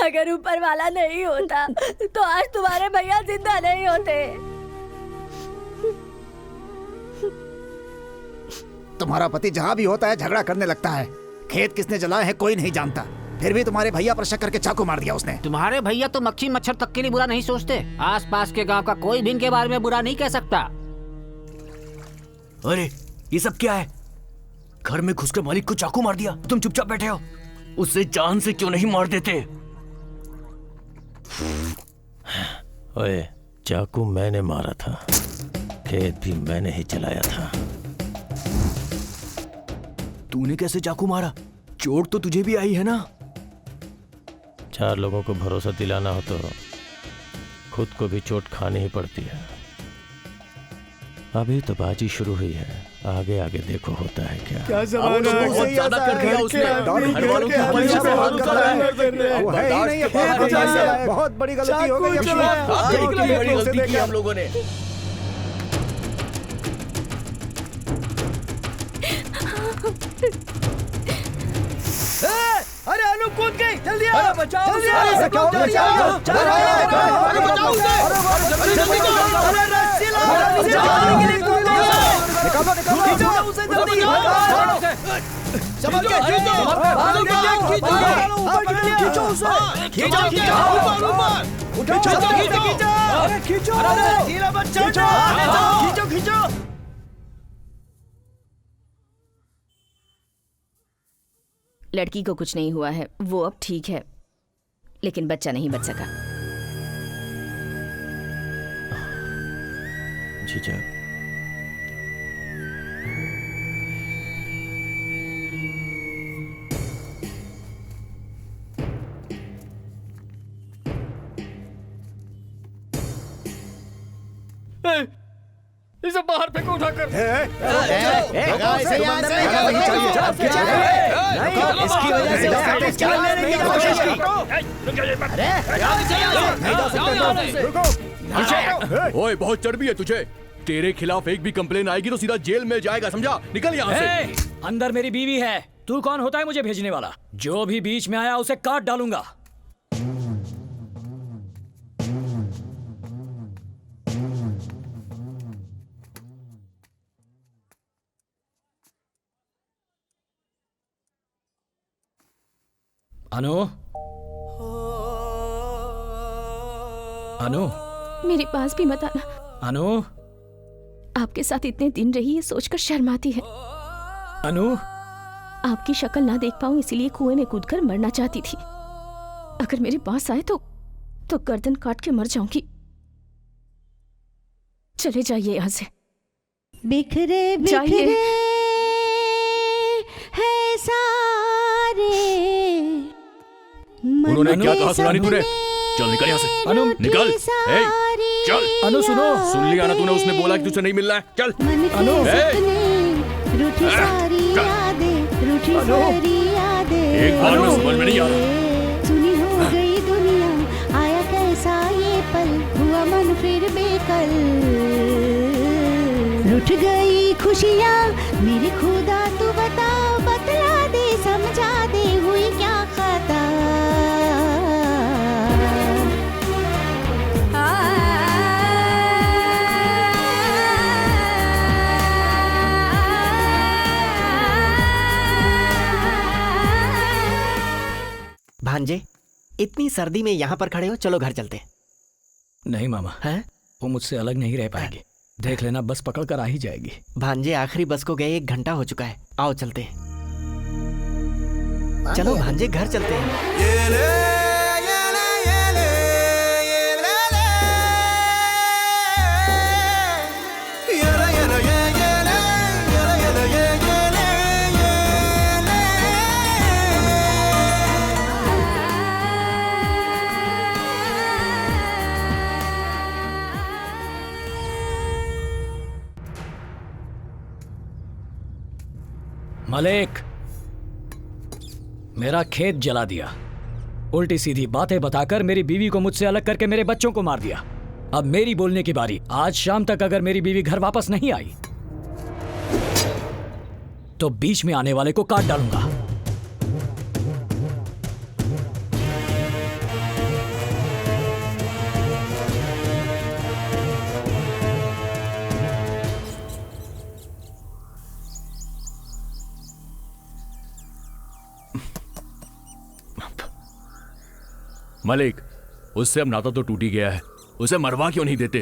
S18: अगर ऊपर वाला नहीं होता तो आज तुम्हारे भैया जिंदा नहीं होते।
S10: तुम्हारा पति जहाँ भी होता है झगड़ा करने लगता है। खेत किसने जलाए है कोई नहीं जानता, फिर भी तुम्हारे भैया पर शक करके चाकू मार दिया उसने।
S20: तुम्हारे भैया तो मक्खी मच्छर तक के लिए बुरा नहीं सोचते। आसपास के गांव का कोई भी इनके बारे में बुरा नहीं कह सकता।
S6: अरे ये सब क्या है? घर में घुसकर मालिक को चाकू मार दिया, तुम चुपचाप बैठे हो। उसे जान से क्यों नहीं मार देते?
S4: ओए, चाकू मैंने मारा था, खेत भी मैंने ही चलाया था।
S6: तूने कैसे चाकू मारा? चोट तो तुझे भी आई है ना?
S4: 4 लोगों को भरोसा दिलाना हो तो खुद को भी चोट खानी ही पड़ती है। अभी तो बाजी शुरू हुई है, आगे आगे देखो होता है क्या।
S10: क्या जमाना है, बहुत ज्यादा कर दिया उसने। घर वालों की हमेशा बर्बाद कर रहा है। वो है ही नहीं, ये बहुत बड़ी गलती हो गई।
S6: बड़ी गलती की हम लोगों ने।
S3: अरे अनु कूद गई, जल्दी आओ,
S6: अरे बचाओ उसे,
S3: जल्दी आओ,
S6: जल्दी आओ,
S3: अरे बचाओ उसे, जल्दी करो, अरे रस्सी लाओ, निकालो, खींचो उसे जल्दी, संभाल के खींचो, खींचो उसे, खींचो, खींचो, खींचो।
S18: लड़की को कुछ नहीं हुआ है, वो अब ठीक है, लेकिन बच्चा नहीं बच सका।
S4: जीजा,
S2: इसे बाहर फेंको उठाकर।
S3: इसकी वजह से
S16: ओए, बहुत चर्बी है तुझे। तेरे खिलाफ एक भी कंप्लेन आएगी तो सीधा जेल में जाएगा, समझा? निकल यहाँ से।
S5: अंदर मेरी बीवी है, तू कौन होता है मुझे भेजने वाला? जो भी बीच में आया उसे काट डालूंगा। अनु, अनु,
S13: मेरे पास भी मत आना।
S5: अनु,
S13: आपके साथ इतने दिन रही ये सोचकर शर्म आती है।
S5: अनु,
S13: आपकी शक्ल ना देख पाऊं इसीलिए कुएं में कूदकर मरना चाहती थी। अगर मेरे पास आए तो गर्दन काट के मर जाऊंगी। चले जाइए यहाँ से।
S21: बिखरे बिखरे है सारे।
S16: उन्होंने क्या कहा सुना नहीं तूने? चल निकल यहाँ से।
S5: अनु,
S16: निकल। चल।
S5: अनु सुनो।
S16: सुन लिया ना तूने? उसने बोला कि तुझसे नहीं मिलना है। चल।
S21: अनु, रूठी सारी यादें, रूठी सारी यादें।
S16: एक बार में समझ में नहीं आ रहा।
S21: सुनी हो गई दुनिया, आया कैसा ये पल, हुआ मन फिर बेकल। रूठ गई खुशियाँ मेरी खुदा, तू बता, बतला दे, समझा दे, हुई क्या खता।
S9: भांजे, इतनी सर्दी में यहाँ पर खड़े हो, चलो घर चलते हैं।
S5: नहीं मामा,
S9: है
S5: वो मुझसे अलग नहीं रह पाएगी। देख लेना, बस पकड़ कर आ ही जाएगी।
S9: भांजे, आखिरी बस को गए 1 घंटा हो चुका है, आओ चलते हैं। चलो भांजे, घर चलते हैं।
S5: मलिक, मेरा खेत जला दिया, उल्टी सीधी बातें बताकर मेरी बीवी को मुझसे अलग करके मेरे बच्चों को मार दिया। अब मेरी बोलने की बारी। आज शाम तक अगर मेरी बीवी घर वापस नहीं आई तो बीच में आने वाले को काट डालूंगा।
S16: मलिक, उससे अब नाता तो टूट ही गया है, उसे मरवा क्यों नहीं देते?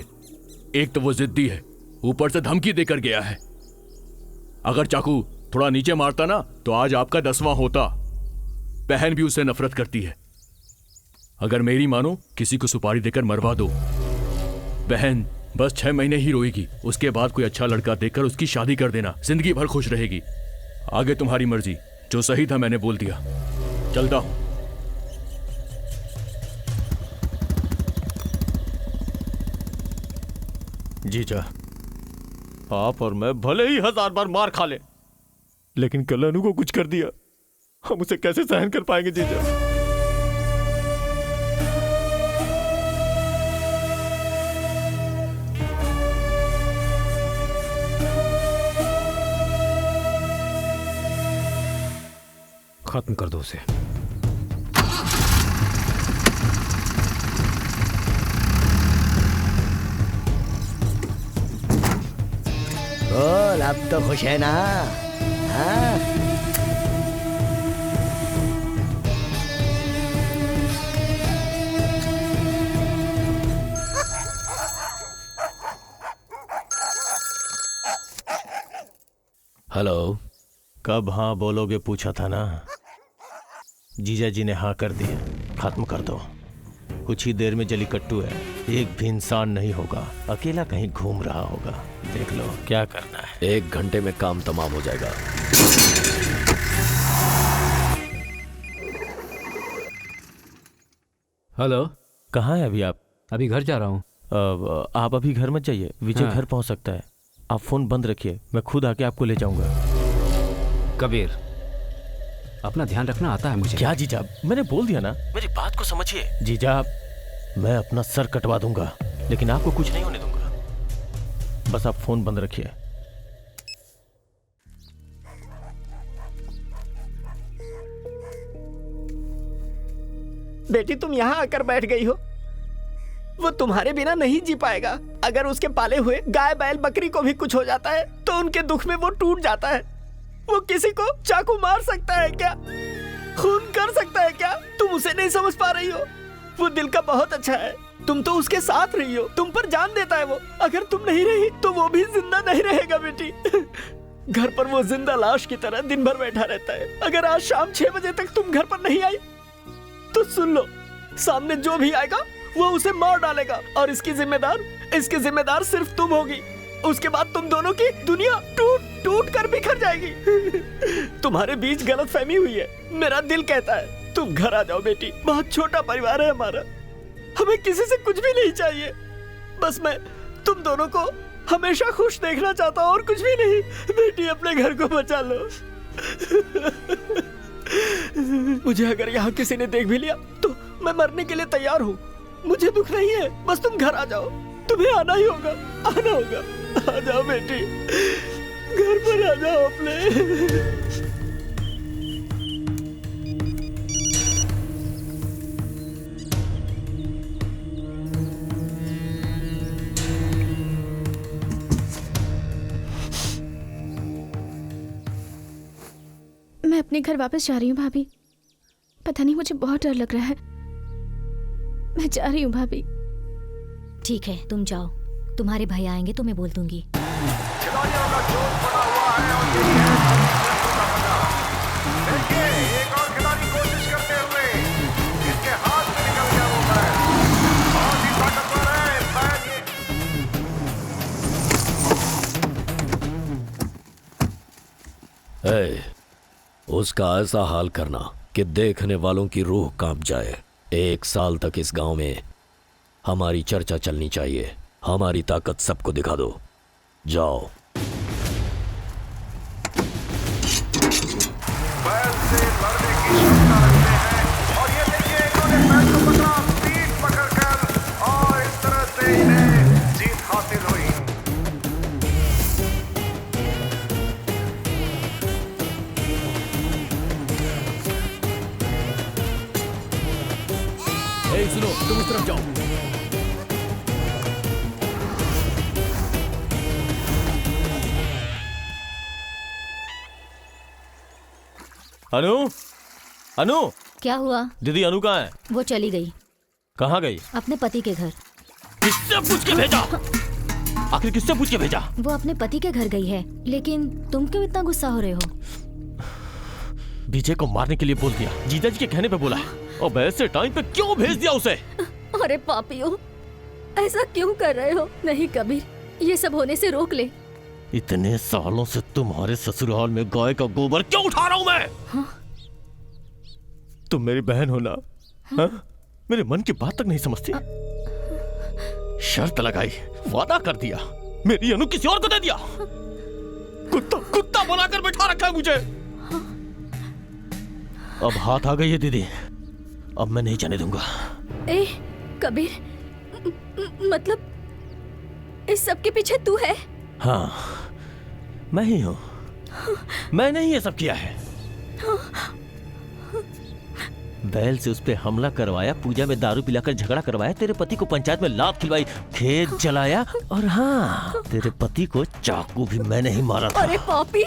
S16: एक तो वो जिद्दी है, ऊपर से धमकी देकर गया है। अगर चाकू थोड़ा नीचे मारता ना तो आज आपका 10वां होता। बहन भी उससे नफरत करती है। अगर मेरी मानो, किसी को सुपारी देकर मरवा दो। बहन बस 6 महीने ही रोएगी, उसके बाद कोई अच्छा लड़का देखकर उसकी शादी कर देना, जिंदगी भर खुश रहेगी। आगे तुम्हारी मर्जी, जो सही था मैंने बोल दिया। चलता हूं।
S4: जीजा, आप और मैं भले ही 1000 बार मार खा ले, लेकिन कल अनु को कुछ कर दिया, हम उसे कैसे सहन कर पाएंगे जीजा?
S19: खत्म कर दो उसे।
S3: बोल, अब तो खुश है ना? हाँ?
S4: हेलो, कब हाँ बोलोगे पूछा था ना? जीजा जी ने हाँ कर दिया, खत्म कर दो। कुछ ही देर में जलीकट्टू है, एक भी इंसान नहीं होगा, अकेला कहीं घूम रहा होगा। देख लो क्या करना है।
S14: 1 घंटे में काम तमाम हो जाएगा।
S19: हेलो,
S4: कहाँ है अभी आप?
S19: अभी घर जा रहा हूँ।
S4: आप अभी घर मत जाइए, विजय
S19: हाँ।
S4: घर पहुँच सकता है। आप फोन बंद रखिए, मैं खुद आके आपको ले जाऊंगा।
S19: कबीर, अपना ध्यान रखना आता है मुझे।
S4: क्या जीजा, मैंने बोल दिया ना, मेरी बात को समझिए। जीजा, मैं अपना सर कटवा दूंगा, लेकिन आपको कुछ नहीं होने दूंगा। बस आप फोन बंद रखिए।
S9: बेटी, तुम यहाँ आकर बैठ गई हो। वो तुम्हारे बिना नहीं जी पाएगा। अगर उसके पाले हुए गाय बैल बकरी को भी कुछ हो जाता है तो उनके दुख में वो टूट जाता है। वो किसी को चाकू मार सकता है क्या? खून कर सकता है क्या? तुम उसे नहीं समझ पा रही हो। वो दिल का बहुत अच्छा है, तुम तो उसके साथ रही हो, तुम पर जान देता है वो। अगर तुम नहीं रही तो वो भी जिंदा नहीं रहेगा बेटी। घर पर वो जिंदा लाश की तरह दिन भर बैठा रहता है। अगर आज शाम 6 बजे तक तुम घर पर नहीं आई तो सुन लो, सामने जो भी आएगा वो उसे मार डालेगा और इसकी जिम्मेदार सिर्फ तुम होगी। उसके बाद तुम दोनों की दुनिया टूट कर बिखर जाएगी। तुम्हारे बीच गलतफहमी हुई है। मेरा दिल कहता है तुम घर आ जाओ बेटी। बहुत छोटा परिवार है हमारा, हमें किसी से कुछ भी नहीं चाहिए। बस मैं तुम दोनों को हमेशा खुश देखना चाहता हूँ और कुछ भी नहीं। बेटी, अपने घर को बचा लो। मुझे अगर यहाँ किसी ने देख भी लिया तो मैं मरने के लिए तैयार हूँ। मुझे दुख नहीं है, बस तुम घर आ जाओ। तुम्हें आना ही होगा, आना होगा। आ जाओ बेटी, घर पर आ जाओ अपने।
S13: मैं अपने घर वापस जा रही हूँ भाभी। पता नहीं, मुझे बहुत डर लग रहा है। मैं जा रही हूँ भाभी।
S8: ठीक है, तुम जाओ। तुम्हारे भाई आएंगे तो मैं बोल दूंगी।
S11: एक और खिलाड़ी कोशिश करते हुए, इसके हाथ में निकल गया वो बैल। बहुत ही ताकतवर है बैल ये।
S14: उसका ऐसा हाल करना कि देखने वालों की रूह कांप जाए। 1 साल तक इस गांव में हमारी चर्चा चलनी चाहिए। हमारी ताकत सबको दिखा दो। जाओ।
S11: बैल से लड़ने की क्षमता रखते हैं और ये देखिए इन्होंने बैल को पकड़ा, पीठ पकड़कर, और इस तरह से इन्हें जीत हासिल हुई।
S16: सुनो, तुम उस तरफ जाओ।
S14: अनु, अनु,
S8: क्या हुआ?
S14: दीदी अनु कहाँ है?
S8: वो चली गई।
S14: कहाँ गई?
S8: अपने पति के घर।
S14: किससे पूछ के भेजा? आखिर किससे पूछ के भेजा?
S8: वो अपने पति के घर गई है। लेकिन तुम क्यों इतना गुस्सा हो रहे हो?
S14: विजय को मारने के लिए बोल दिया। जीजा जी के कहने पे बोला है। और ऐसे टाइम पे क्यों भेज दिया उसे?
S18: अरे पापियों, ऐसा क्यों कर रहे हो? नहीं कबीर, ये सब होने से रोक ले।
S14: इतने सालों से तुम्हारे ससुराल में गाय का गोबर क्यों उठा रहा हूं मैं?
S18: हाँ?
S14: तुम मेरी बहन हो ना? हाँ? मेरे मन की बात तक नहीं समझती। शर्त लगाई, वादा कर दिया, मेरी अनु किसी और को दे दिया। कुत्ता कुत्ता बनाकर बैठा रखा है मुझे। अब हाथ आ गई है दीदी, अब मैं नहीं जाने दूंगा।
S18: ए कबीर, मतलब इस सब के पीछे तू है?
S14: हाँ, मैं ही हूँ। मैंने ही ये सब किया है। बैल से उस पे हमला करवाया, पूजा में दारू पिलाकर झगड़ा करवाया, तेरे पति को पंचायत में लात खिलवाई, खेत जलाया, और हाँ, तेरे पति को चाकू भी मैंने ही मारा था।
S18: अरे पापी,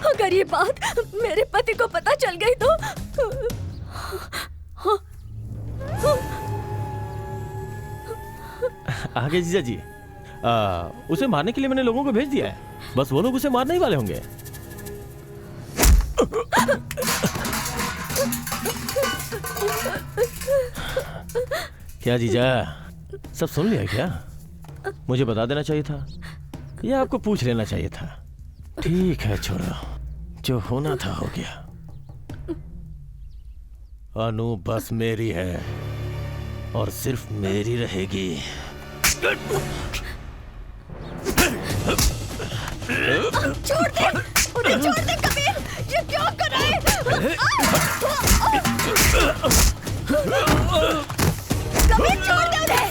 S18: अगर ये बात मेरे पति को पता चल गई तो
S14: आगे जीजा जी, उसे मारने के लिए मैंने लोगों को भेज दिया है। बस वो लोग उसे मारने ही वाले होंगे। क्या जीजा, सब सुन लिया क्या? मुझे बता देना चाहिए था या आपको पूछ लेना चाहिए था? ठीक है, छोड़ो, जो होना था हो गया। अनु बस मेरी है और सिर्फ मेरी रहेगी।
S18: छोड़ दे, उन्हें छोड़ दे कबीर, ये क्या कर रहा है? कबीर छोड़ दे उन्हें।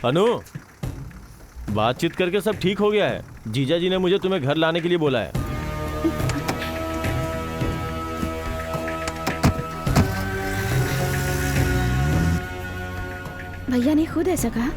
S14: अनु, बातचीत करके सब ठीक हो गया है। जीजा जी ने मुझे तुम्हें घर लाने के लिए बोला है।
S13: भैया ने खुद ऐसा कहा?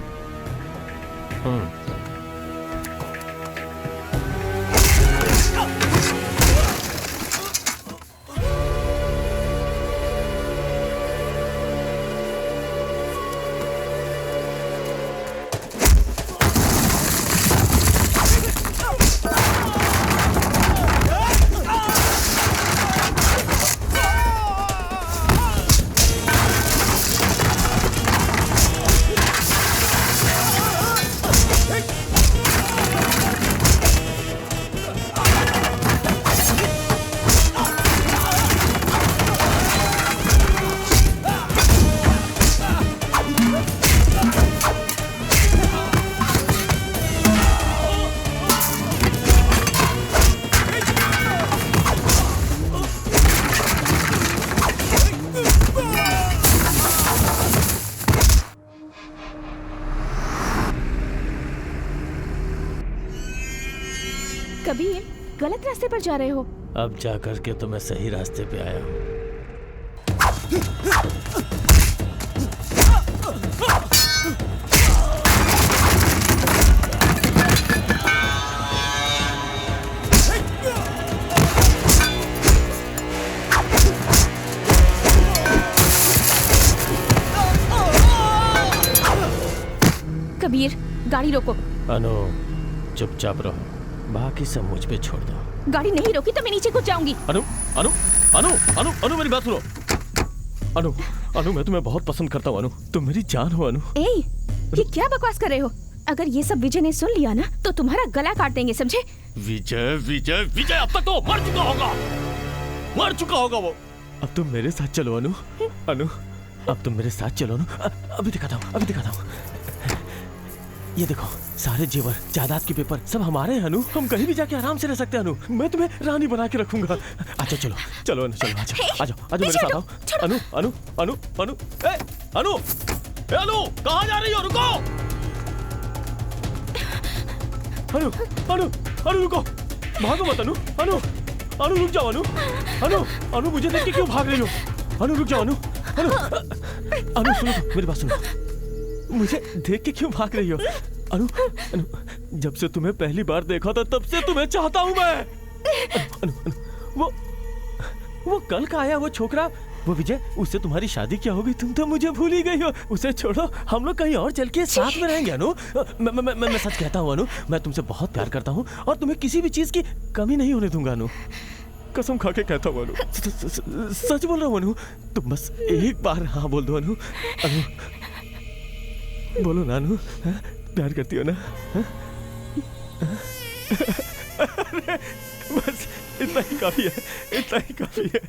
S13: कबीर, गलत रास्ते पर जा रहे हो।
S4: अब जा करके तो मैं सही रास्ते पे आया हूँ।
S13: कबीर, गाड़ी रोको।
S4: अनु, चुपचाप रहो, बाकी सब मुझ पे छोड़ दो।
S13: गाड़ी नहीं रोकी तो मैं नीचे कूद जाऊंगी।
S4: अनु, अनु, अनु, अनु, अनु, मेरी बात सुनो। अनु, अनु, मैं तुम्हें बहुत पसंद करता हूँ अनु, तुम मेरी जान हो अनु।
S13: ए, ये क्या बकवास कर रहे हो? अगर ये सब विजय ने सुन लिया ना तो तुम्हारा गला काट देंगे, समझे?
S4: विजय, विजय, विजय अब तक तो मर चुका होगा, मर चुका होगा वो। अब तुम मेरे साथ चलो अनु, अनु, अब तुम मेरे साथ चलो अनु। अभी दिखाता हूँ, अभी दिखाता हूँ। ये देखो, सारे जेवर, जायदाद के पेपर सब हमारे हैं अनु। हम कहीं भी जाके आराम से रह सकते हैं अनु। मैं तुम्हें रानी बना के रखूंगा। अच्छा चलो, चलो अनु, चलो, आजा, आजा, आजा मेरे साथ आओ। अनु, अनु, अनु, अनु, ए, अनु, ए, अनु, कहाँ जा रही हो? रुको, अनु, अनु, अनु रुको, भागो मत अनु, अनु, अनु रुक जाओ अनु, अनु, अनु मुझे देख के क्यों भाग रही हो? अनु रुक जाओ अनु, अनु, अनु सुनो, मेरी बात सुनो, मुझे देख के क्यों भाग रही हो? अनु, अनु, जब से तुम्हें पहली बार देखा था तब से तुम्हें चाहता हूँ मैं। अनु, अनु, वो कल का आया वो छोकरा, वो विजय, उससे तुम्हारी शादी क्या होगी? तुम तो मुझे भूल ही गई हो। उसे छोड़ो, हम लोग कहीं और चल के साथ में रहेंगे अनु। मैं सच कहता हूँ अनु, मैं तुमसे बहुत प्यार करता हूँ और तुम्हें किसी भी चीज की कमी नहीं होने दूंगा अनु। कसम खा के कहता हूँ अनु, सच बोल रहा हूँ अनु। तुम बस एक बार हाँ बोल दो अनु। अनु बोलो ना अनु, प्यार करती हो ना? अरे बस इतना ही काफी है, इतना ही काफी है।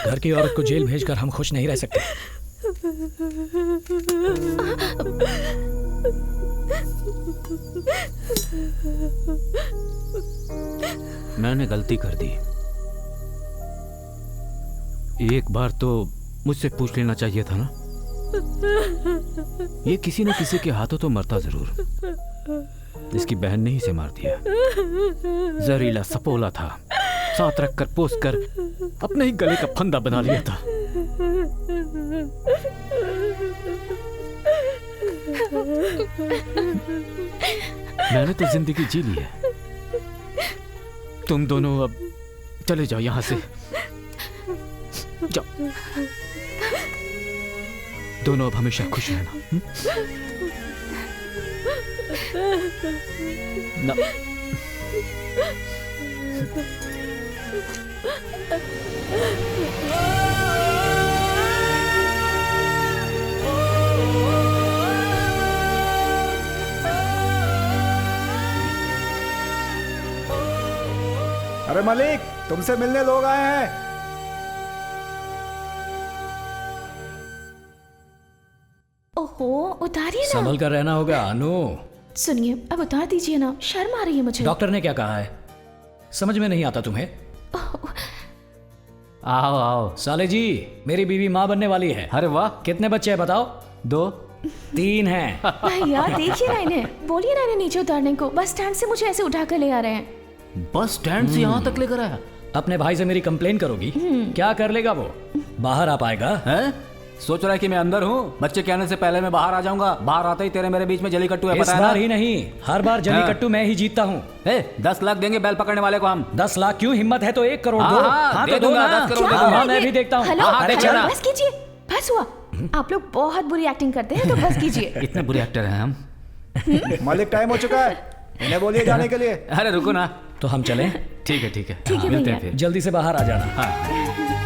S5: घर की औरत को जेल भेजकर हम खुश नहीं रह सकते।
S19: मैंने गलती कर दी। एक बार तो मुझसे पूछ लेना चाहिए था ना। ये किसी न किसी के हाथों तो मरता जरूर। इसकी बहन ने ही इसे मार दिया। जहरीला सपोला था, साथ रखकर पोस कर अपने ही गले का फंदा बना लिया था। मैंने तो जिंदगी जी ली है। तुम दोनों अब चले जाओ यहां से। जाओ, दोनों अब हमेशा खुश रहना। ना।
S10: अरे मलिक, तुमसे मिलने लोग आए हैं।
S13: ओहो, उतारिए ना।
S5: संभल कर रहना होगा अनु।
S13: सुनिए, अब उतार दीजिए ना, शर्म आ रही है मुझे।
S5: डॉक्टर ने क्या कहा है? समझ में नहीं आता तुम्हें? आओ आओ। साले जी, मेरी बीवी माँ बनने वाली है। अरे वाह, कितने बच्चे हैं बताओ? 2 3 हैं।
S13: भैया देखिए ना इन्हें, बोलिए ना इन्हें नीचे उतारने को। बस स्टैंड से मुझे ऐसे उठा कर ले आ रहे हैं।
S5: बस स्टैंड से यहाँ तक लेकर आया? अपने भाई से मेरी कंप्लेन करोगी? क्या कर लेगा वो? बाहर आ पाएगा? है? सोच रहा है कि मैं अंदर हूँ, बच्चे के आने से पहले मैं बाहर आ जाऊंगा। बाहर आते ही तेरे मेरे बीच में जली कट्टू है, पता है ना? इस बार ही नहीं, हर बार जली कट्टू मैं ही जीतता हूँ। 10 लाख देंगे बैल पकड़ने वाले को हम। 10 लाख क्यों? हिम्मत है तो 1 करोड़ दो। हाँ, दे दूंगा, 10 करोड़ दे दूंगा। मैं भी देखता हूँ।
S13: अरे चला, बस कीजिए, बस हुआ। आप लोग बहुत बुरी एक्टिंग करते हैं, तो बस कीजिए।
S5: इतने बुरे एक्टर हैं हम।
S10: मालिक, टाइम हो चुका है, इन्हें बोलिए जाने के लिए।
S5: अरे रुको ना, तो हम चलें? ठीक है,
S13: ठीक है
S5: मिलते हैं फिर। जल्दी से बाहर आ जाना। हाँ।